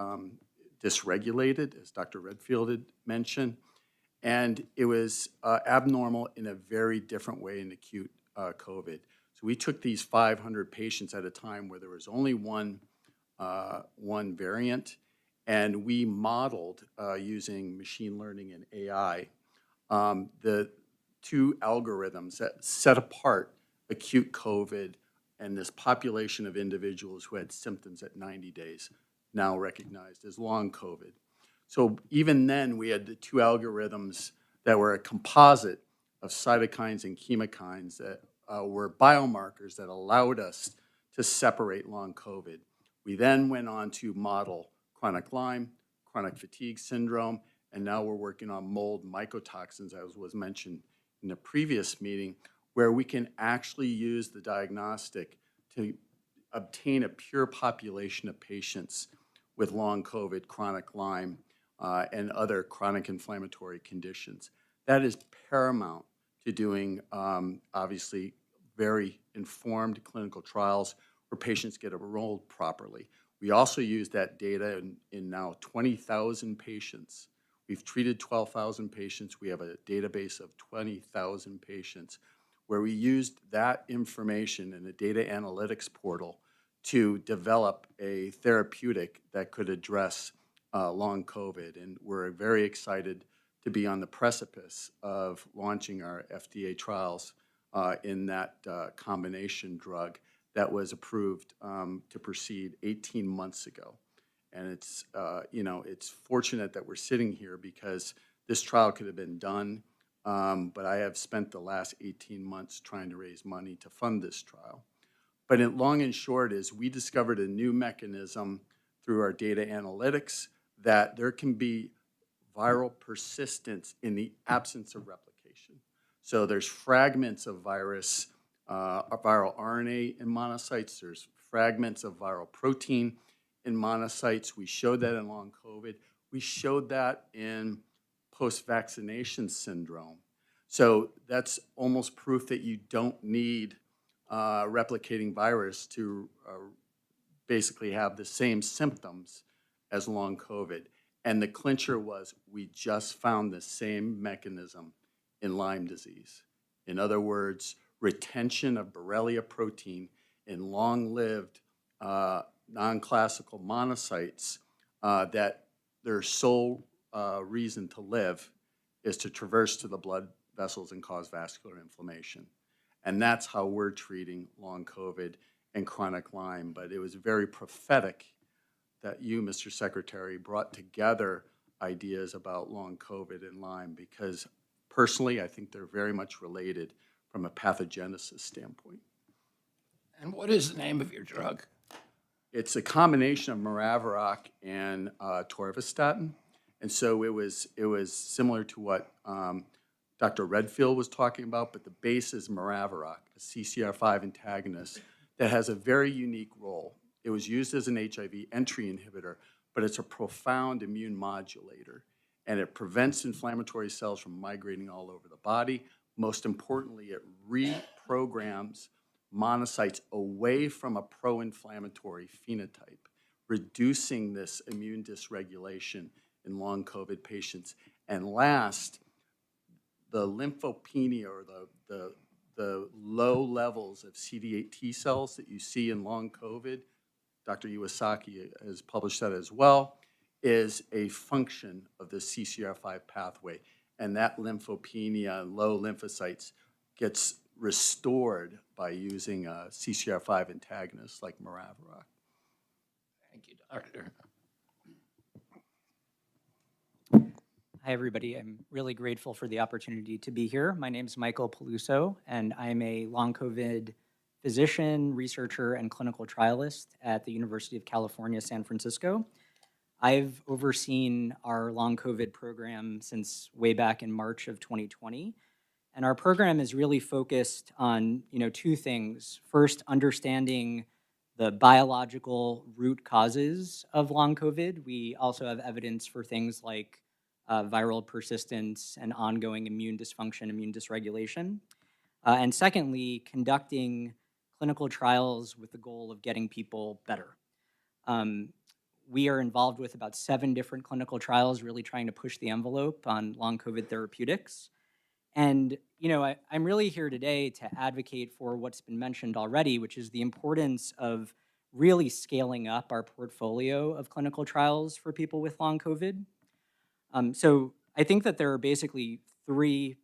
dysregulated, as Dr. Redfield had mentioned, and it was abnormal in a very different way in acute COVID. So we took these 500 patients at a time where there was only one variant, and we modeled using machine learning and AI the two algorithms that set apart acute COVID and this population of individuals who had symptoms at 90 days, now recognized as long COVID. So even then, we had the two algorithms that were a composite of cytokines and chemokines that were biomarkers that allowed us to separate long COVID. We then went on to model chronic Lyme, chronic fatigue syndrome, and now we're working on mold mycotoxins, as was mentioned in the previous meeting, where we can actually use the diagnostic to obtain a pure population of patients with long COVID, chronic Lyme, and other chronic inflammatory conditions. That is paramount to doing, obviously, very informed clinical trials where patients get enrolled properly. We also use that data in now 20,000 patients. We've treated 12,000 patients. We have a database of 20,000 patients where we used that information in a data analytics portal to develop a therapeutic that could address long COVID. And we're very excited to be on the precipice of launching our FDA trials in that combination drug that was approved to proceed 18 months ago. And it's, it's fortunate that we're sitting here because this trial could have been done, but I have spent the last 18 months trying to raise money to fund this trial. But in long and short is we discovered a new mechanism through our data analytics that there can be viral persistence in the absence of replication. So there's fragments of virus, viral RNA in monocytes. There's fragments of viral protein in monocytes. We showed that in long COVID. We showed that in post-vaccination syndrome. So that's almost proof that you don't need replicating virus to basically have the same symptoms as long COVID. And the clincher was we just found the same mechanism in Lyme disease. In other words, retention of Borrelia protein in long-lived non-classical monocytes that their sole reason to live is to traverse to the blood vessels and cause vascular inflammation. And that's how we're treating long COVID and chronic Lyme. But it was very prophetic that you, Mr. Secretary, brought together ideas about long COVID and Lyme because personally, I think they're very much related from a pathogenesis standpoint. And what is the name of your drug? It's a combination of Maraviroc and torvastatin. And so it was similar to what Dr. Redfield was talking about, but the base is Maraviroc, a CCR5 antagonist that has a very unique role. It was used as an HIV entry inhibitor, but it's a profound immune modulator, and it prevents inflammatory cells from migrating all over the body. Most importantly, it reprograms monocytes away from a pro-inflammatory phenotype, reducing this immune dysregulation in long COVID patients. And last, the lymphopenia, or the low levels of CD8 T cells that you see in long COVID, Dr. Iwasaki has published that as well, is a function of the CCR5 pathway. And that lymphopenia, low lymphocytes, gets restored by using a CCR5 antagonist like Maraviroc. Thank you, Doctor. Hi, everybody. I'm really grateful for the opportunity to be here. My name is Michael Peluso, and I'm a long COVID physician, researcher, and clinical trialist at the University of California, San Francisco. I've overseen our long COVID program since way back in March of 2020. And our program is really focused on, two things. First, understanding the biological root causes of long COVID. We also have evidence for things like viral persistence and ongoing immune dysfunction, immune dysregulation. And secondly, conducting clinical trials with the goal of getting people better. We are involved with about 7 different clinical trials, really trying to push the envelope on long COVID therapeutics. And, I'm really here today to advocate for what's been mentioned already, which is the importance of really scaling up our portfolio of clinical trials for people with long COVID. So I think that there are basically three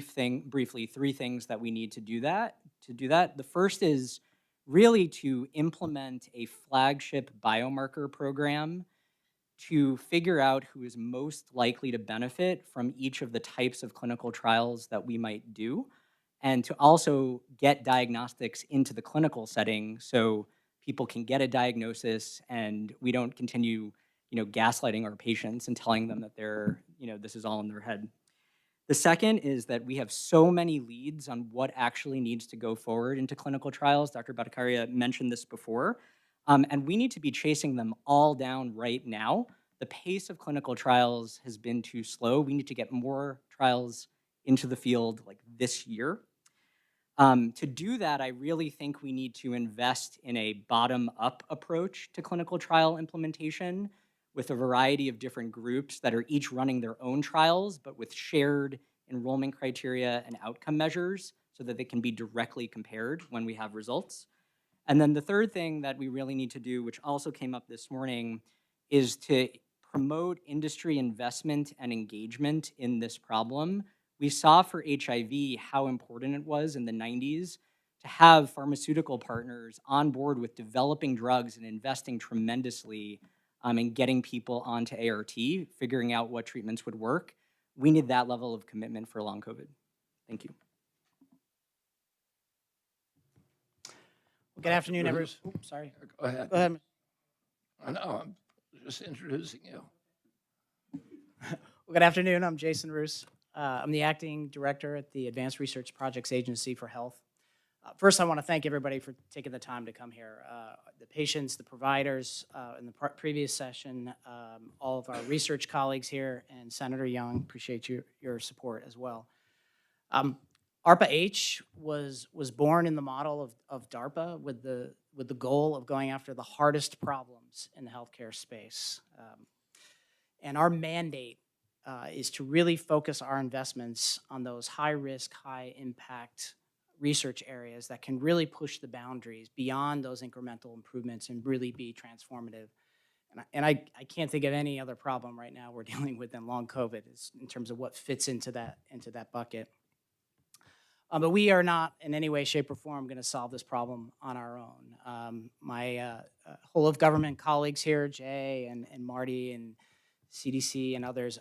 things that we need to do that. The first is really to implement a flagship biomarker program to figure out who is most likely to benefit from each of the types of clinical trials that we might do, and to also get diagnostics into the clinical setting so people can get a diagnosis and we don't continue gaslighting our patients and telling them that they're, this is all in their head. The second is that we have so many leads on what actually needs to go forward into clinical trials. Dr. Bhattacharya mentioned this before, and we need to be chasing them all down right now. The pace of clinical trials has been too slow. We need to get more trials into the field like this year. To do that, I really think we need to invest in a bottom-up approach to clinical trial implementation, with a variety of different groups that are each running their own trials, but with shared enrollment criteria and outcome measures so that they can be directly compared when we have results. And then the third thing that we really need to do, which also came up this morning, is to promote industry investment and engagement in this problem. We saw for HIV how important it was in the 90s to have pharmaceutical partners on board with developing drugs and investing tremendously and getting people onto ART, figuring out what treatments would work. We need that level of commitment for long COVID. Thank you. Good afternoon, everyone. Oops, sorry. Go ahead. Go ahead. I know, I'm just introducing you. Well, good afternoon. I'm Jason Roos. I'm the acting director at the Advanced Research Projects Agency for Health. First, I want to thank everybody for taking the time to come here. The patients, the providers, in the previous session, all of our research colleagues here, and Senator Young, appreciate your support as well. ARPA-H was born in the model of DARPA with the goal of going after the hardest problems in the healthcare space. And our mandate is to really focus our investments on those high-risk, high-impact research areas that can really push the boundaries beyond those incremental improvements and really be transformative. And I can't think of any other problem right now we're dealing with than long COVID in terms of what fits into that bucket. But we are not in any way, shape, or form going to solve this problem on our own. My whole of government colleagues here, Jay and Marty and CDC and others,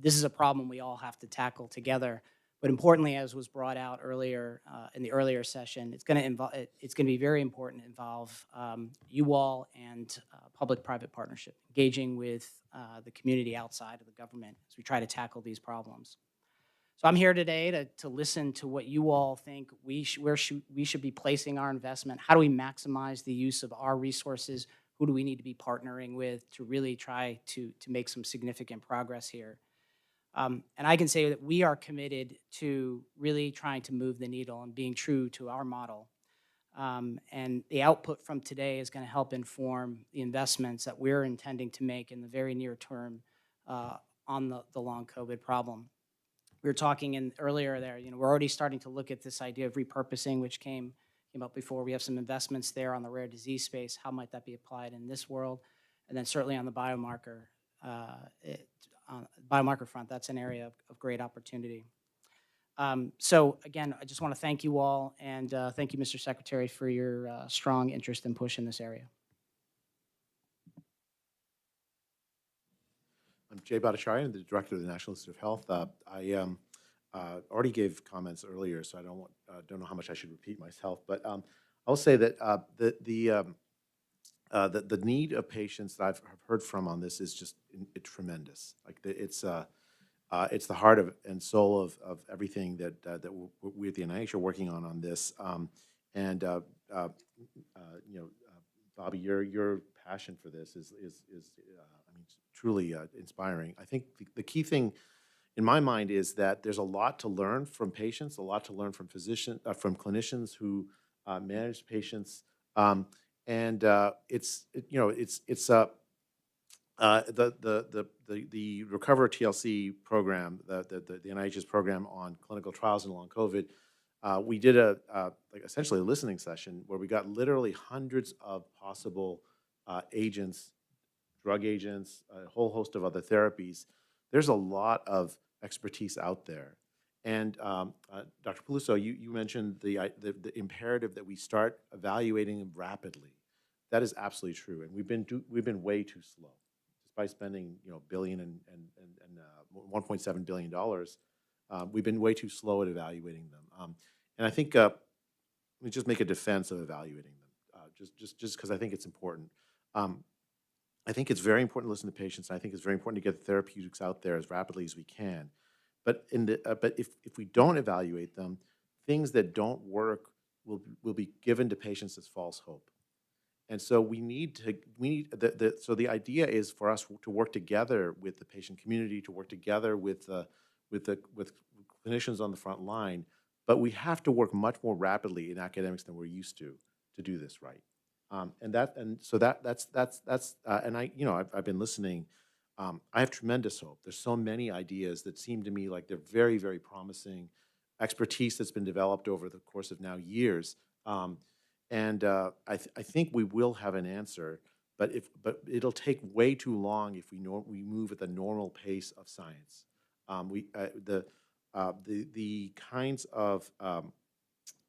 this is a problem we all have to tackle together. But importantly, as was brought out earlier in the earlier session, it's going to be very important to involve you all and public-private partnership, engaging with the community outside of the government as we try to tackle these problems. So I'm here today to listen to what you all think where we should be placing our investment. How do we maximize the use of our resources? Who do we need to be partnering with to really try to make some significant progress here? And I can say that we are committed to really trying to move the needle and being true to our model. And the output from today is going to help inform the investments that we're intending to make in the very near term on the long COVID problem. We were talking earlier there, we're already starting to look at this idea of repurposing, which came up before. We have some investments there on the rare disease space. How might that be applied in this world? And then certainly on the biomarker front, that's an area of great opportunity. So again, I just want to thank you all, and thank you, Mr. Secretary, for your strong interest and push in this area. I'm Jay Bhattacharya. I'm the Director of the National Institute of Health. I already gave comments earlier, so I don't know how much I should repeat myself. But I'll say that the need of patients that I've heard from on this is just tremendous. Like it's the heart and soul of everything that we at the NIH are working on this. Bobby, your passion for this is I mean, truly inspiring. I think the key thing in my mind is that there's a lot to learn from patients, a lot to learn from from clinicians who manage patients, the Recover TLC program, the NIH's program on clinical trials and long COVID. We did essentially a listening session where we got literally hundreds of possible agents, drug agents, a whole host of other therapies. There's a lot of expertise out there. And Dr. Peluso, you mentioned the imperative that we start evaluating them rapidly. That is absolutely true, and we've been way too slow. Despite spending billion and $1.7 billion, we've been way too slow at evaluating them. And I think let me just make a defense of evaluating them, just because I think it's important. I think it's very important to listen to patients. And I think it's very important to get the therapeutics out there as rapidly as we can. But if we don't evaluate them, things that don't work will be given to patients as false hope. And so so the idea is for us to work together with the patient community, to work together with clinicians on the front line, but we have to work much more rapidly in academics than we're used to do this right. I've been listening. I have tremendous hope. There's so many ideas that seem to me like they're very, very promising expertise that's been developed over the course of now years. I think we will have an answer, but it'll take way too long if we move at the normal pace of science. The kinds of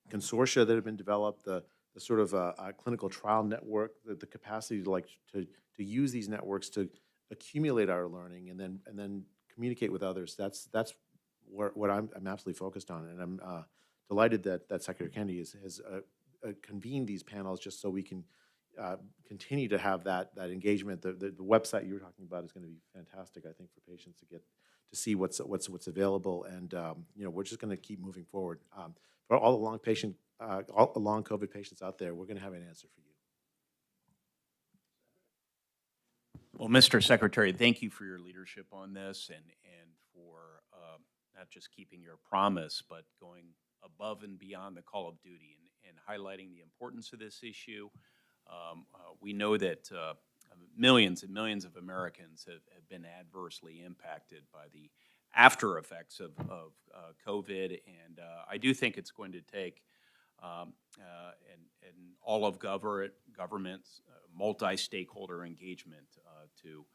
consortia that have been developed, the sort of clinical trial network, the capacity to use these networks to accumulate our learning and then communicate with others. That's what I'm absolutely focused on, and I'm delighted that Secretary Kennedy has convened these panels just so we can continue to have that engagement. The website you were talking about is going to be fantastic, I think, for patients to get to see what's available, and we're just going to keep moving forward. For all the long COVID patients out there, we're going to have an answer for you. Well, Mr. Secretary, thank you for your leadership on this and for not just keeping your promise, but going above and beyond the call of duty and highlighting the importance of this issue. We know that millions and millions of Americans have been adversely impacted by the after effects of COVID, and I do think it's going to take and all of government's multi-stakeholder engagement to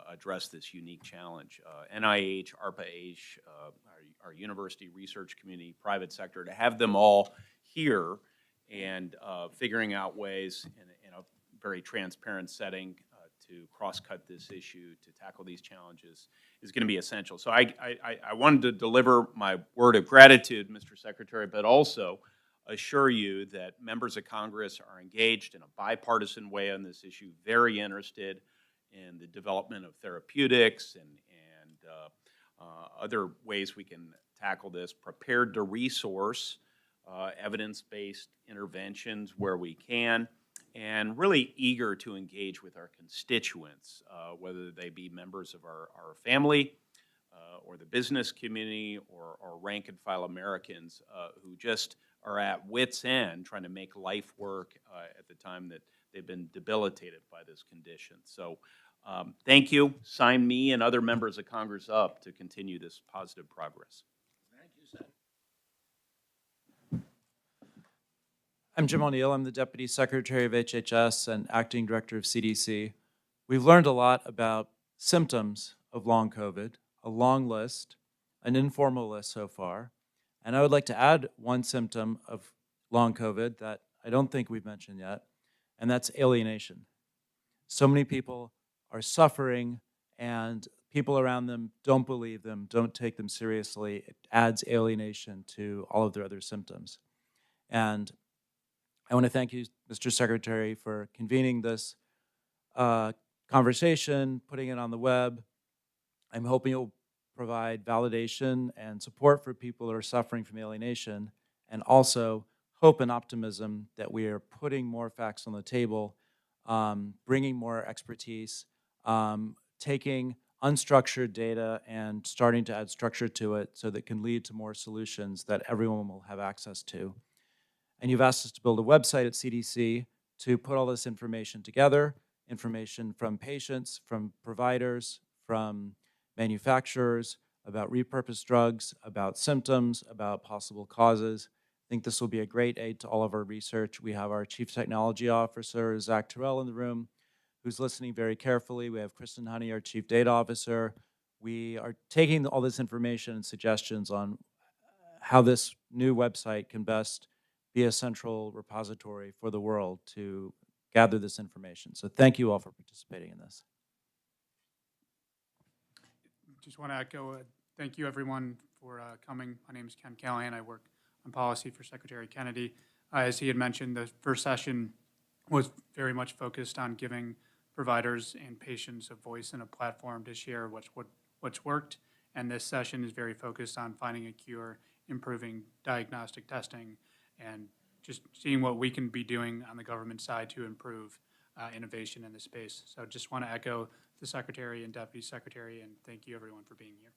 address this unique challenge. NIH, ARPA-H, our university research community, private sector, to have them all here and figuring out ways in a very transparent setting to cross-cut this issue, to tackle these challenges, is going to be essential. So I wanted to deliver my word of gratitude, Mr. Secretary, but also assure you that members of Congress are engaged in a bipartisan way on this issue, very interested in the development of therapeutics and other ways we can tackle this, prepared to resource evidence-based interventions where we can, and really eager to engage with our constituents, whether they be members of our family or the business community or rank and file Americans who just are at wit's end trying to make life work at the time that they've been debilitated by this condition. So thank you. Sign me and other members of Congress up to continue this positive progress. Thank you, Senator. I'm Jim O'Neill. I'm the Deputy Secretary of HHS and Acting Director of CDC. We've learned a lot about symptoms of long COVID, a long list, an informal list so far. And I would like to add one symptom of long COVID that I don't think we've mentioned yet, and that's alienation. So many people are suffering and people around them don't believe them, don't take them seriously. It adds alienation to all of their other symptoms. And I want to thank you, Mr. Secretary, for convening this conversation, putting it on the web. I'm hoping you'll provide validation and support for people who are suffering from alienation, and also hope and optimism that we are putting more facts on the table, bringing more expertise, taking unstructured data and starting to add structure to it so that it can lead to more solutions that everyone will have access to. And you've asked us to build a website at CDC to put all this information together, information from patients, from providers, from manufacturers, about repurposed drugs, about symptoms, about possible causes. I think this will be a great aid to all of our research. We have our Chief Technology Officer, Zach Terrell, in the room, who's listening very carefully. We have Kristen Honey, our Chief Data Officer. We are taking all this information and suggestions on how this new website can best be a central repository for the world to gather this information. So thank you all for participating in this. Just want to echo, thank you everyone for coming. My name is Ken Callahan. I work on policy for Secretary Kennedy. As he had mentioned, the first session was very much focused on giving providers and patients a voice and a platform to share what's worked. And this session is very focused on finding a cure, improving diagnostic testing, and just seeing what we can be doing on the government side to improve innovation in this space. So just want to echo the Secretary and Deputy Secretary, and thank you everyone for being here.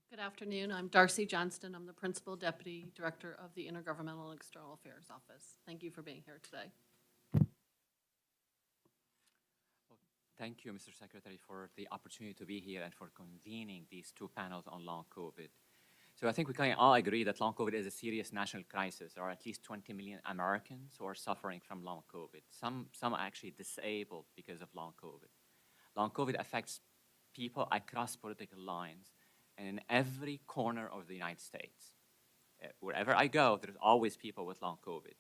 Good afternoon. I'm Darcy Johnston. I'm the Principal Deputy Director of the Intergovernmental and External Affairs Office. Thank you for being here today. Thank you, Mr. Secretary, for the opportunity to be here and for convening these two panels on long COVID. So I think we can all agree that long COVID is a serious national crisis. There are at least 20 million Americans who are suffering from long COVID. Some are actually disabled because of long COVID. Long COVID affects people across political lines and in every corner of the United States. Wherever I go, there's always people with long COVID.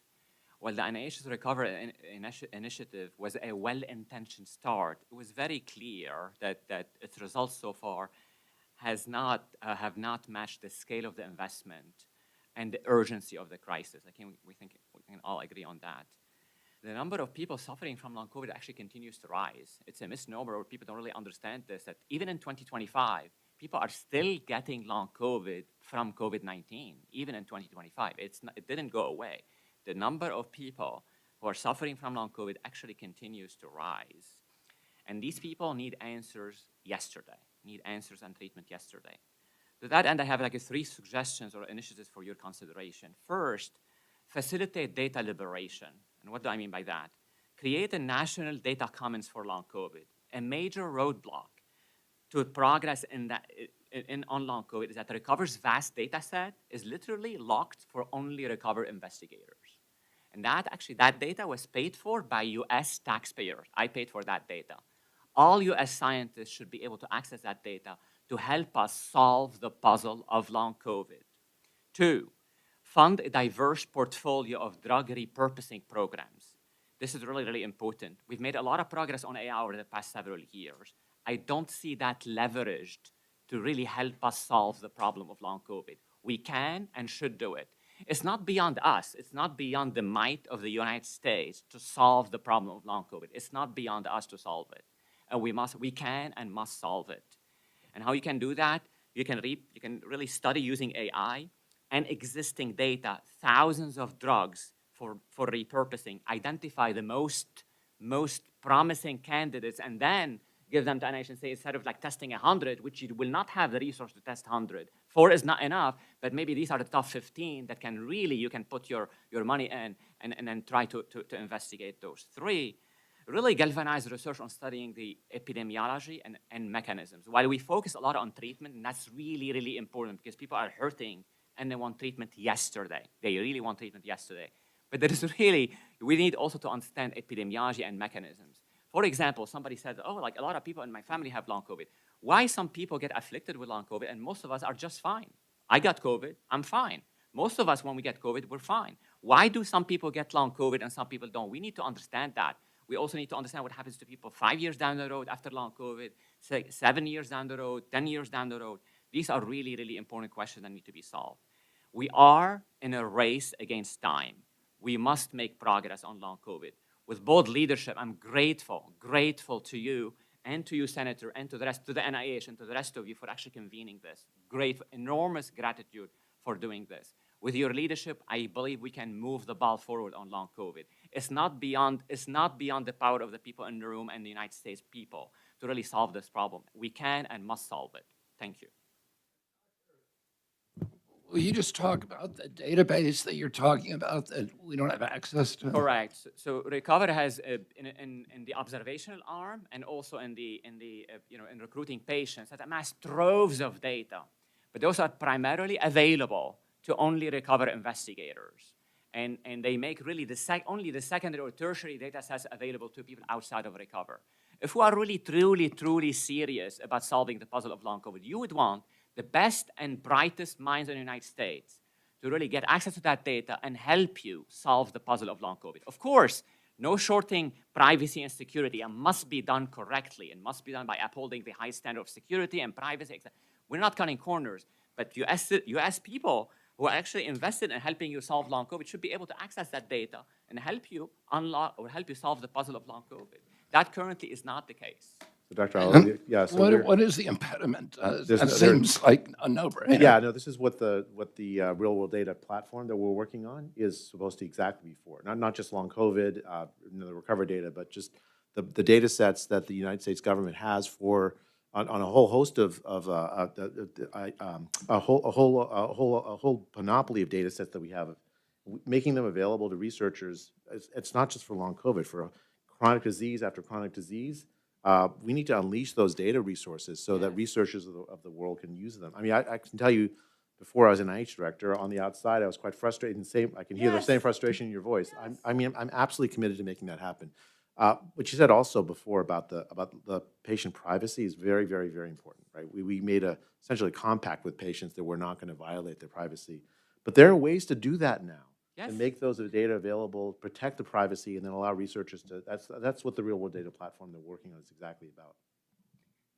While the NIH's Recovery Initiative was a well-intentioned start, it was very clear that its results so far have not matched the scale of the investment and the urgency of the crisis. We think we can all agree on that. The number of people suffering from long COVID actually continues to rise. It's a misnomer, or people don't really understand this, that even in 2025, people are still getting long COVID from COVID-19, even in 2025. It didn't go away. The number of people who are suffering from long COVID actually continues to rise. And these people need answers yesterday, need answers and treatment yesterday. To that end, I have like 3 suggestions or initiatives for your consideration. First, facilitate data liberation. And what do I mean by that? Create a national data commons for long COVID. A major roadblock to progress on long COVID is that the Recover's vast data set is literally locked for only Recover investigators. And that data was paid for by US taxpayers. I paid for that data. All US scientists should be able to access that data to help us solve the puzzle of long COVID. 2, fund a diverse portfolio of drug repurposing programs. This is really, really important. We've made a lot of progress on AI over the past several years. I don't see that leveraged to really help us solve the problem of long COVID. We can and should do it. It's not beyond us. It's not beyond the might of the United States to solve the problem of long COVID. It's not beyond us to solve it. And we can and must solve it. And how you can do that? You can really study using AI and existing data, thousands of drugs for repurposing, identify the most promising candidates, and then give them to NIH and say, instead of like testing 100, which you will not have the resource to test 100, 4 is not enough, but maybe these are the top 15 that can really, you can put your money in and then try to investigate those. 3, really galvanize research on studying the epidemiology and mechanisms. While we focus a lot on treatment, and that's really, really important because people are hurting and they want treatment yesterday. They really want treatment yesterday. But there is really, we need also to understand epidemiology and mechanisms. For example, somebody said, oh, like a lot of people in my family have long COVID. Why some people get afflicted with long COVID and most of us are just fine? I got COVID, I'm fine. Most of us, when we get COVID, we're fine. Why do some people get long COVID and some people don't? We need to understand that. We also need to understand what happens to people 5 years down the road after long COVID, 7 years down the road, 10 years down the road. These are really, really important questions that need to be solved. We are in a race against time. We must make progress on long COVID. With both leadership, I'm grateful to you and to you, Senator, and to the rest, to the NIH and to the rest of you for actually convening this. Enormous gratitude for doing this. With your leadership, I believe we can move the ball forward on long COVID. It's not beyond the power of the people in the room and the United States people to really solve this problem. We can and must solve it. Thank you. Will you just talk about the database that you're talking about that we don't have access to? Correct. So Recover has in the observational arm and also in recruiting patients has amassed troves of data, but those are primarily available to only Recover investigators, and they make really only the secondary or tertiary data sets available to people outside of Recover. If we are really truly serious about solving the puzzle of long COVID, you would want the best and brightest minds in the United States to really get access to that data and help you solve the puzzle of long COVID. Of course, no shorting privacy and security, and must be done correctly and must be done by upholding the high standard of security and privacy. We're not cutting corners, but US people who are actually invested in helping you solve long COVID should be able to access that data and help you unlock or help you solve the puzzle of long COVID. That currently is not the case. So Dr. Ali, yeah. So what is the impediment? That seems like a no-brainer. Yeah, no, this is what the real-world data platform that we're working on is supposed to exactly be for. Not just long COVID, the recovery data, but just the data sets that the United States government has for on a whole host of a whole panoply of data sets that we have, making them available to researchers. It's not just for long COVID, for chronic disease after chronic disease. We need to unleash those data resources so that researchers of the world can use them. I mean, I can tell you, before I was an NIH director, on the outside, I was quite frustrated. And I can hear the same frustration in your voice. Yes. I'm absolutely committed to making that happen. What you said also before about the patient privacy is very, very, very important, right? We made essentially a compact with patients that we're not going to violate their privacy. But there are ways to do that now. Yes. And make those data available, protect the privacy, and then allow researchers to, that's what the real world data platform they're working on is exactly about.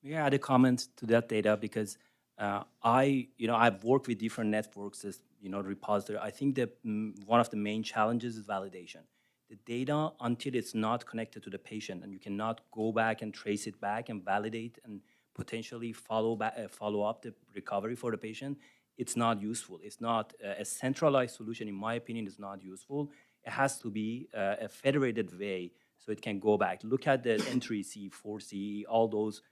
May I add a comment to that data? Because I've worked with different networks as, repository. I think that one of the main challenges is validation. The data, until it's not connected to the patient and you cannot go back and trace it back and validate and potentially follow up the recovery for the patient, it's not useful. It's not a centralized solution, in my opinion, is not useful. It has to be a federated way so it can go back. Look at the N3C, 4C, all those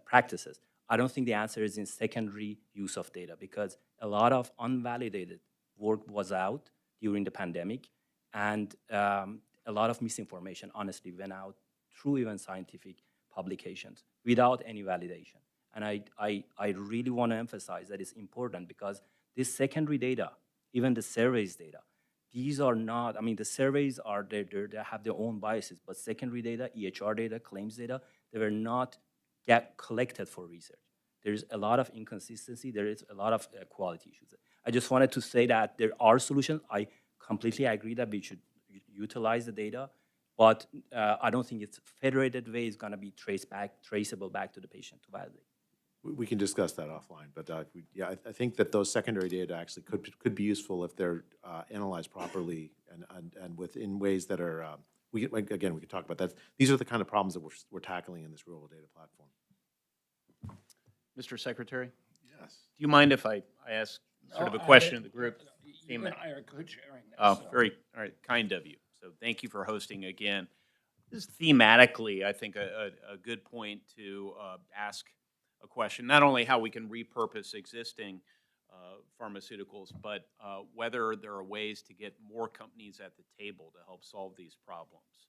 practices. I don't think the answer is in secondary use of data because a lot of unvalidated work was out during the pandemic and a lot of misinformation, honestly, went out through even scientific publications without any validation. And I really want to emphasize that it's important because this secondary data, even the surveys data, these are not, the surveys are, they have their own biases, but secondary data, EHR data, claims data, they were not collected for research. There's a lot of inconsistency, there is a lot of quality issues. I just wanted to say that there are solutions. I completely agree that we should utilize the data, but I don't think it's federated way is going to be traceable back to the patient to validate. We can discuss that offline, but I think that those secondary data actually could be useful if they're analyzed properly and within ways that are, we can talk about that. These are the kind of problems that we're tackling in this real-world data platform. Mr. Secretary? Yes. Do you mind if I ask sort of a question of the group? You and I are co-chairing this. Oh, very kind of you. So thank you for hosting again. This is thematically, I think, a good point to ask a question, not only how we can repurpose existing pharmaceuticals, but whether there are ways to get more companies at the table to help solve these problems.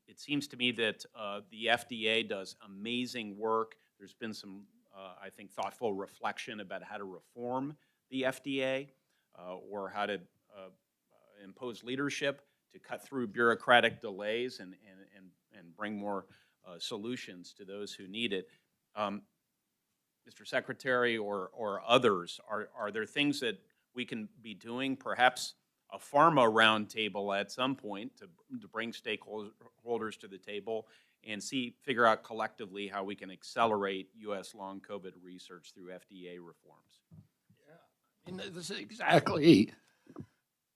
It seems to me that the FDA does amazing work. There's been some, I think, thoughtful reflection about how to reform the FDA or how to impose leadership to cut through bureaucratic delays and bring more solutions to those who need it. Mr. Secretary or others, are there things that we can be doing, perhaps a pharma roundtable at some point to bring stakeholders to the table and figure out collectively how we can accelerate U.S. long COVID research through FDA reforms? Yeah, I mean, this is exactly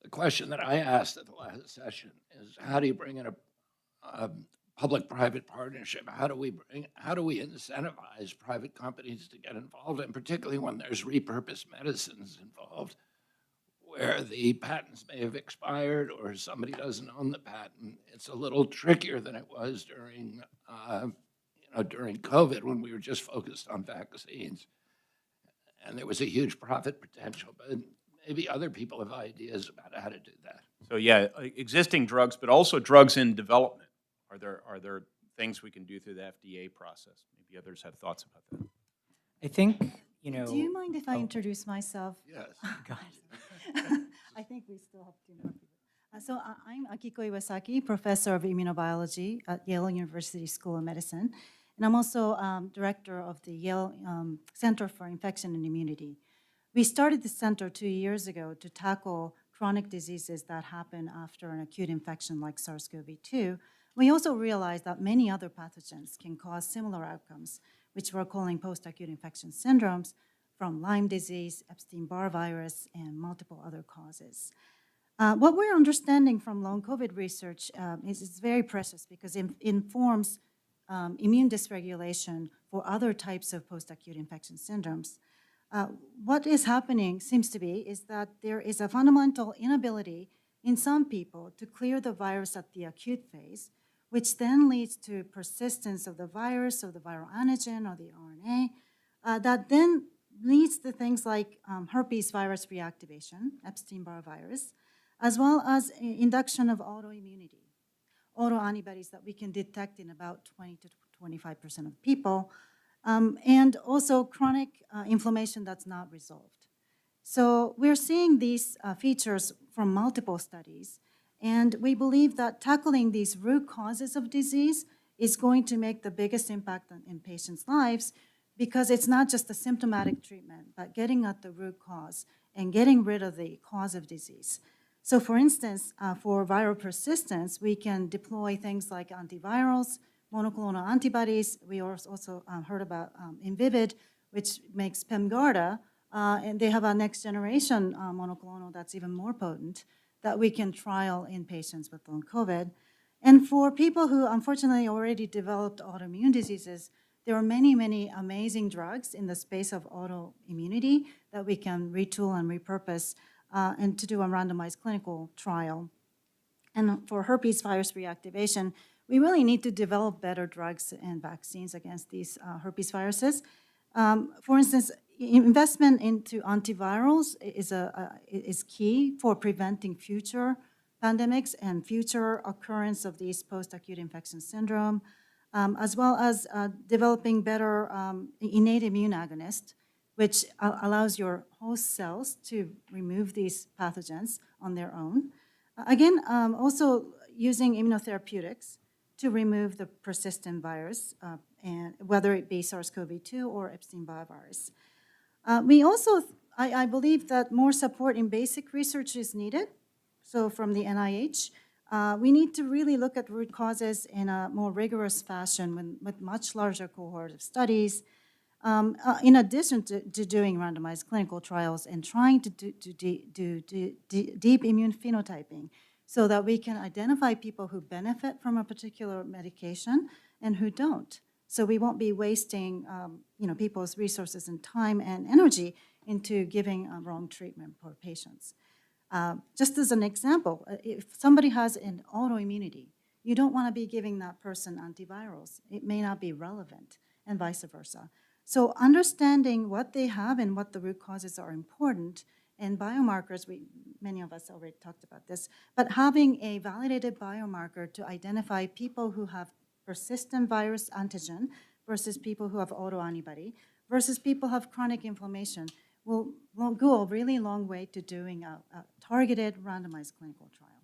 the question that I asked at the last session, is how do you bring in a public-private partnership? How do we incentivize private companies to get involved, and particularly when there's repurposed medicines involved, where the patents may have expired or somebody doesn't own the patent? It's a little trickier than it was during, during COVID, when we were just focused on vaccines, and there was a huge profit potential. But maybe other people have ideas about how to do that. So yeah, existing drugs, but also drugs in development. Are there things we can do through the FDA process? Maybe others have thoughts about that. I think, you know. Do you mind if I introduce myself? Yes. Go ahead. I think we still have 2 more people. So I'm Akiko Iwasaki, professor of immunobiology at Yale University School of Medicine. And I'm also director of the Yale Center for Infection and Immunity. We started the center 2 years ago to tackle chronic diseases that happen after an acute infection like SARS-CoV-2. We also realized that many other pathogens can cause similar outcomes, which we're calling post-acute infection syndromes, from Lyme disease, Epstein-Barr virus, and multiple other causes. What we're understanding from long COVID research is very precious because it informs immune dysregulation for other types of post-acute infection syndromes. What is happening, seems to be, is that there is a fundamental inability in some people to clear the virus at the acute phase, which then leads to persistence of the virus or the viral antigen or the RNA, that then leads to things like herpes virus reactivation, Epstein-Barr virus, as well as induction of autoimmunity, autoantibodies that we can detect in about 20 to 25% of people, and also chronic inflammation that's not resolved. So we're seeing these features from multiple studies, and we believe that tackling these root causes of disease is going to make the biggest impact in patients' lives, because it's not just a symptomatic treatment, but getting at the root cause and getting rid of the cause of disease. So for instance, for viral persistence, we can deploy things like antivirals, monoclonal antibodies. We also heard about Invivyd, which makes Pemgarda, and they have a next generation monoclonal that's even more potent that we can trial in patients with long COVID. And for people who unfortunately already developed autoimmune diseases, there are many, many amazing drugs in the space of autoimmunity that we can retool and repurpose and to do a randomized clinical trial. And for herpes virus reactivation, we really need to develop better drugs and vaccines against these herpes viruses. For instance, investment into antivirals is key for preventing future pandemics and future occurrence of these post-acute infection syndrome, as well as developing better innate immune agonist, which allows your host cells to remove these pathogens on their own. Again, also using immunotherapeutics to remove the persistent virus, and whether it be SARS-CoV-2 or Epstein-Barr virus. We also, I believe that more support in basic research is needed. So from the NIH, we need to really look at root causes in a more rigorous fashion with much larger cohort of studies, in addition to doing randomized clinical trials and trying to do deep immune phenotyping so that we can identify people who benefit from a particular medication and who don't. So we won't be wasting people's resources and time and energy into giving a wrong treatment for patients. Just as an example, if somebody has an autoimmunity, you don't want to be giving that person antivirals. It may not be relevant, and vice versa. So understanding what they have and what the root causes are important, and biomarkers, many of us already talked about this, but having a validated biomarker to identify people who have persistent virus antigen versus people who have autoantibody versus people who have chronic inflammation will go a really long way to doing a targeted randomized clinical trial.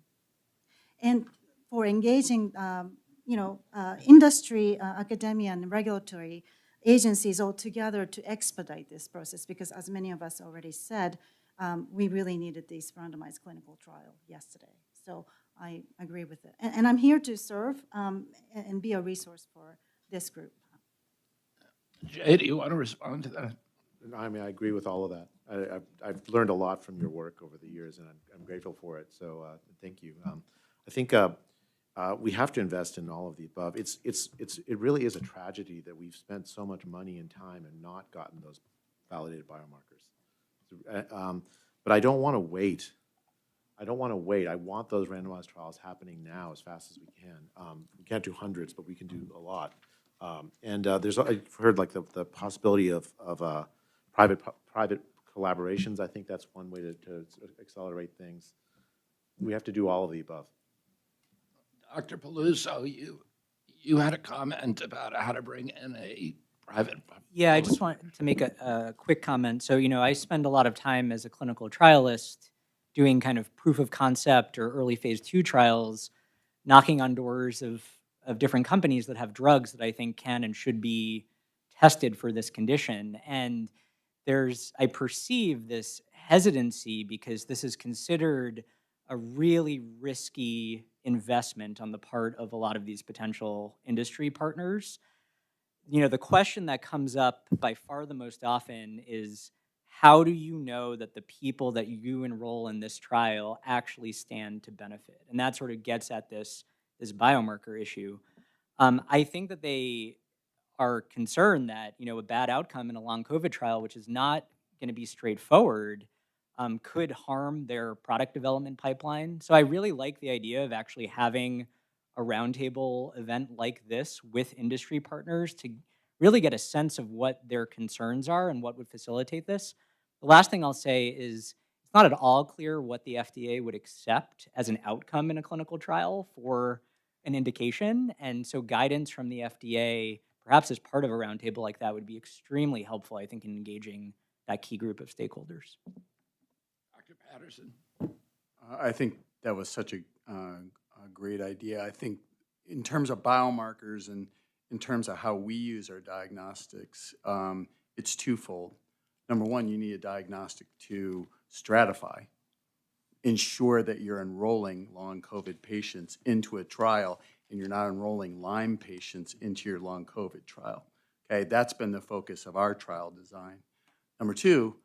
And for engaging industry, academia, and regulatory agencies all together to expedite this process, because as many of us already said, we really needed this randomized clinical trial yesterday. So I agree with it. And I'm here to serve and be a resource for this group. Jay, do you want to respond to that? I mean, I agree with all of that. I've learned a lot from your work over the years, and I'm grateful for it. So thank you. I think we have to invest in all of the above. It really is a tragedy that we've spent so much money and time and not gotten those validated biomarkers. But I don't want to wait. I don't want to wait. I want those randomized trials happening now as fast as we can. We can't do hundreds, but we can do a lot. I've heard like the possibility of private collaborations. I think that's one way to accelerate things. We have to do all of the above. Dr. Peluso, you had a comment about how to bring in a private. Yeah, I just want to make a quick comment. So, I spend a lot of time as a clinical trialist doing kind of proof of concept or early phase 2 trials, knocking on doors of different companies that have drugs that I think can and should be tested for this condition. And I perceive this hesitancy because this is considered a really risky investment on the part of a lot of these potential industry partners. The question that comes up by far the most often is, how do you know that the people that you enroll in this trial actually stand to benefit? And that sort of gets at this biomarker issue. I think that they are concerned that, a bad outcome in a long COVID trial, which is not going to be straightforward, could harm their product development pipeline. So I really like the idea of actually having a roundtable event like this with industry partners to really get a sense of what their concerns are and what would facilitate this. The last thing I'll say is it's not at all clear what the FDA would accept as an outcome in a clinical trial for an indication. And so guidance from the FDA, perhaps as part of a roundtable like that, would be extremely helpful, I think, in engaging that key group of stakeholders. Dr. Patterson. I think that was such a great idea. I think in terms of biomarkers and in terms of how we use our diagnostics, it's twofold. Number one, you need a diagnostic to stratify, ensure that you're enrolling long COVID patients into a trial and you're not enrolling Lyme patients into your long COVID trial. Okay, that's been the focus of our trial design. Number two,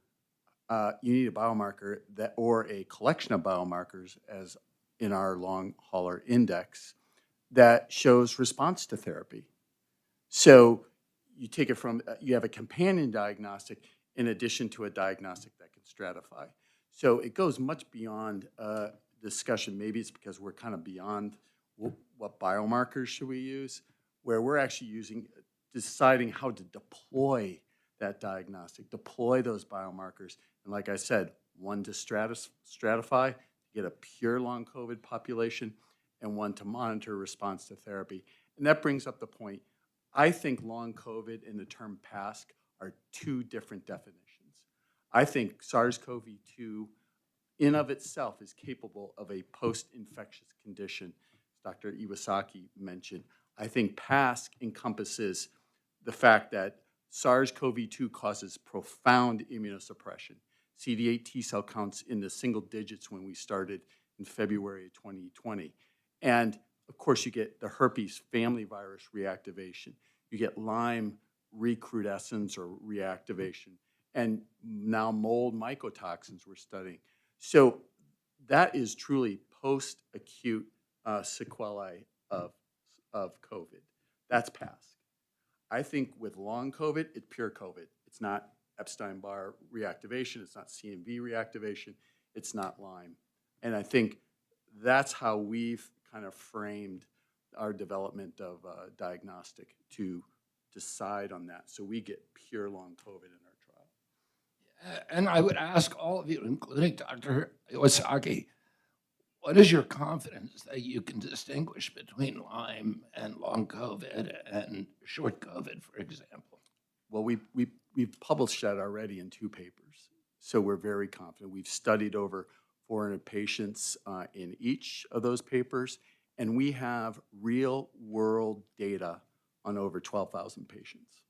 you need a biomarker or a collection of biomarkers, as in our long hauler index, that shows response to therapy. So you take it from, you have a companion diagnostic in addition to a diagnostic that can stratify. So it goes much beyond discussion. Maybe it's because we're kind of beyond what biomarkers should we use, where we're actually deciding how to deploy that diagnostic, deploy those biomarkers. And like I said, one to stratify, get a pure long COVID population, and one to monitor response to therapy. And that brings up the point. I think long COVID and the term PASC are two different definitions. I think SARS-CoV-2 in of itself is capable of a post-infectious condition, as Dr. Iwasaki mentioned. I think PASC encompasses the fact that SARS-CoV-2 causes profound immunosuppression. CD8 T cell counts in the single digits when we started in February of 2020. And of course, you get the herpes family virus reactivation. You get Lyme recrudescence or reactivation. And now mold mycotoxins we're studying. So that is truly post-acute sequelae of COVID. That's PASC. I think with long COVID, it's pure COVID. It's not Epstein-Barr reactivation. It's not CMV reactivation. It's not Lyme. And I think that's how we've kind of framed our development of diagnostic to decide on that. So we get pure long COVID in our trial. And I would ask all of you, including Dr. Iwasaki, what is your confidence that you can distinguish between Lyme and long COVID and short COVID, for example? Well, we've published that already in 2 papers, so we're very confident. We've studied over 400 patients in each of those papers, and we have real-world data on over 12,000 patients.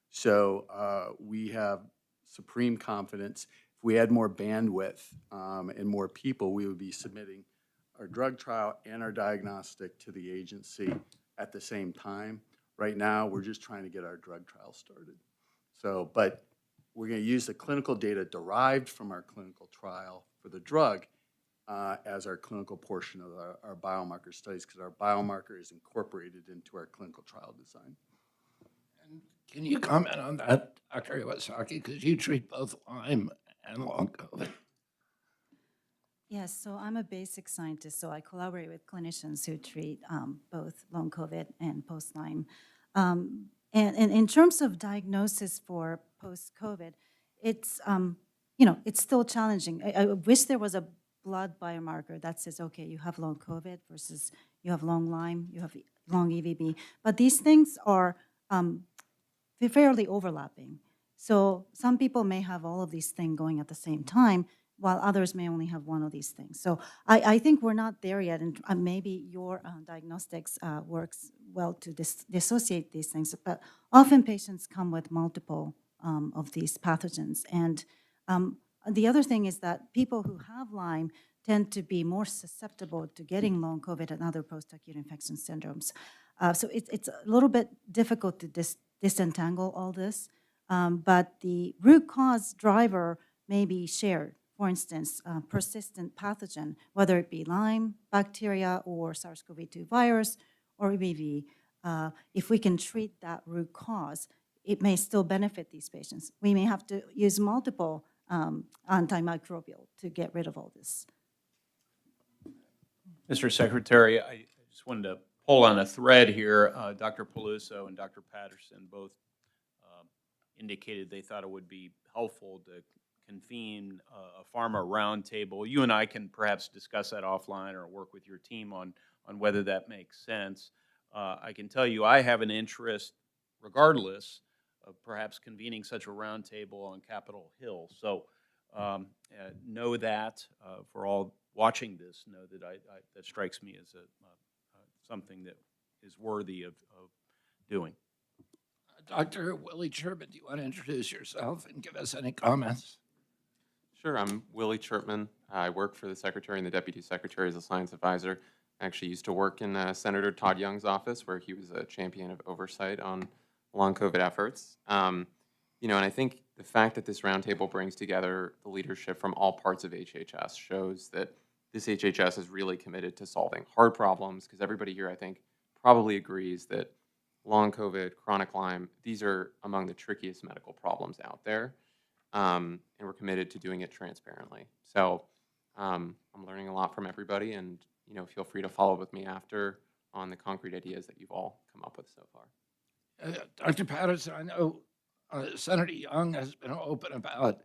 So we have supreme confidence. If we had more bandwidth and more people, we would be submitting our drug trial and our diagnostic to the agency at the same time. Right now, we're just trying to get our drug trial started. So, but we're going to use the clinical data derived from our clinical trial for the drug as our clinical portion of our biomarker studies, because our biomarker is incorporated into our clinical trial design. And can you comment on that, Dr. Iwasaki, because you treat both Lyme and long COVID? Yes, so I'm a basic scientist, so I collaborate with clinicians who treat both long COVID and post-Lyme. And in terms of diagnosis for post-COVID, it's, it's still challenging. I wish there was a blood biomarker that says, okay, you have long COVID versus you have long Lyme, you have long EVB. But these things are fairly overlapping. So some people may have all of these things going at the same time, while others may only have one of these things. So I think we're not there yet, and maybe your diagnostics works well to dissociate these things, but often patients come with multiple of these pathogens. And the other thing is that people who have Lyme tend to be more susceptible to getting long COVID and other post-acute infection syndromes. So it's a little bit difficult to disentangle all this, but the root cause driver may be shared. For instance, persistent pathogen, whether it be Lyme bacteria or SARS-CoV-2 virus or EBV, if we can treat that root cause, it may still benefit these patients. We may have to use multiple antimicrobial to get rid of all this. Mr. Secretary, I just wanted to pull on a thread here. Dr. Peluso and Dr. Patterson both indicated they thought it would be helpful to convene a pharma roundtable. You and I can perhaps discuss that offline or work with your team on whether that makes sense. I can tell you I have an interest, regardless, of perhaps convening such a roundtable on Capitol Hill. So know that for all watching this, know that that strikes me as something that is worthy of doing. Dr. Willie Churban, do you want to introduce yourself and give us any comments? Sure, I'm Willie Chirpman. I work for the Secretary and the Deputy Secretary as a science advisor. I actually used to work in Senator Todd Young's office, where he was a champion of oversight on long COVID efforts. And I think the fact that this roundtable brings together the leadership from all parts of HHS shows that this HHS is really committed to solving hard problems, because everybody here, I think, probably agrees that long COVID, chronic Lyme, these are among the trickiest medical problems out there. And we're committed to doing it transparently. So I'm learning a lot from everybody, and feel free to follow up with me after on the concrete ideas that you've all come up with so far. Dr. Patterson, I know Senator Young has been open about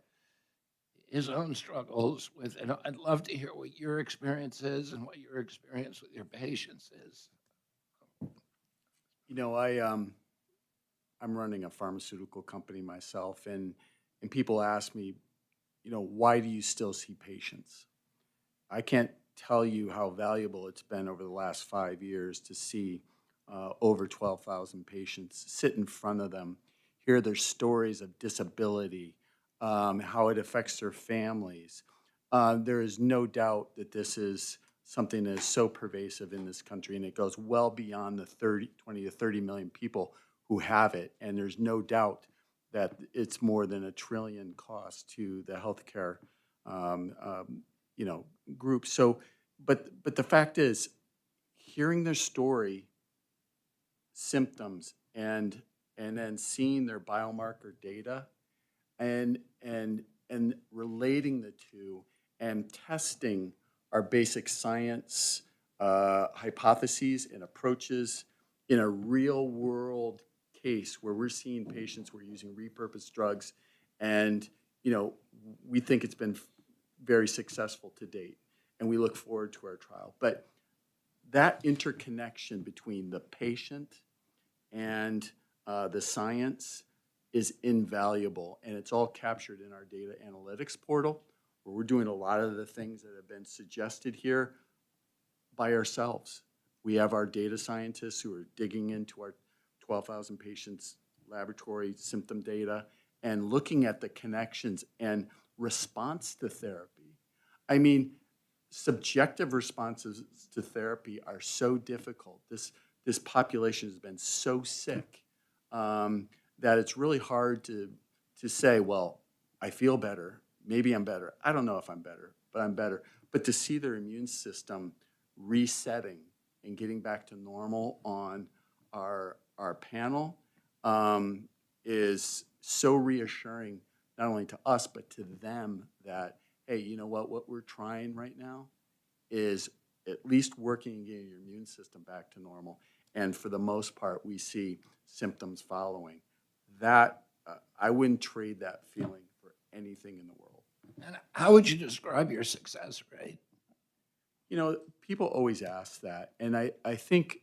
his own struggles with, and I'd love to hear what your experience is and what your experience with your patients is. I'm running a pharmaceutical company myself, and people ask me, why do you still see patients? I can't tell you how valuable it's been over the last 5 years to see over 12,000 patients, sit in front of them, hear their stories of disability, how it affects their families. There is no doubt that this is something that is so pervasive in this country, and it goes well beyond the 20 to 30 million people who have it, and there's no doubt that it's more than $1 trillion cost to the healthcare, group. So, but the fact is, hearing their story, symptoms, and then seeing their biomarker data, and relating the two, and testing our basic science hypotheses and approaches in a real-world case where we're seeing patients who are using repurposed drugs, and we think it's been very successful to date, and we look forward to our trial. But that interconnection between the patient and the science is invaluable, and it's all captured in our data analytics portal, where we're doing a lot of the things that have been suggested here by ourselves. We have our data scientists who are digging into our 12,000 patients' laboratory symptom data and looking at the connections and response to therapy. I mean, subjective responses to therapy are so difficult. This population has been so sick that it's really hard to say, well, I feel better, maybe I'm better. I don't know if I'm better, but I'm better. But to see their immune system resetting and getting back to normal on our panel is so reassuring, not only to us, but to them that, hey, you know what we're trying right now is at least working and getting your immune system back to normal. And for the most part, we see symptoms following. That, I wouldn't trade that feeling for anything in the world. And how would you describe your success rate? People always ask that. And I think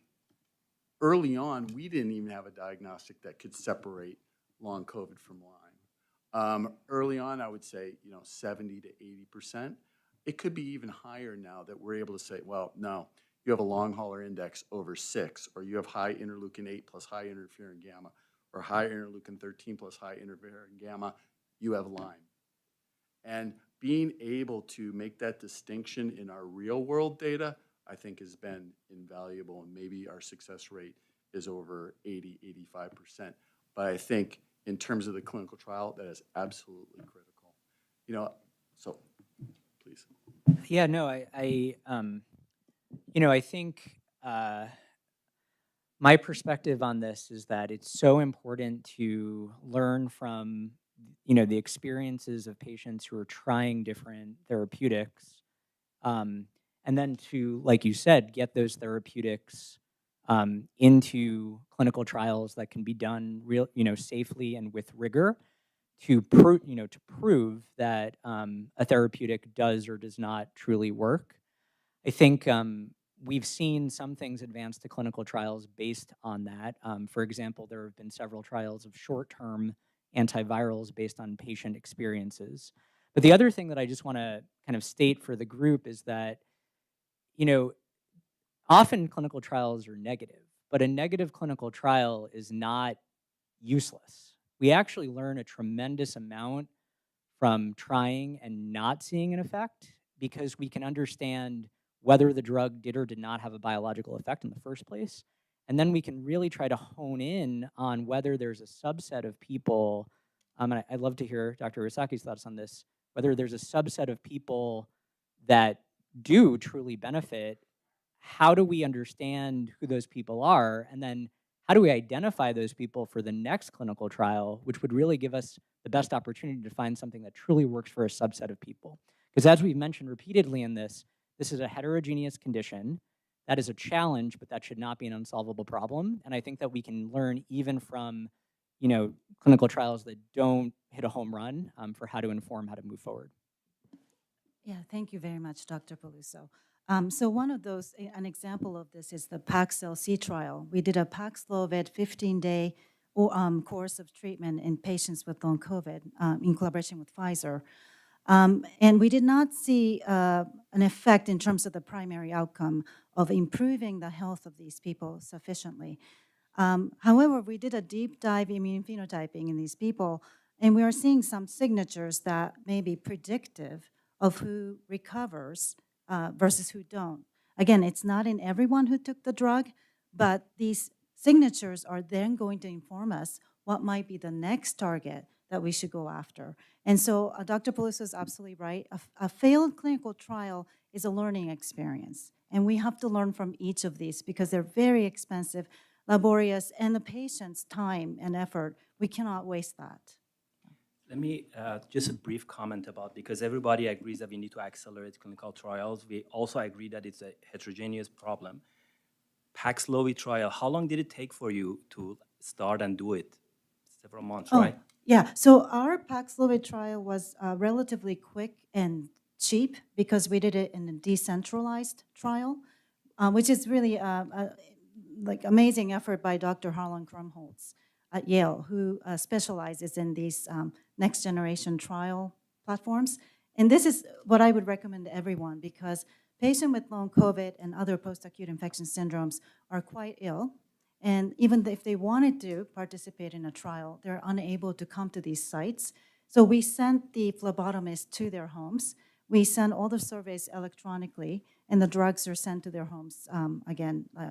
early on, we didn't even have a diagnostic that could separate long COVID from Lyme. Early on, I would say, 70 to 80%. It could be even higher now that we're able to say, well, no, you have a long hauler index over 6, or you have high interleukin 8 plus high interferon gamma, or high interleukin 13 plus high interferon gamma, you have Lyme. And being able to make that distinction in our real world data, I think has been invaluable, and maybe our success rate is over 80, 85%. But I think in terms of the clinical trial, that is absolutely critical. So please. Yeah, no, I think my perspective on this is that it's so important to learn from, the experiences of patients who are trying different therapeutics, and then to, like you said, get those therapeutics into clinical trials that can be done safely and with rigor to prove that a therapeutic does or does not truly work. I think we've seen some things advance to clinical trials based on that. For example, there have been several trials of short-term antivirals based on patient experiences. But the other thing that I just want to kind of state for the group is that, often clinical trials are negative, but a negative clinical trial is not useless. We actually learn a tremendous amount from trying and not seeing an effect because we can understand whether the drug did or did not have a biological effect in the first place. And then we can really try to hone in on whether there's a subset of people, and I'd love to hear Dr. Urasaki's thoughts on this, whether there's a subset of people that do truly benefit. How do we understand who those people are? And then how do we identify those people for the next clinical trial, which would really give us the best opportunity to find something that truly works for a subset of people? Because as we've mentioned repeatedly in this is a heterogeneous condition. That is a challenge, but that should not be an unsolvable problem. And I think that we can learn even from, clinical trials that don't hit a home run for how to inform how to move forward. Yeah, thank you very much, Dr. Peluso. So one of those, an example of this is the Paxil-C trial. We did a Paxlovid 15-day course of treatment in patients with long COVID in collaboration with Pfizer. And we did not see an effect in terms of the primary outcome of improving the health of these people sufficiently. However, we did a deep dive immune phenotyping in these people, and we are seeing some signatures that may be predictive of who recovers versus who don't. Again, it's not in everyone who took the drug, but these signatures are then going to inform us what might be the next target that we should go after. And so Dr. Peluso is absolutely right. A failed clinical trial is a learning experience. And we have to learn from each of these because they're very expensive, laborious, and the patient's time and effort, we cannot waste that. Let me just a brief comment about, because everybody agrees that we need to accelerate clinical trials. We also agree that it's a heterogeneous problem. Paxlovid trial, how long did it take for you to start and do it? Several months, Oh, right? yeah. So our Paxlovid trial was relatively quick and cheap because we did it in a decentralized trial, which is really like amazing effort by Dr. Harlan Krumholtz at Yale, who specializes in these next generation trial platforms. And this is what I would recommend to everyone because patients with long COVID and other post-acute infection syndromes are quite ill. And even if they wanted to participate in a trial, they're unable to come to these sites. So we sent the phlebotomists to their homes. We send all the surveys electronically, and the drugs are sent to their homes,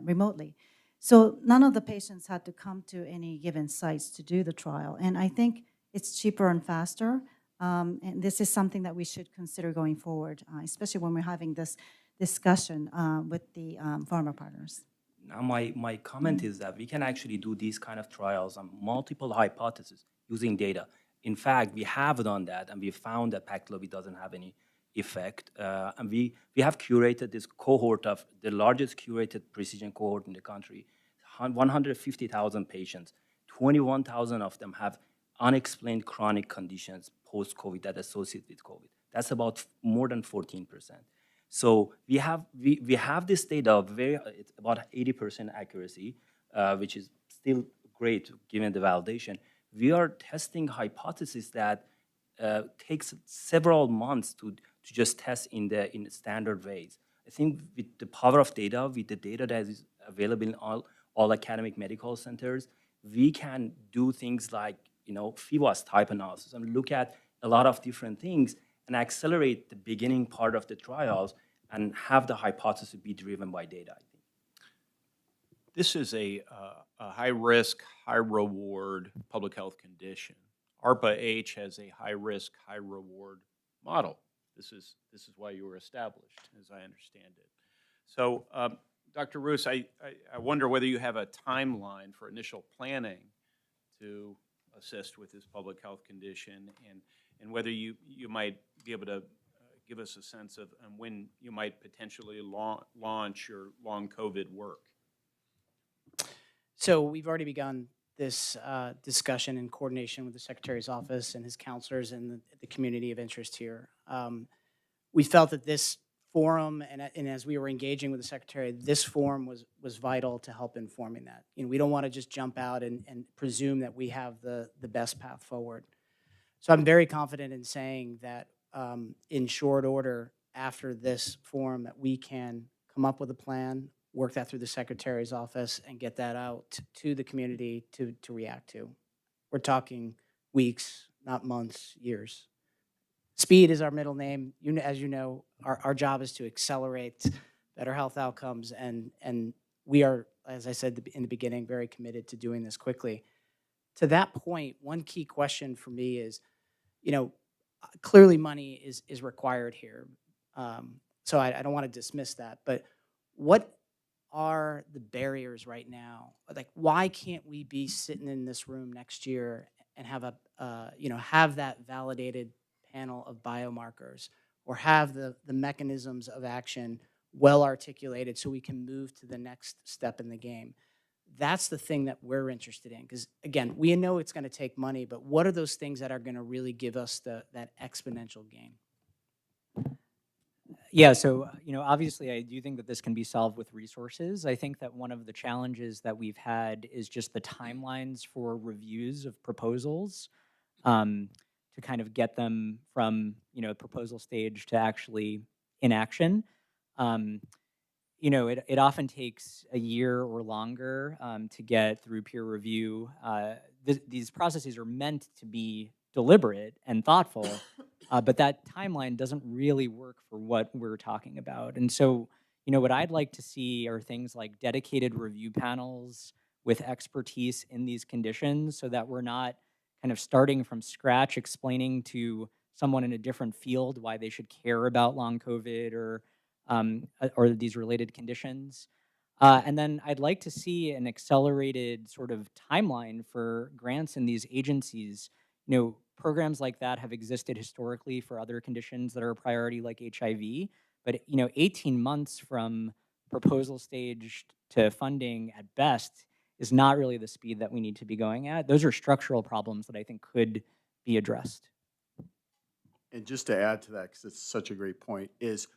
remotely. So none of the patients had to come to any given sites to do the trial. And I think it's cheaper and faster. And this is something that we should consider going forward, especially when we're having this discussion with the pharma partners. Now, my comment is that we can actually do these kind of trials on multiple hypotheses using data. In fact, we have done that, and we found that Paxlovid doesn't have any effect. And we have curated this cohort of the largest curated precision cohort in the country, 150,000 patients. 21,000 of them have unexplained chronic conditions post-COVID that associate with COVID. That's about more than 14%. So we have this data of it's about 80% accuracy, which is still great given the validation. We are testing hypotheses that takes several months to just test in standard ways. I think with the power of data, with the data that is available in all academic medical centers, we can do things like FIWAS type analysis and look at a lot of different things and accelerate the beginning part of the trials and have the hypothesis be driven by data, I think. This is a high-risk, high-reward public health condition. ARPA-H has a high-risk, high-reward model. This is why you were established, as I understand it. So, Dr. Roos, I wonder whether you have a timeline for initial planning to assist with this public health condition, and whether you might be able to give us a sense of when you might potentially launch your long COVID work. So we've already begun this discussion in coordination with the Secretary's office and his counselors and the community of interest here. We felt that this forum, and as we were engaging with the Secretary, this forum was vital to help informing that. We don't want to just jump out and presume that we have the best path forward. So I'm very confident in saying that in short order after this forum that we can come up with a plan, work that through the Secretary's office, and get that out to the community to react to. We're talking weeks, not months, years. Speed is our middle name. As you know, our job is to accelerate better health outcomes, and we are, as I said in the beginning, very committed to doing this quickly. To that point, one key question for me is, clearly money is required here. So I don't want to dismiss that, but what are the barriers right now? Like, why can't we be sitting in this room next year and have have that validated panel of biomarkers, or have the mechanisms of action well articulated so we can move to the next step in the game? That's the thing that we're interested in, because again, we know it's going to take money, but what are those things that are going to really give us that exponential gain? Yeah, so obviously I do think that this can be solved with resources. I think that one of the challenges that we've had is just the timelines for reviews of proposals, to kind of get them from proposal stage to actually in action. It often takes a year or longer to get through peer review. These processes are meant to be deliberate and thoughtful, but that timeline doesn't really work for what we're talking about. And so, what I'd like to see are things like dedicated review panels with expertise in these conditions, so that we're not kind of starting from scratch explaining to someone in a different field why they should care about long COVID or these related conditions. And then I'd like to see an accelerated sort of timeline for grants in these agencies. Programs like that have existed historically for other conditions that are a priority, like HIV. But 18 months from proposal stage to funding at best is not really the speed that we need to be going at. Those are structural problems that I think could be addressed. And just to add to that, because it's such a great point, is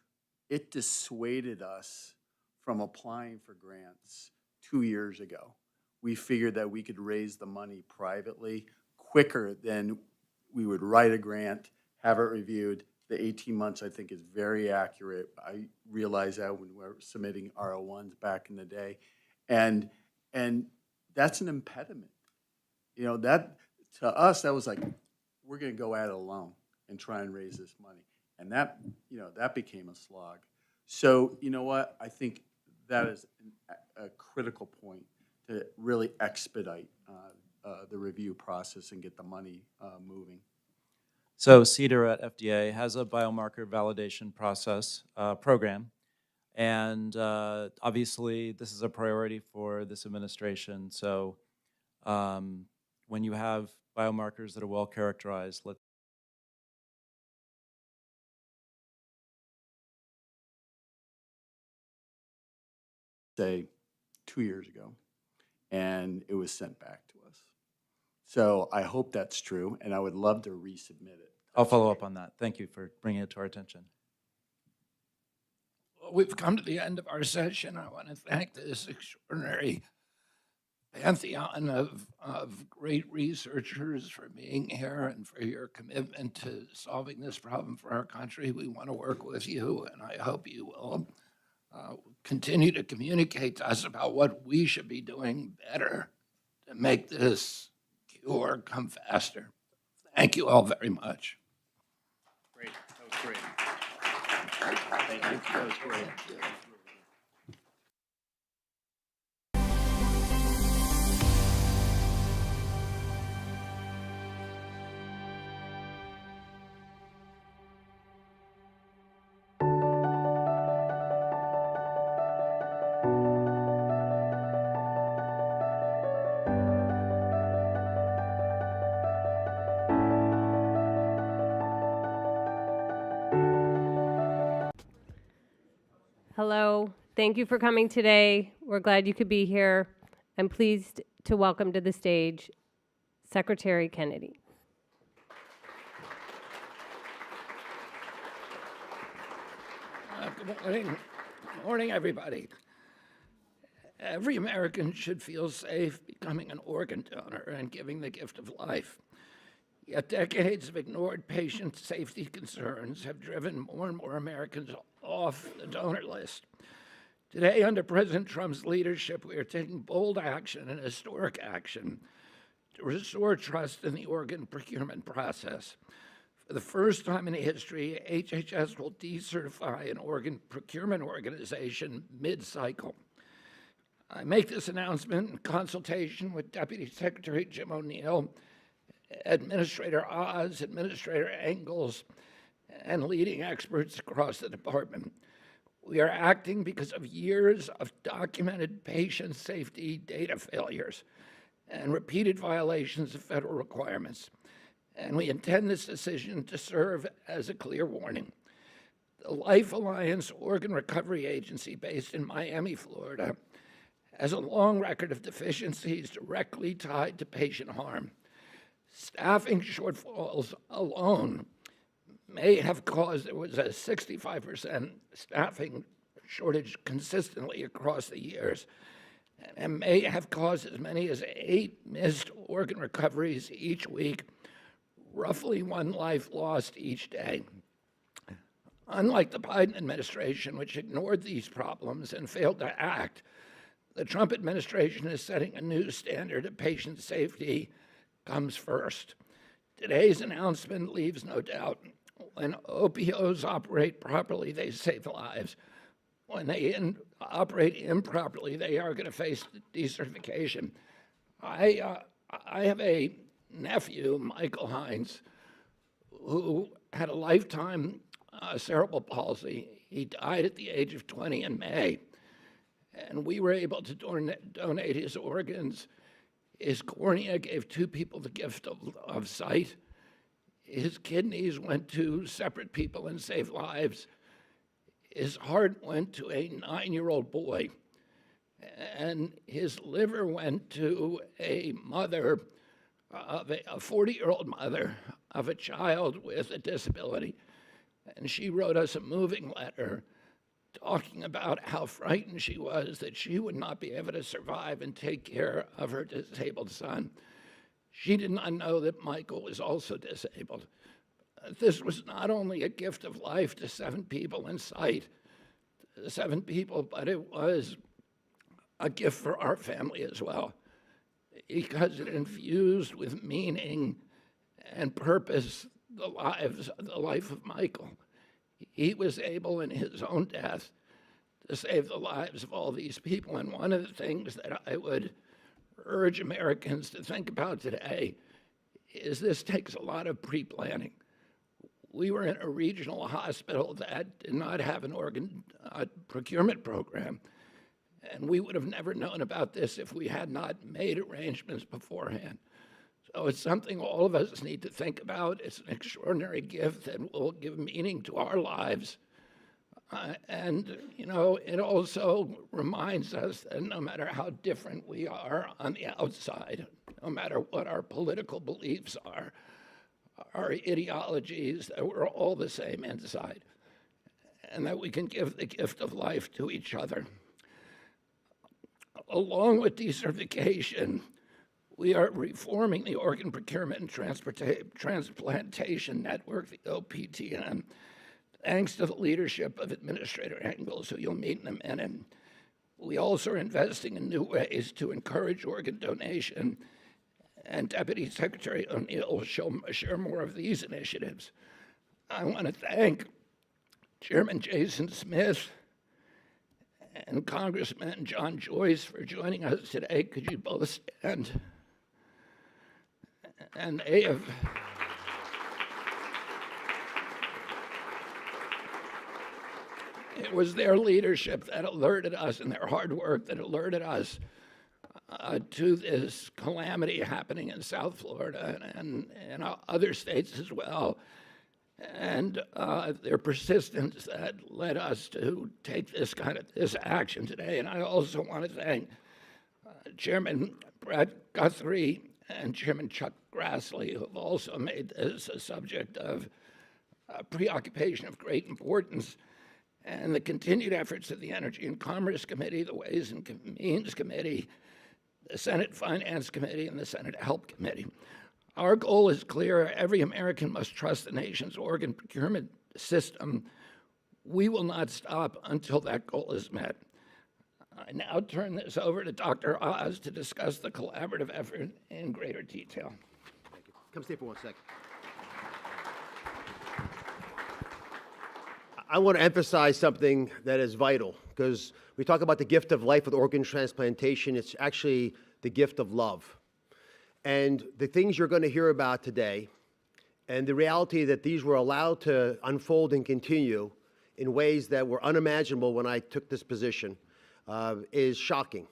it dissuaded us from applying for grants 2 years ago. We figured that we could raise the money privately quicker than we would write a grant, have it reviewed. The 18 months, I think, is very accurate. I realized that when we were submitting R01s back in the day. And that's an impediment. You know, that, to us, that was like, we're gonna go at it alone and try and raise this money. And that, you know, that became a slog. So, you know what, I think that is a critical point to really expedite the review process and get the money moving. So CEDAR at FDA has a biomarker validation process program. And obviously, this is a priority for this administration. So when you have biomarkers that are well characterized, let's say 2 years ago, and it was sent back to us. So I hope that's true, and I would love to resubmit it. I'll follow up on that. Thank you for bringing it to our attention. Well, we've come to the end of our session. I want to thank this extraordinary pantheon of great researchers for being here and for your commitment to solving this problem for our country. We want to work with you, and I hope you will continue to communicate to us about what we should be doing better to make this cure come faster. Thank you all very much. Great, that was great. Thank you, that was great. Hello, thank you for coming today. We're glad you could be here. I'm pleased to welcome to the stage Secretary Kennedy. Good morning. Good morning, everybody. Every American should feel safe becoming an organ donor and giving the gift of life. Yet decades of ignored patient safety concerns have driven more and more Americans off the donor list. Today, under President Trump's leadership, we are taking bold action and historic action to restore trust in the organ procurement process. For the first time in history, HHS will decertify an organ procurement organization mid-cycle. I make this announcement in consultation with Deputy Secretary Jim O'Neill, Administrator Oz, Administrator Engels, and leading experts across the department. We are acting because of years of documented patient safety data failures and repeated violations of federal requirements. And we intend this decision to serve as a clear warning. The Life Alliance Organ Recovery Agency, based in Miami, Florida, has a long record of deficiencies directly tied to patient harm. Staffing shortfalls alone may have caused, there was a 65% staffing shortage consistently across the years, and may have caused as many as 8 missed organ recoveries each week, roughly 1 life lost each day. Unlike the Biden administration, which ignored these problems and failed to act, the Trump administration is setting a new standard of patient safety comes first. Today's announcement leaves no doubt. When OPOs operate properly, they save lives. When they operate improperly, they are going to face decertification. I have a nephew, Michael Hines, who had a lifetime cerebral palsy. He died at the age of 20 in May, and we were able to donate his organs. His cornea gave 2 people the gift of sight. His kidneys went to separate people and saved lives. His heart went to a 9-year-old boy. and his liver went to a mother of a 40-year-old mother of a child with a disability. And she wrote us a moving letter talking about how frightened she was that she would not be able to survive and take care of her disabled son. She did not know that Michael was also disabled. This was not only a gift of life to 7 people in sight, 7 people, but it was a gift for our family as well, because it infused with meaning and purpose the life of Michael. He was able in his own death to save the lives of all these people. And one of the things that I would urge Americans to think about today is this takes a lot of pre-planning. We were in a regional hospital that did not have an organ procurement program, and we would have never known about this if we had not made arrangements beforehand. So it's something all of us need to think about. It's an extraordinary gift that will give meaning to our lives. And, you know, it also reminds us that no matter how different we are on the outside, no matter what our political beliefs are, our ideologies, that we're all the same inside, and that we can give the gift of life to each other. Along with decertification, we are reforming the Organ Procurement and Transplantation Network, the OPTN, thanks to the leadership of Administrator Engels, who you'll meet in a minute. We also are investing in new ways to encourage organ donation, and Deputy Secretary O'Neill will share more of these initiatives. I want to thank Chairman Jason Smith and Congressman John Joyce for joining us today. Could you both stand? And they have it was their leadership that alerted us, and their hard work that alerted us to this calamity happening in South Florida and other states as well. And their persistence that led us to take this action today. And I also want to thank Chairman Brett Guthrie and Chairman Chuck Grassley, who have also made this a subject of preoccupation of great importance, and the continued efforts of the Energy and Commerce Committee, the Ways and Means Committee, the Senate Finance Committee, and the Senate Help Committee. Our goal is clear. Every American must trust the nation's organ procurement system. We will not stop until that goal is met. I now turn this over to Dr. Oz to discuss the collaborative effort in greater detail. Thank you. Come stay for 1 second. I want to emphasize something that is vital, because we talk about the gift of life with organ transplantation. It's actually the gift of love. And the things you're going to hear about today, and the reality that these were allowed to unfold and continue in ways that were unimaginable when I took this position, is shocking.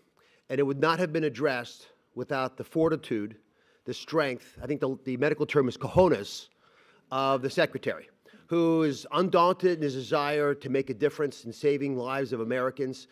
And it would not have been addressed without the fortitude, the strength, I think the medical term is cojones, of the Secretary, who is undaunted in his desire to make a difference in saving lives of Americans.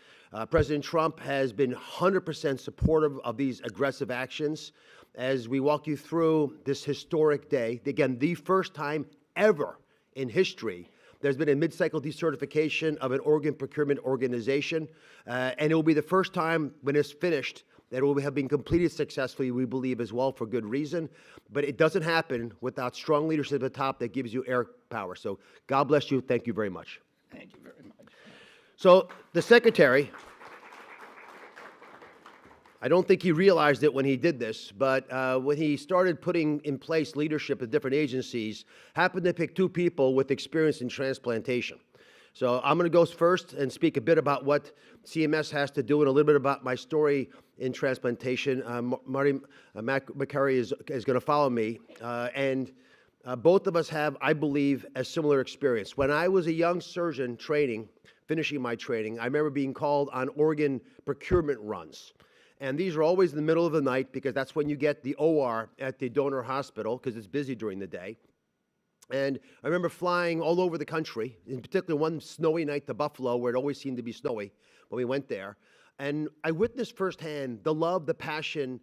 President Trump has been 100% supportive of these aggressive actions. As we walk you through this historic day, again, the first time ever in history there's been a mid-cycle decertification of an organ procurement organization, and it will be the first time when it's finished that it will have been completed successfully, we believe as well, for good reason. But it doesn't happen without strong leadership at the top that gives you air power. So God bless you. Thank you very much. Thank you very much. So the Secretary, I don't think he realized it when he did this, but when he started putting in place leadership at different agencies, happened to pick 2 people with experience in transplantation. So I'm going to go first and speak a bit about what CMS has to do and a little bit about my story in transplantation. Marty McCurry is going to follow me, and both of us have, I believe, a similar experience. When I was a young surgeon finishing my training, I remember being called on organ procurement runs. And these are always in the middle of the night, because that's when you get the OR at the donor hospital, because it's busy during the day. And I remember flying all over the country, in particular one snowy night to Buffalo, where it always seemed to be snowy when we went there. And I witnessed firsthand the love, the passion,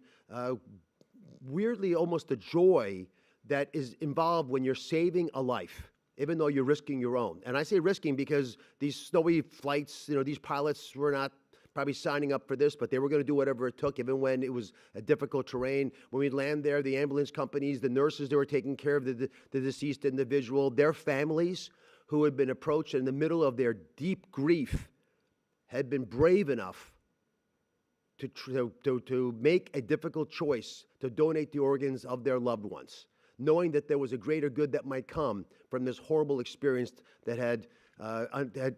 weirdly almost the joy that is involved when you're saving a life, even though you're risking your own. And I say risking because these snowy flights, these pilots were not probably signing up for this, but they were going to do whatever it took, even when it was a difficult terrain. When we land there, the ambulance companies, the nurses that were taking care of the deceased individual, their families who had been approached in the middle of their deep grief had been brave enough to make a difficult choice to donate the organs of their loved ones, knowing that there was a greater good that might come from this horrible experience that had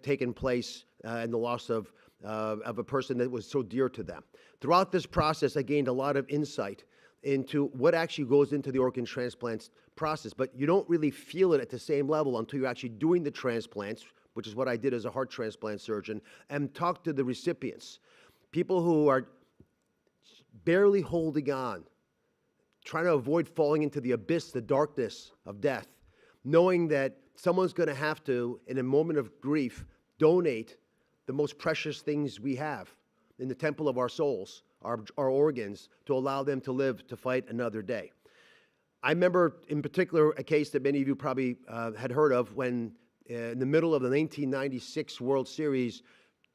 taken place and the loss of a person that was so dear to them. Throughout this process, I gained a lot of insight into what actually goes into the organ transplant process, but you don't really feel it at the same level until you're actually doing the transplants, which is what I did as a heart transplant surgeon, and talk to the recipients. People who are barely holding on, trying to avoid falling into the abyss, the darkness of death, knowing that someone's going to have to, in a moment of grief, donate the most precious things we have in the temple of our souls, our organs, to allow them to live to fight another day. I remember, in particular, a case that many of you probably had heard of when, in the middle of the 1996 World Series,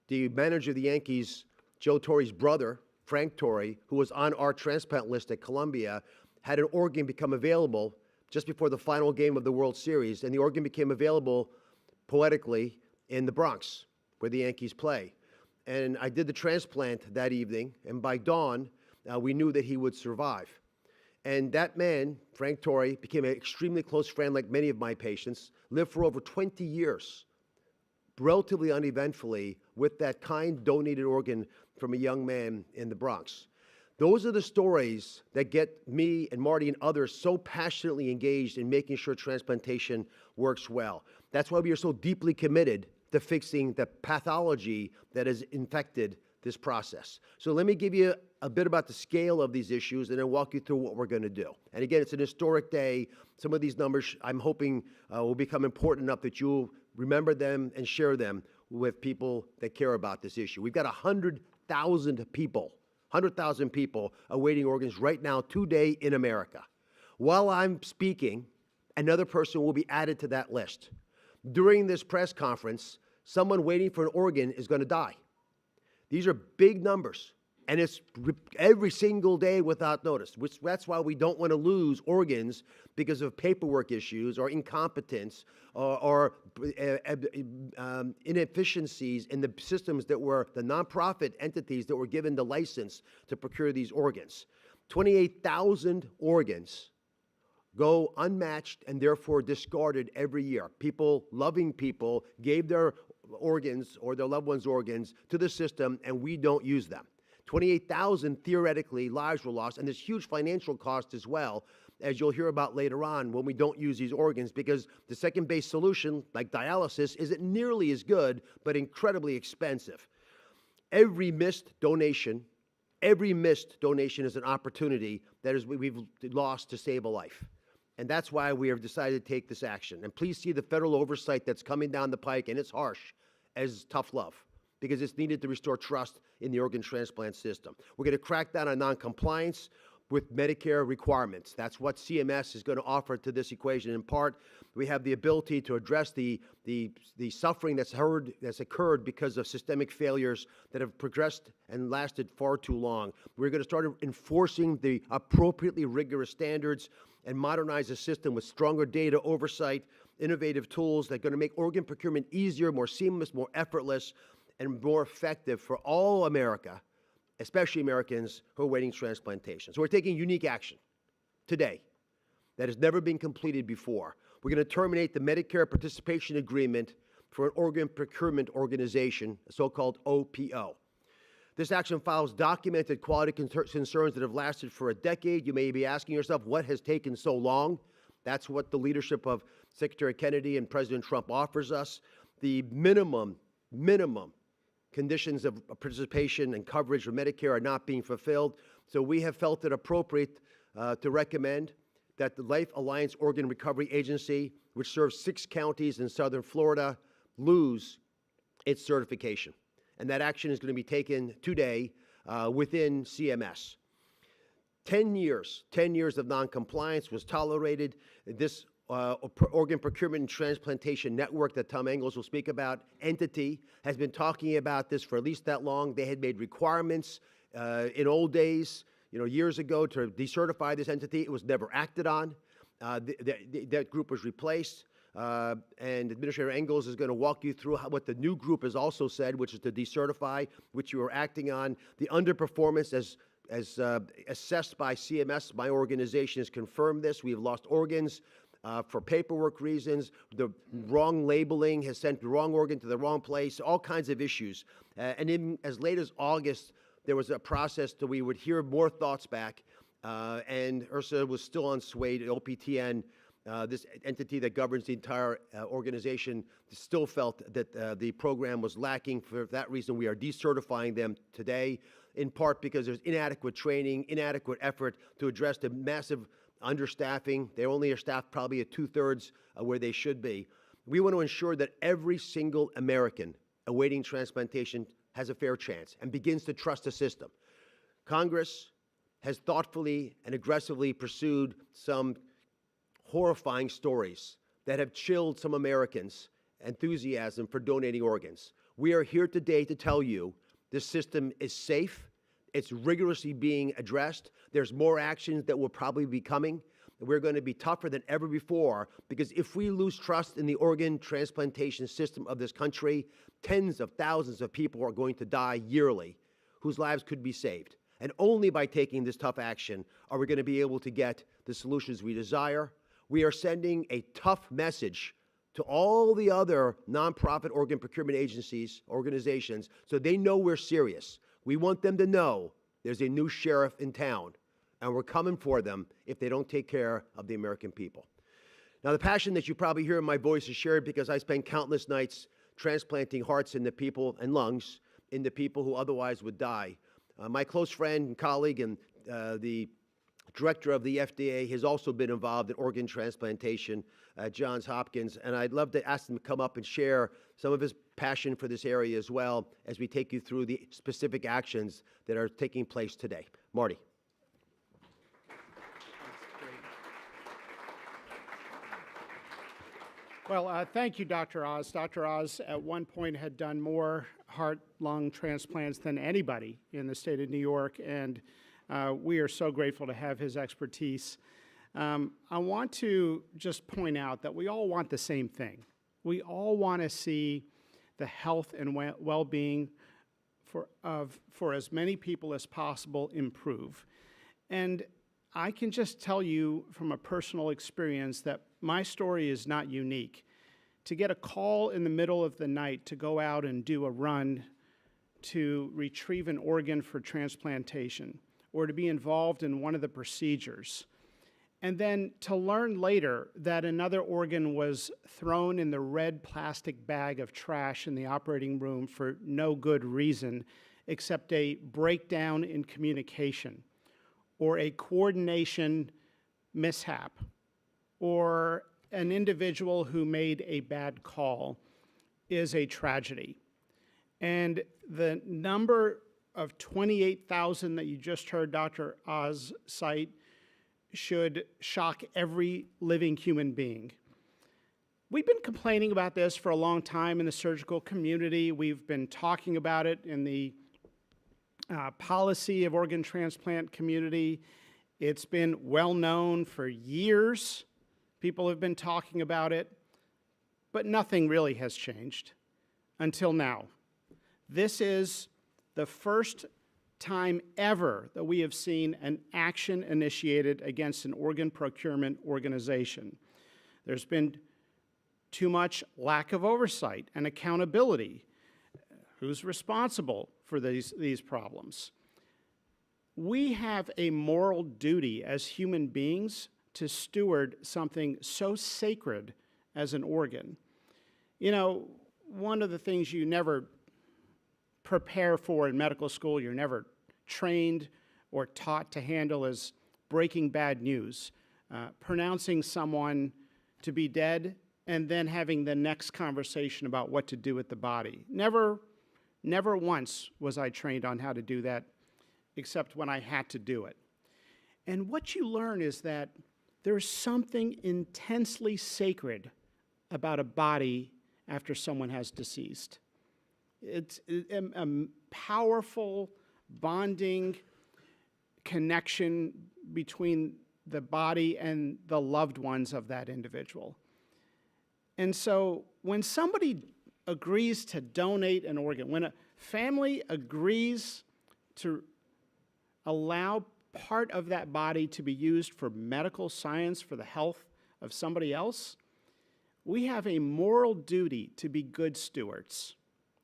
the manager of the Yankees, Joe Torre's brother, Frank Torre, who was on our transplant list at Columbia, had an organ become available just before the final game of the World Series, and the organ became available poetically in the Bronx, where the Yankees play. And I did the transplant that evening, and by dawn, we knew that he would survive. And that man, Frank Torre, became an extremely close friend, like many of my patients, lived for over 20 years, relatively uneventfully, with that kind donated organ from a young man in the Bronx. Those are the stories that get me and Marty and others so passionately engaged in making sure transplantation works well. That's why we are so deeply committed to fixing the pathology that has infected this process. So let me give you a bit about the scale of these issues and then walk you through what we're going to do. And again, it's an historic day. Some of these numbers I'm hoping will become important enough that you'll remember them and share them with people that care about this issue. We've got 100,000 people awaiting organs right now today in America. While I'm speaking, another person will be added to that list. During this press conference, someone waiting for an organ is going to die. These are big numbers, and it's every single day without notice, which that's why we don't want to lose organs because of paperwork issues or incompetence or inefficiencies in the systems that were the nonprofit entities that were given the license to procure these organs. 28,000 organs go unmatched and therefore discarded every year. Loving people, gave their organs or their loved ones' organs to the system, and we don't use them. 28,000 theoretically lives were lost, and there's huge financial cost as well, as you'll hear about later on when we don't use these organs, because the second-base solution, like dialysis, isn't nearly as good, but incredibly expensive. Every missed donation is an opportunity that we've lost to save a life. And that's why we have decided to take this action. And please see the federal oversight that's coming down the pike, and it's harsh, as tough love, because it's needed to restore trust in the organ transplant system. We're going to crack down on noncompliance with Medicare requirements. That's what CMS is going to offer to this equation. In part, we have the ability to address the suffering that's occurred because of systemic failures that have progressed and lasted far too long. We're going to start enforcing the appropriately rigorous standards and modernize the system with stronger data oversight, innovative tools that are going to make organ procurement easier, more seamless, more effortless, and more effective for all America, especially Americans who are waiting transplantation. So we're taking unique action today that has never been completed before. We're going to terminate the Medicare participation agreement for an organ procurement organization, a so-called OPO. This action follows documented quality concerns that have lasted for a decade. You may be asking yourself, what has taken so long? That's what the leadership of Secretary Kennedy and President Trump offers us. The minimum conditions of participation and coverage of Medicare are not being fulfilled. So we have felt it appropriate to recommend that the Life Alliance Organ Recovery Agency, which serves 6 counties in southern Florida, lose its certification. and that action is going to be taken today within CMS. 10 years of noncompliance was tolerated. This organ procurement and transplantation network that Tom Engels will speak about, entity, has been talking about this for at least that long. They had made requirements in old days, years ago, to decertify this entity. It was never acted on. That group was replaced. And Administrator Engels is going to walk you through what the new group has also said, which is to decertify, which you are acting on. The underperformance as assessed by CMS, my organization has confirmed this. We have lost organs for paperwork reasons. The wrong labeling has sent the wrong organ to the wrong place, all kinds of issues. And in as late as August, there was a process that we would hear more thoughts back, and URSA was still unswayed. OPTN, this entity that governs the entire organization, still felt that the program was lacking. For that reason, we are decertifying them today, in part because there's inadequate training, inadequate effort to address the massive understaffing. They only are staffed probably at 2/3 where they should be. We want to ensure that every single American awaiting transplantation has a fair chance and begins to trust the system. Congress has thoughtfully and aggressively pursued some horrifying stories that have chilled some Americans' enthusiasm for donating organs. We are here today to tell you this system is safe. It's rigorously being addressed. There's more actions that will probably be coming. We're going to be tougher than ever before, because if we lose trust in the organ transplantation system of this country, tens of thousands of people are going to die yearly whose lives could be saved. And only by taking this tough action are we going to be able to get the solutions we desire. We are sending a tough message to all the other nonprofit organ procurement agencies, organizations, so they know we're serious. We want them to know there's a new sheriff in town, and we're coming for them if they don't take care of the American people. Now, the passion that you probably hear in my voice is shared because I spend countless nights transplanting hearts into people and lungs into people who otherwise would die. My close friend and colleague and the director of the FDA has also been involved in organ transplantation at Johns Hopkins, and I'd love to ask him to come up and share some of his passion for this area as well as we take you through the specific actions that are taking place today. Marty. Well, thank you, Dr. Oz. Dr. Oz at one point had done more heart-lung transplants than anybody in the state of New York, and we are so grateful to have his expertise. I want to just point out that we all want the same thing. We all want to see the health and well-being for as many people as possible improve. And I can just tell you from a personal experience that my story is not unique. To get a call in the middle of the night to go out and do a run to retrieve an organ for transplantation, or to be involved in one of the procedures, and then to learn later that another organ was thrown in the red plastic bag of trash in the operating room for no good reason except a breakdown in communication, or a coordination mishap, or an individual who made a bad call, is a tragedy. And the number of 28,000 that you just heard Dr. Oz cite should shock every living human being. We've been complaining about this for a long time in the surgical community. We've been talking about it in the policy of organ transplant community. It's been well known for years. People have been talking about it, but nothing really has changed until now. This is the first time ever that we have seen an action initiated against an organ procurement organization. There's been too much lack of oversight and accountability. Who's responsible for these problems? We have a moral duty as human beings to steward something so sacred as an organ. You know, one of the things you never prepare for in medical school, you're never trained or taught to handle is breaking bad news, pronouncing someone to be dead, and then having the next conversation about what to do with the body. Never Never once was I trained on how to do that, except when I had to do it. And what you learn is that there's something intensely sacred about a body after someone has deceased. It's a powerful bonding connection between the body and the loved ones of that individual. And so when somebody agrees to donate an organ, when a family agrees to allow part of that body to be used for medical science for the health of somebody else, we have a moral duty to be good stewards.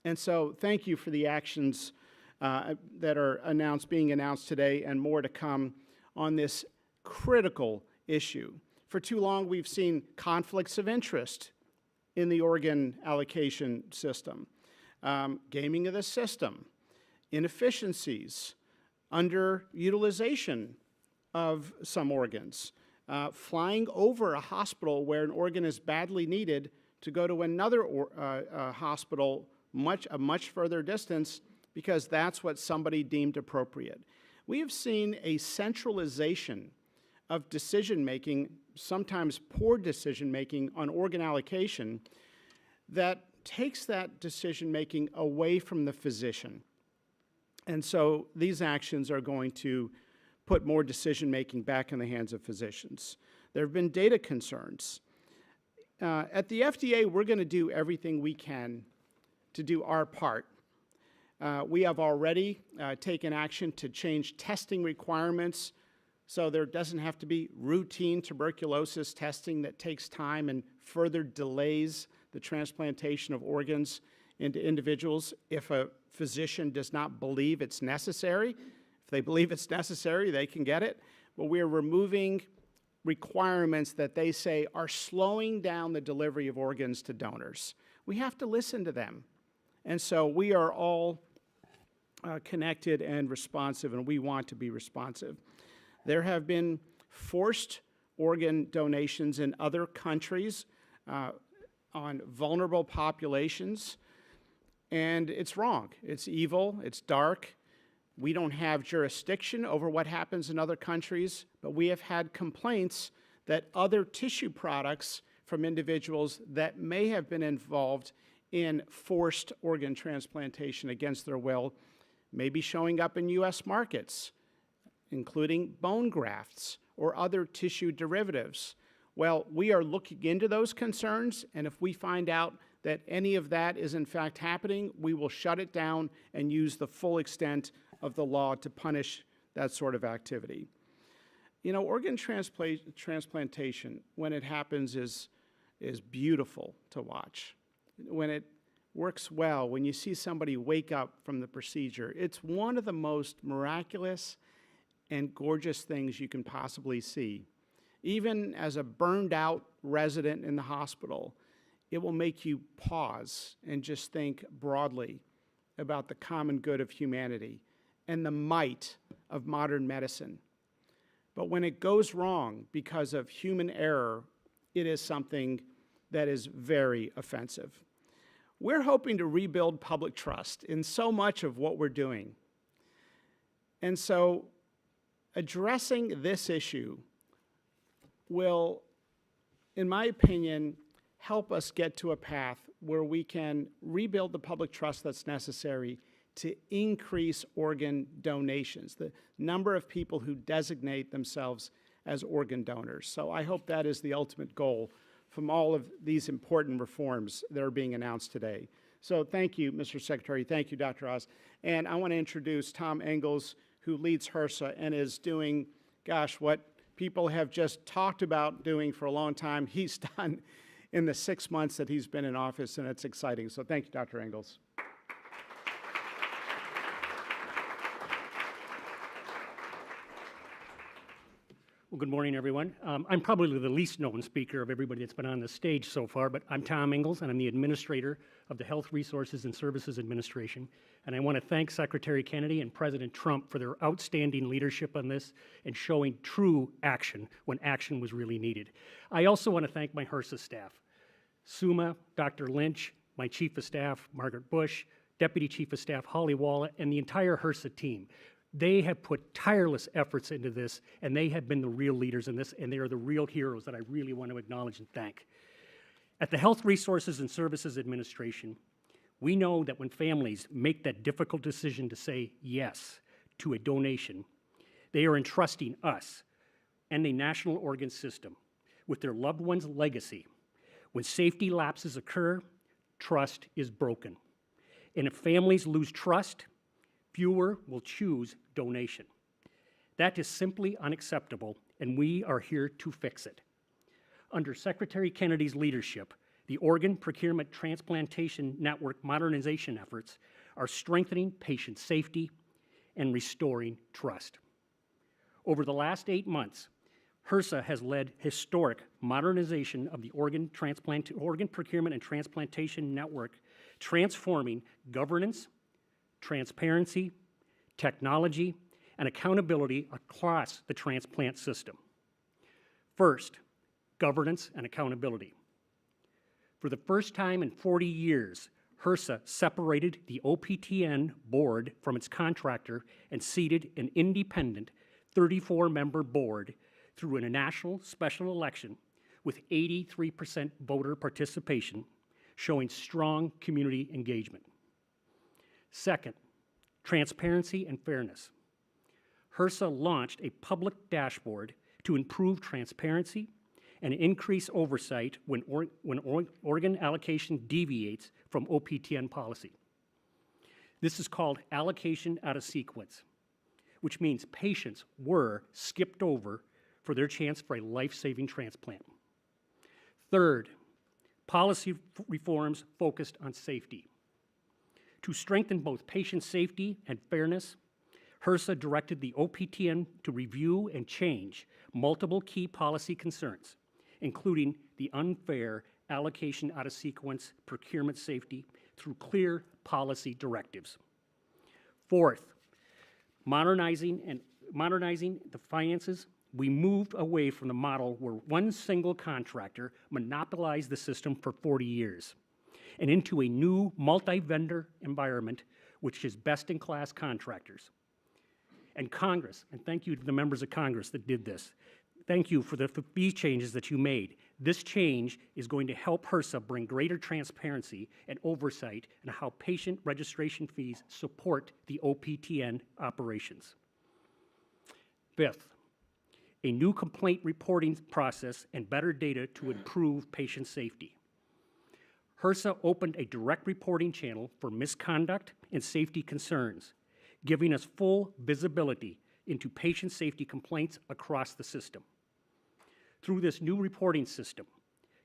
And so thank you for the actions that are being announced today, and more to come on this critical issue. For too long, we've seen conflicts of interest in the organ allocation system, gaming of the system, inefficiencies, underutilization of some organs, flying over a hospital where an organ is badly needed to go to another hospital a much further distance because that's what somebody deemed appropriate. We have seen a centralization of decision-making, sometimes poor decision-making on organ allocation that takes that decision-making away from the physician. And so these actions are going to put more decision-making back in the hands of physicians. There have been data concerns. At the FDA, we're going to do everything we can to do our part. We have already taken action to change testing requirements so there doesn't have to be routine tuberculosis testing that takes time and further delays the transplantation of organs into individuals if a physician does not believe it's necessary. If they believe it's necessary, they can get it. But we are removing requirements that they say are slowing down the delivery of organs to donors. We have to listen to them. And so we are all connected and responsive, and we want to be responsive. There have been forced organ donations in other countries on vulnerable populations, and it's wrong. It's evil. It's dark. We don't have jurisdiction over what happens in other countries, but we have had complaints that other tissue products from individuals that may have been involved in forced organ transplantation against their will may be showing up in U.S. markets, including bone grafts or other tissue derivatives. Well, we are looking into those concerns, and if we find out that any of that is in fact happening, we will shut it down and use the full extent of the law to punish that sort of activity. You know, organ transplantation, when it happens, is beautiful to watch. When it works well, when you see somebody wake up from the procedure, it's one of the most miraculous and gorgeous things you can possibly see. Even as a burned out resident in the hospital, it will make you pause and just think broadly about the common good of humanity and the might of modern medicine. But when it goes wrong because of human error, it is something that is very offensive. We're hoping to rebuild public trust in so much of what we're doing. And so addressing this issue will, in my opinion, help us get to a path where we can rebuild the public trust that's necessary to increase organ donations, the number of people who designate themselves as organ donors. So I hope that is the ultimate goal from all of these important reforms that are being announced today. So thank you, Mr. Secretary. Thank you, Dr. Oz. And I want to introduce Tom Engels, who leads HRSA and is doing, gosh, what people have just talked about doing for a long time. He's done in the 6 months that he's been in office, and it's exciting. So thank you, Dr. Engels. Well, good morning, everyone. I'm probably the least known speaker of everybody that's been on the stage so far, but I'm Tom Engels, and I'm the administrator of the Health Resources and Services Administration. And I want to thank Secretary Kennedy and President Trump for their outstanding leadership on this and showing true action when action was really needed. I also want to thank my HRSA staff, Suma, Dr. Lynch, my Chief of Staff, Margaret Bush, Deputy Chief of Staff Holly Walla, and the entire HRSA team. They have put tireless efforts into this, and they have been the real leaders in this, and they are the real heroes that I really want to acknowledge and thank. At the Health Resources and Services Administration, we know that when families make that difficult decision to say yes to a donation, they are entrusting us and the national organ system with their loved one's legacy. When safety lapses occur, trust is broken. And if families lose trust, fewer will choose donation. That is simply unacceptable, and we are here to fix it. Under Secretary Kennedy's leadership, the Organ Procurement Transplantation Network modernization efforts are strengthening patient safety and restoring trust. Over the last 8 months, HRSA has led historic modernization of the organ procurement and transplantation network, transforming governance, transparency, technology, and accountability across the transplant system. First, governance and accountability. For the first time in 40 years, HRSA separated the OPTN board from its contractor and seated an independent 34-member board through a national special election with 83% voter participation, showing strong community engagement. Second, transparency and fairness. HRSA launched a public dashboard to improve transparency and increase oversight when organ allocation deviates from OPTN policy. This is called allocation out of sequence, which means patients were skipped over for their chance for a life-saving transplant. Third, policy reforms focused on safety. To strengthen both patient safety and fairness, HRSA directed the OPTN to review and change multiple key policy concerns, including the unfair allocation out of sequence procurement safety through clear policy directives. Fourth, modernizing the finances, we moved away from the model where one single contractor monopolized the system for 40 years and into a new multi-vendor environment which is best-in-class contractors. And Congress, and thank you to the members of Congress that did this, thank you for these changes that you made. This change is going to help HRSA bring greater transparency and oversight in how patient registration fees support the OPTN operations. Fifth, a new complaint reporting process and better data to improve patient safety. HRSA opened a direct reporting channel for misconduct and safety concerns, giving us full visibility into patient safety complaints across the system. Through this new reporting system,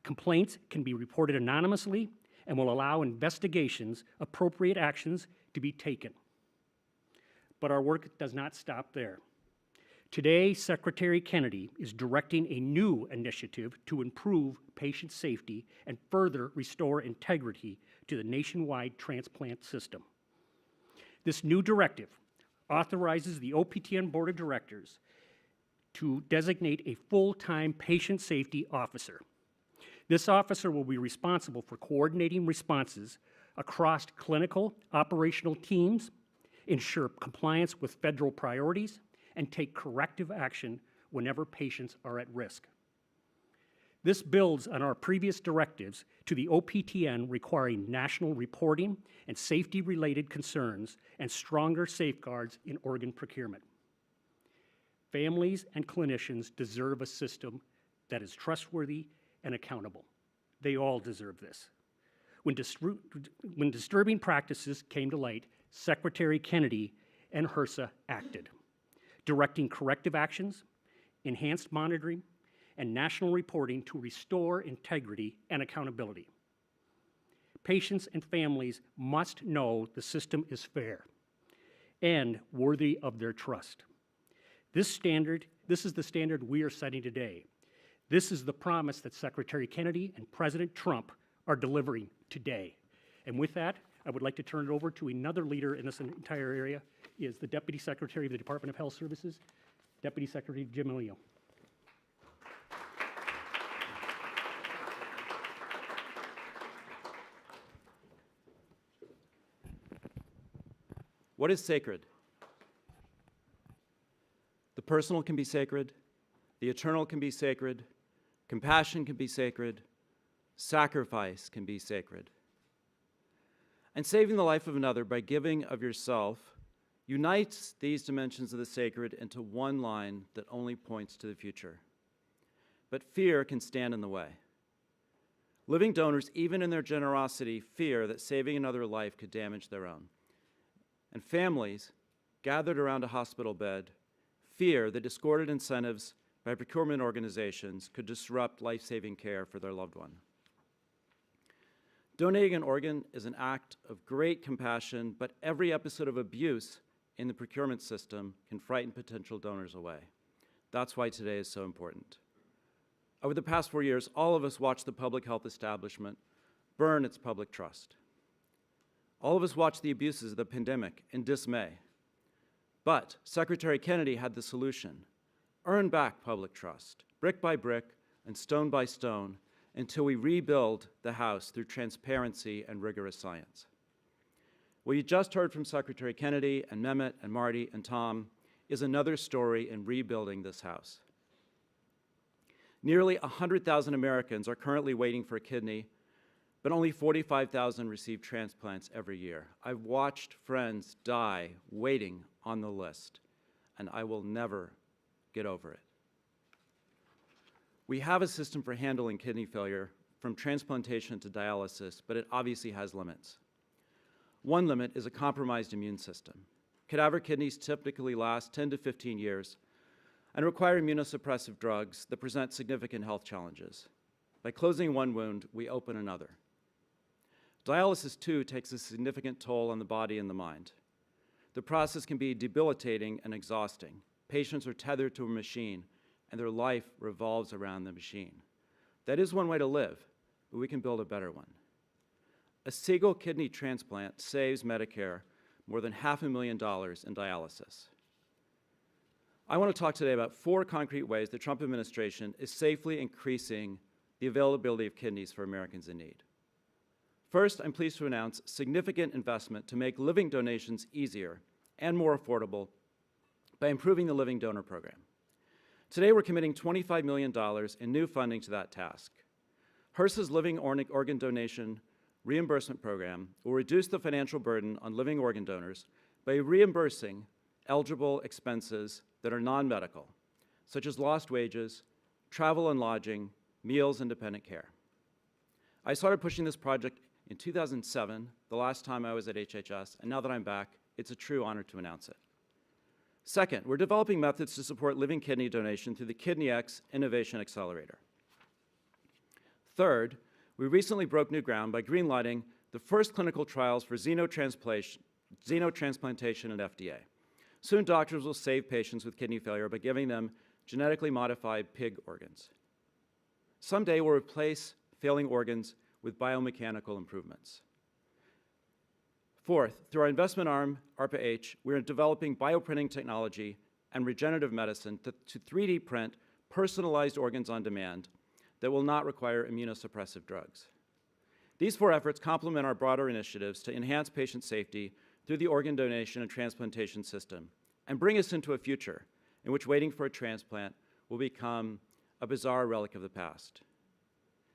complaints can be reported anonymously and will allow investigations, appropriate actions to be taken. But our work does not stop there. Today, Secretary Kennedy is directing a new initiative to improve patient safety and further restore integrity to the nationwide transplant system. This new directive authorizes the OPTN Board of Directors to designate a full-time patient safety officer. This officer will be responsible for coordinating responses across clinical operational teams, ensure compliance with federal priorities, and take corrective action whenever patients are at risk. This builds on our previous directives to the OPTN requiring national reporting and safety-related concerns and stronger safeguards in organ procurement. Families and clinicians deserve a system that is trustworthy and accountable. They all deserve this. When disturbing practices came to light, Secretary Kennedy and HRSA acted, directing corrective actions, enhanced monitoring, and national reporting to restore integrity and accountability. Patients and families must know the system is fair and worthy of their trust. This is the standard we are setting today. This is the promise that Secretary Kennedy and President Trump are delivering today. And with that, I would like to turn it over to another leader in this entire area, is the Deputy Secretary of the Department of Health Services, Deputy Secretary Jim O'Neill. What is sacred? The personal can be sacred, the eternal can be sacred, compassion can be sacred, sacrifice can be sacred. And saving the life of another by giving of yourself unites these dimensions of the sacred into one line that only points to the future. But fear can stand in the way. Living donors, even in their generosity, fear that saving another life could damage their own. And families, gathered around a hospital bed, fear that discordant incentives by procurement organizations could disrupt life-saving care for their loved one. Donating an organ is an act of great compassion, but every episode of abuse in the procurement system can frighten potential donors away. That's why today is so important. Over the past 4 years, all of us watched the public health establishment burn its public trust. All of us watched the abuses of the pandemic in dismay. But Secretary Kennedy had the solution: earn back public trust, brick by brick and stone by stone, until we rebuild the House through transparency and rigorous science. What you just heard from Secretary Kennedy and Mehmet and Marty and Tom is another story in rebuilding this House. Nearly 100,000 Americans are currently waiting for a kidney, but only 45,000 receive transplants every year. I've watched friends die waiting on the list, and I will never get over it. We have a system for handling kidney failure from transplantation to dialysis, but it obviously has limits. One limit is a compromised immune system. Cadaver kidneys typically last 10 to 15 years and require immunosuppressive drugs that present significant health challenges. By closing one wound, we open another. Dialysis, too, takes a significant toll on the body and the mind. The process can be debilitating and exhausting. Patients are tethered to a machine, and their life revolves around the machine. That is one way to live, but we can build a better one. A single kidney transplant saves Medicare more than $500,000 in dialysis. I want to talk today about 4 concrete ways the Trump administration is safely increasing the availability of kidneys for Americans in need. First, I'm pleased to announce significant investment to make living donations easier and more affordable by improving the Living Donor Program. Today, we're committing $25 million in new funding to that task. HRSA's Living Organ Donation Reimbursement Program will reduce the financial burden on living organ donors by reimbursing eligible expenses that are non-medical, such as lost wages, travel and lodging, meals, and dependent care. I started pushing this project in 2007, the last time I was at HHS, and now that I'm back, it's a true honor to announce it. Second, we're developing methods to support living kidney donation through the KidneyX Innovation Accelerator. Third, we recently broke new ground by greenlighting the first clinical trials for xenotransplantation at FDA. Soon, doctors will save patients with kidney failure by giving them genetically modified pig organs. Someday, we'll replace failing organs with biomechanical improvements. Fourth, through our investment arm, ARPA-H, we're developing bioprinting technology and regenerative medicine to 3D print personalized organs on demand that will not require immunosuppressive drugs. These 4 efforts complement our broader initiatives to enhance patient safety through the organ donation and transplantation system and bring us into a future in which waiting for a transplant will become a bizarre relic of the past.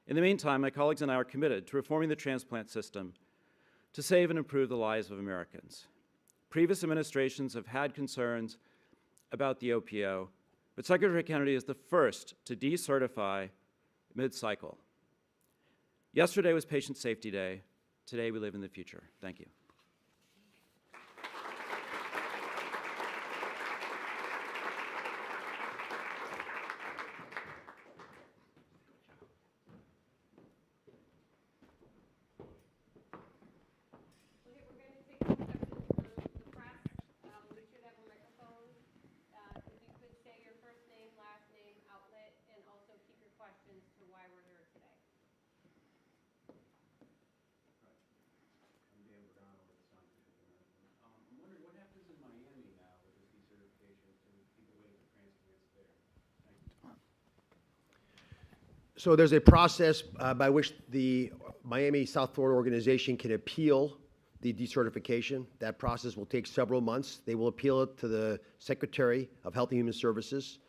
In the meantime, my colleagues and I are committed to reforming the transplant system to save and improve the lives of Americans. Previous administrations have had concerns about the OPO, but Secretary Kennedy is the first to decertify mid-cycle. Yesterday was Patient Safety Day. Today we live in the future. Thank you. So there's a process by which the Miami South Florida organization can appeal the decertification. That process will take several months. They will appeal it to the Secretary of Health and Human Services.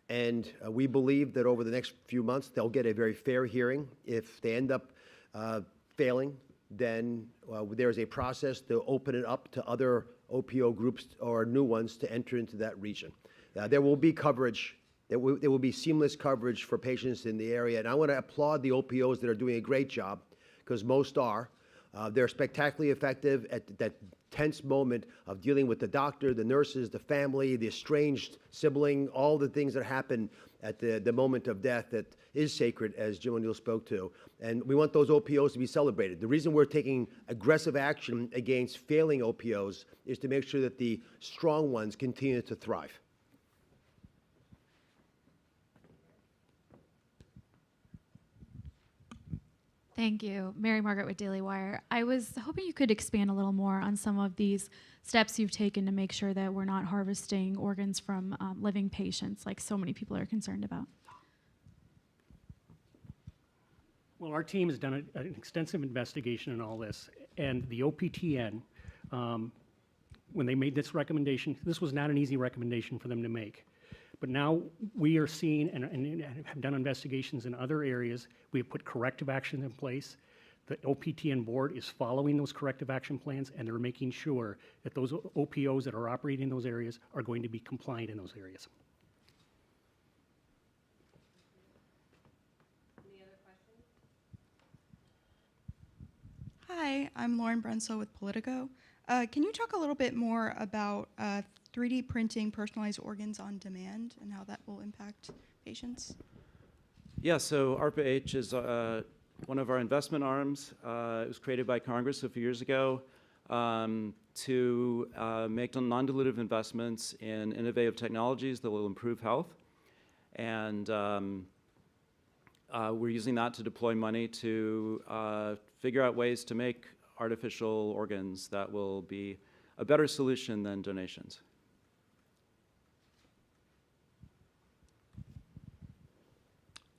And we believe that over the next few months, they'll get a very fair hearing. If they end up failing, then there's a process to open it up to other OPO groups or new ones to enter into that region. There will be coverage. There will be seamless coverage for patients in the area. And I want to applaud the OPOs that are doing a great job, because most are. They're spectacularly effective at that tense moment of dealing with the doctor, the nurses, the family, the estranged sibling, all the things that happen at the moment of death that is sacred, as Jim O'Neill spoke to. And we want those OPOs to be celebrated. The reason we're taking aggressive action against failing OPOs is to make sure that the strong ones continue to thrive. Thank you. Mary Margaret with Daily Wire. I was hoping you could expand a little more on some of these steps you've taken to make sure that we're not harvesting organs from living patients like so many people are concerned about. Well, our team has done an extensive investigation in all this, and the OPTN, when they made this recommendation, this was not an easy recommendation for them to make. But now we are seeing and have done investigations in other areas. We have put corrective action in place. The OPTN board is following those corrective action plans, and they're making sure that those OPOs that are operating in those areas are going to be compliant in those areas. Any other questions? Hi, I'm Lauren Brensel with Politico. Can you talk a little bit more about 3D printing personalized organs on demand and how that will impact patients? Yeah, so ARPA-H is one of our investment arms. It was created by Congress a few years ago to make non-dilutive investments in innovative technologies that will improve health. And we're using that to deploy money to figure out ways to make artificial organs that will be a better solution than donations.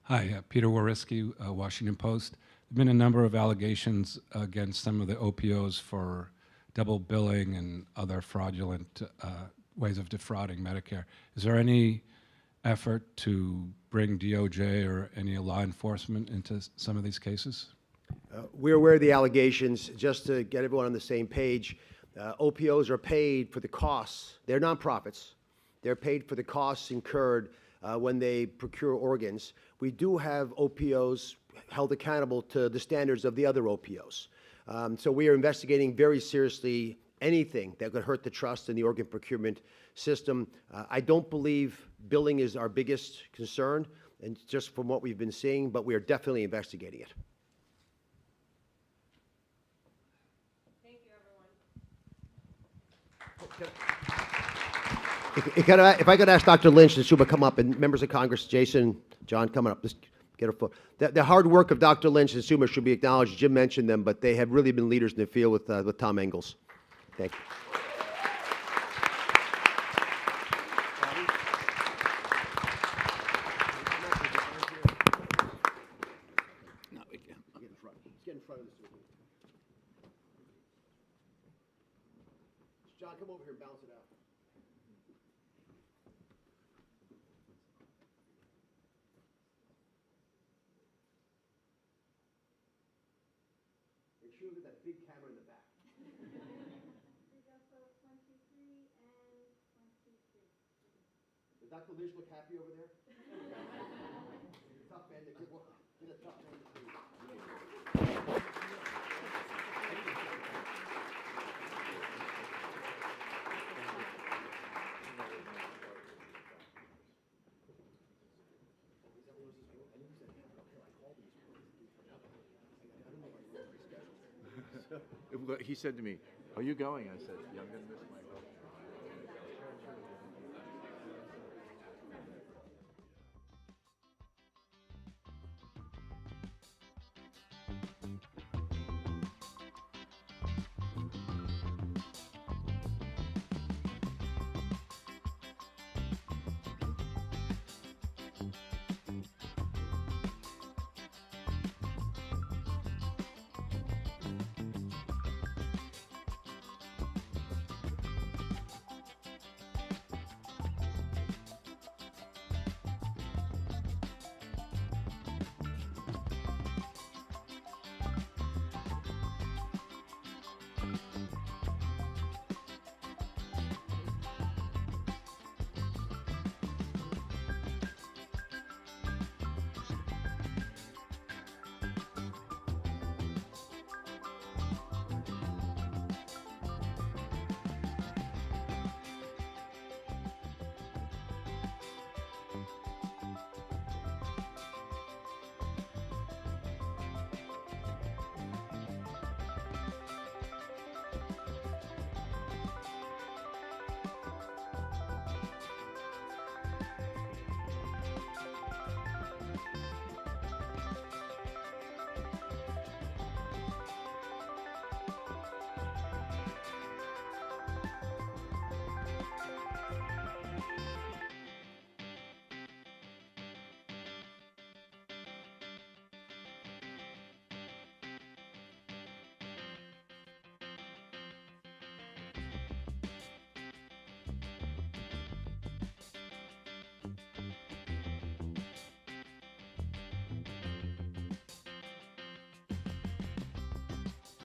Hi, Peter Wariski, Washington Post. There have been a number of allegations against some of the OPOs for double billing and other fraudulent ways of defrauding Medicare. Is there any effort to bring DOJ or any law enforcement into some of these cases? We're aware of the allegations. Just to get everyone on the same page, OPOs are paid for the costs. They're nonprofits. They're paid for the costs incurred when they procure organs. We do have OPOs held accountable to the standards of the other OPOs. So we are investigating very seriously anything that could hurt the trust in the organ procurement system. I don't believe billing is our biggest concern, and just from what we've been seeing, but we are definitely investigating it. If I could ask Dr. Lynch and Suma come up, and members of Congress, Jason, John, coming up, just get a foot. The hard work of Dr. Lynch and Suma should be acknowledged. Jim mentioned them, but they have really been leaders in the field with Tom Engels. Thank you. No, we can't. Get in front. Let's get in front of this. John, come over here and bounce it out. Make sure you look at that big camera in the back. Does Dr. Lynch look happy over there? It's a tough man to get a tough man to do. He said to me, "Are you going?" I said, "Yeah, I'm going to miss my."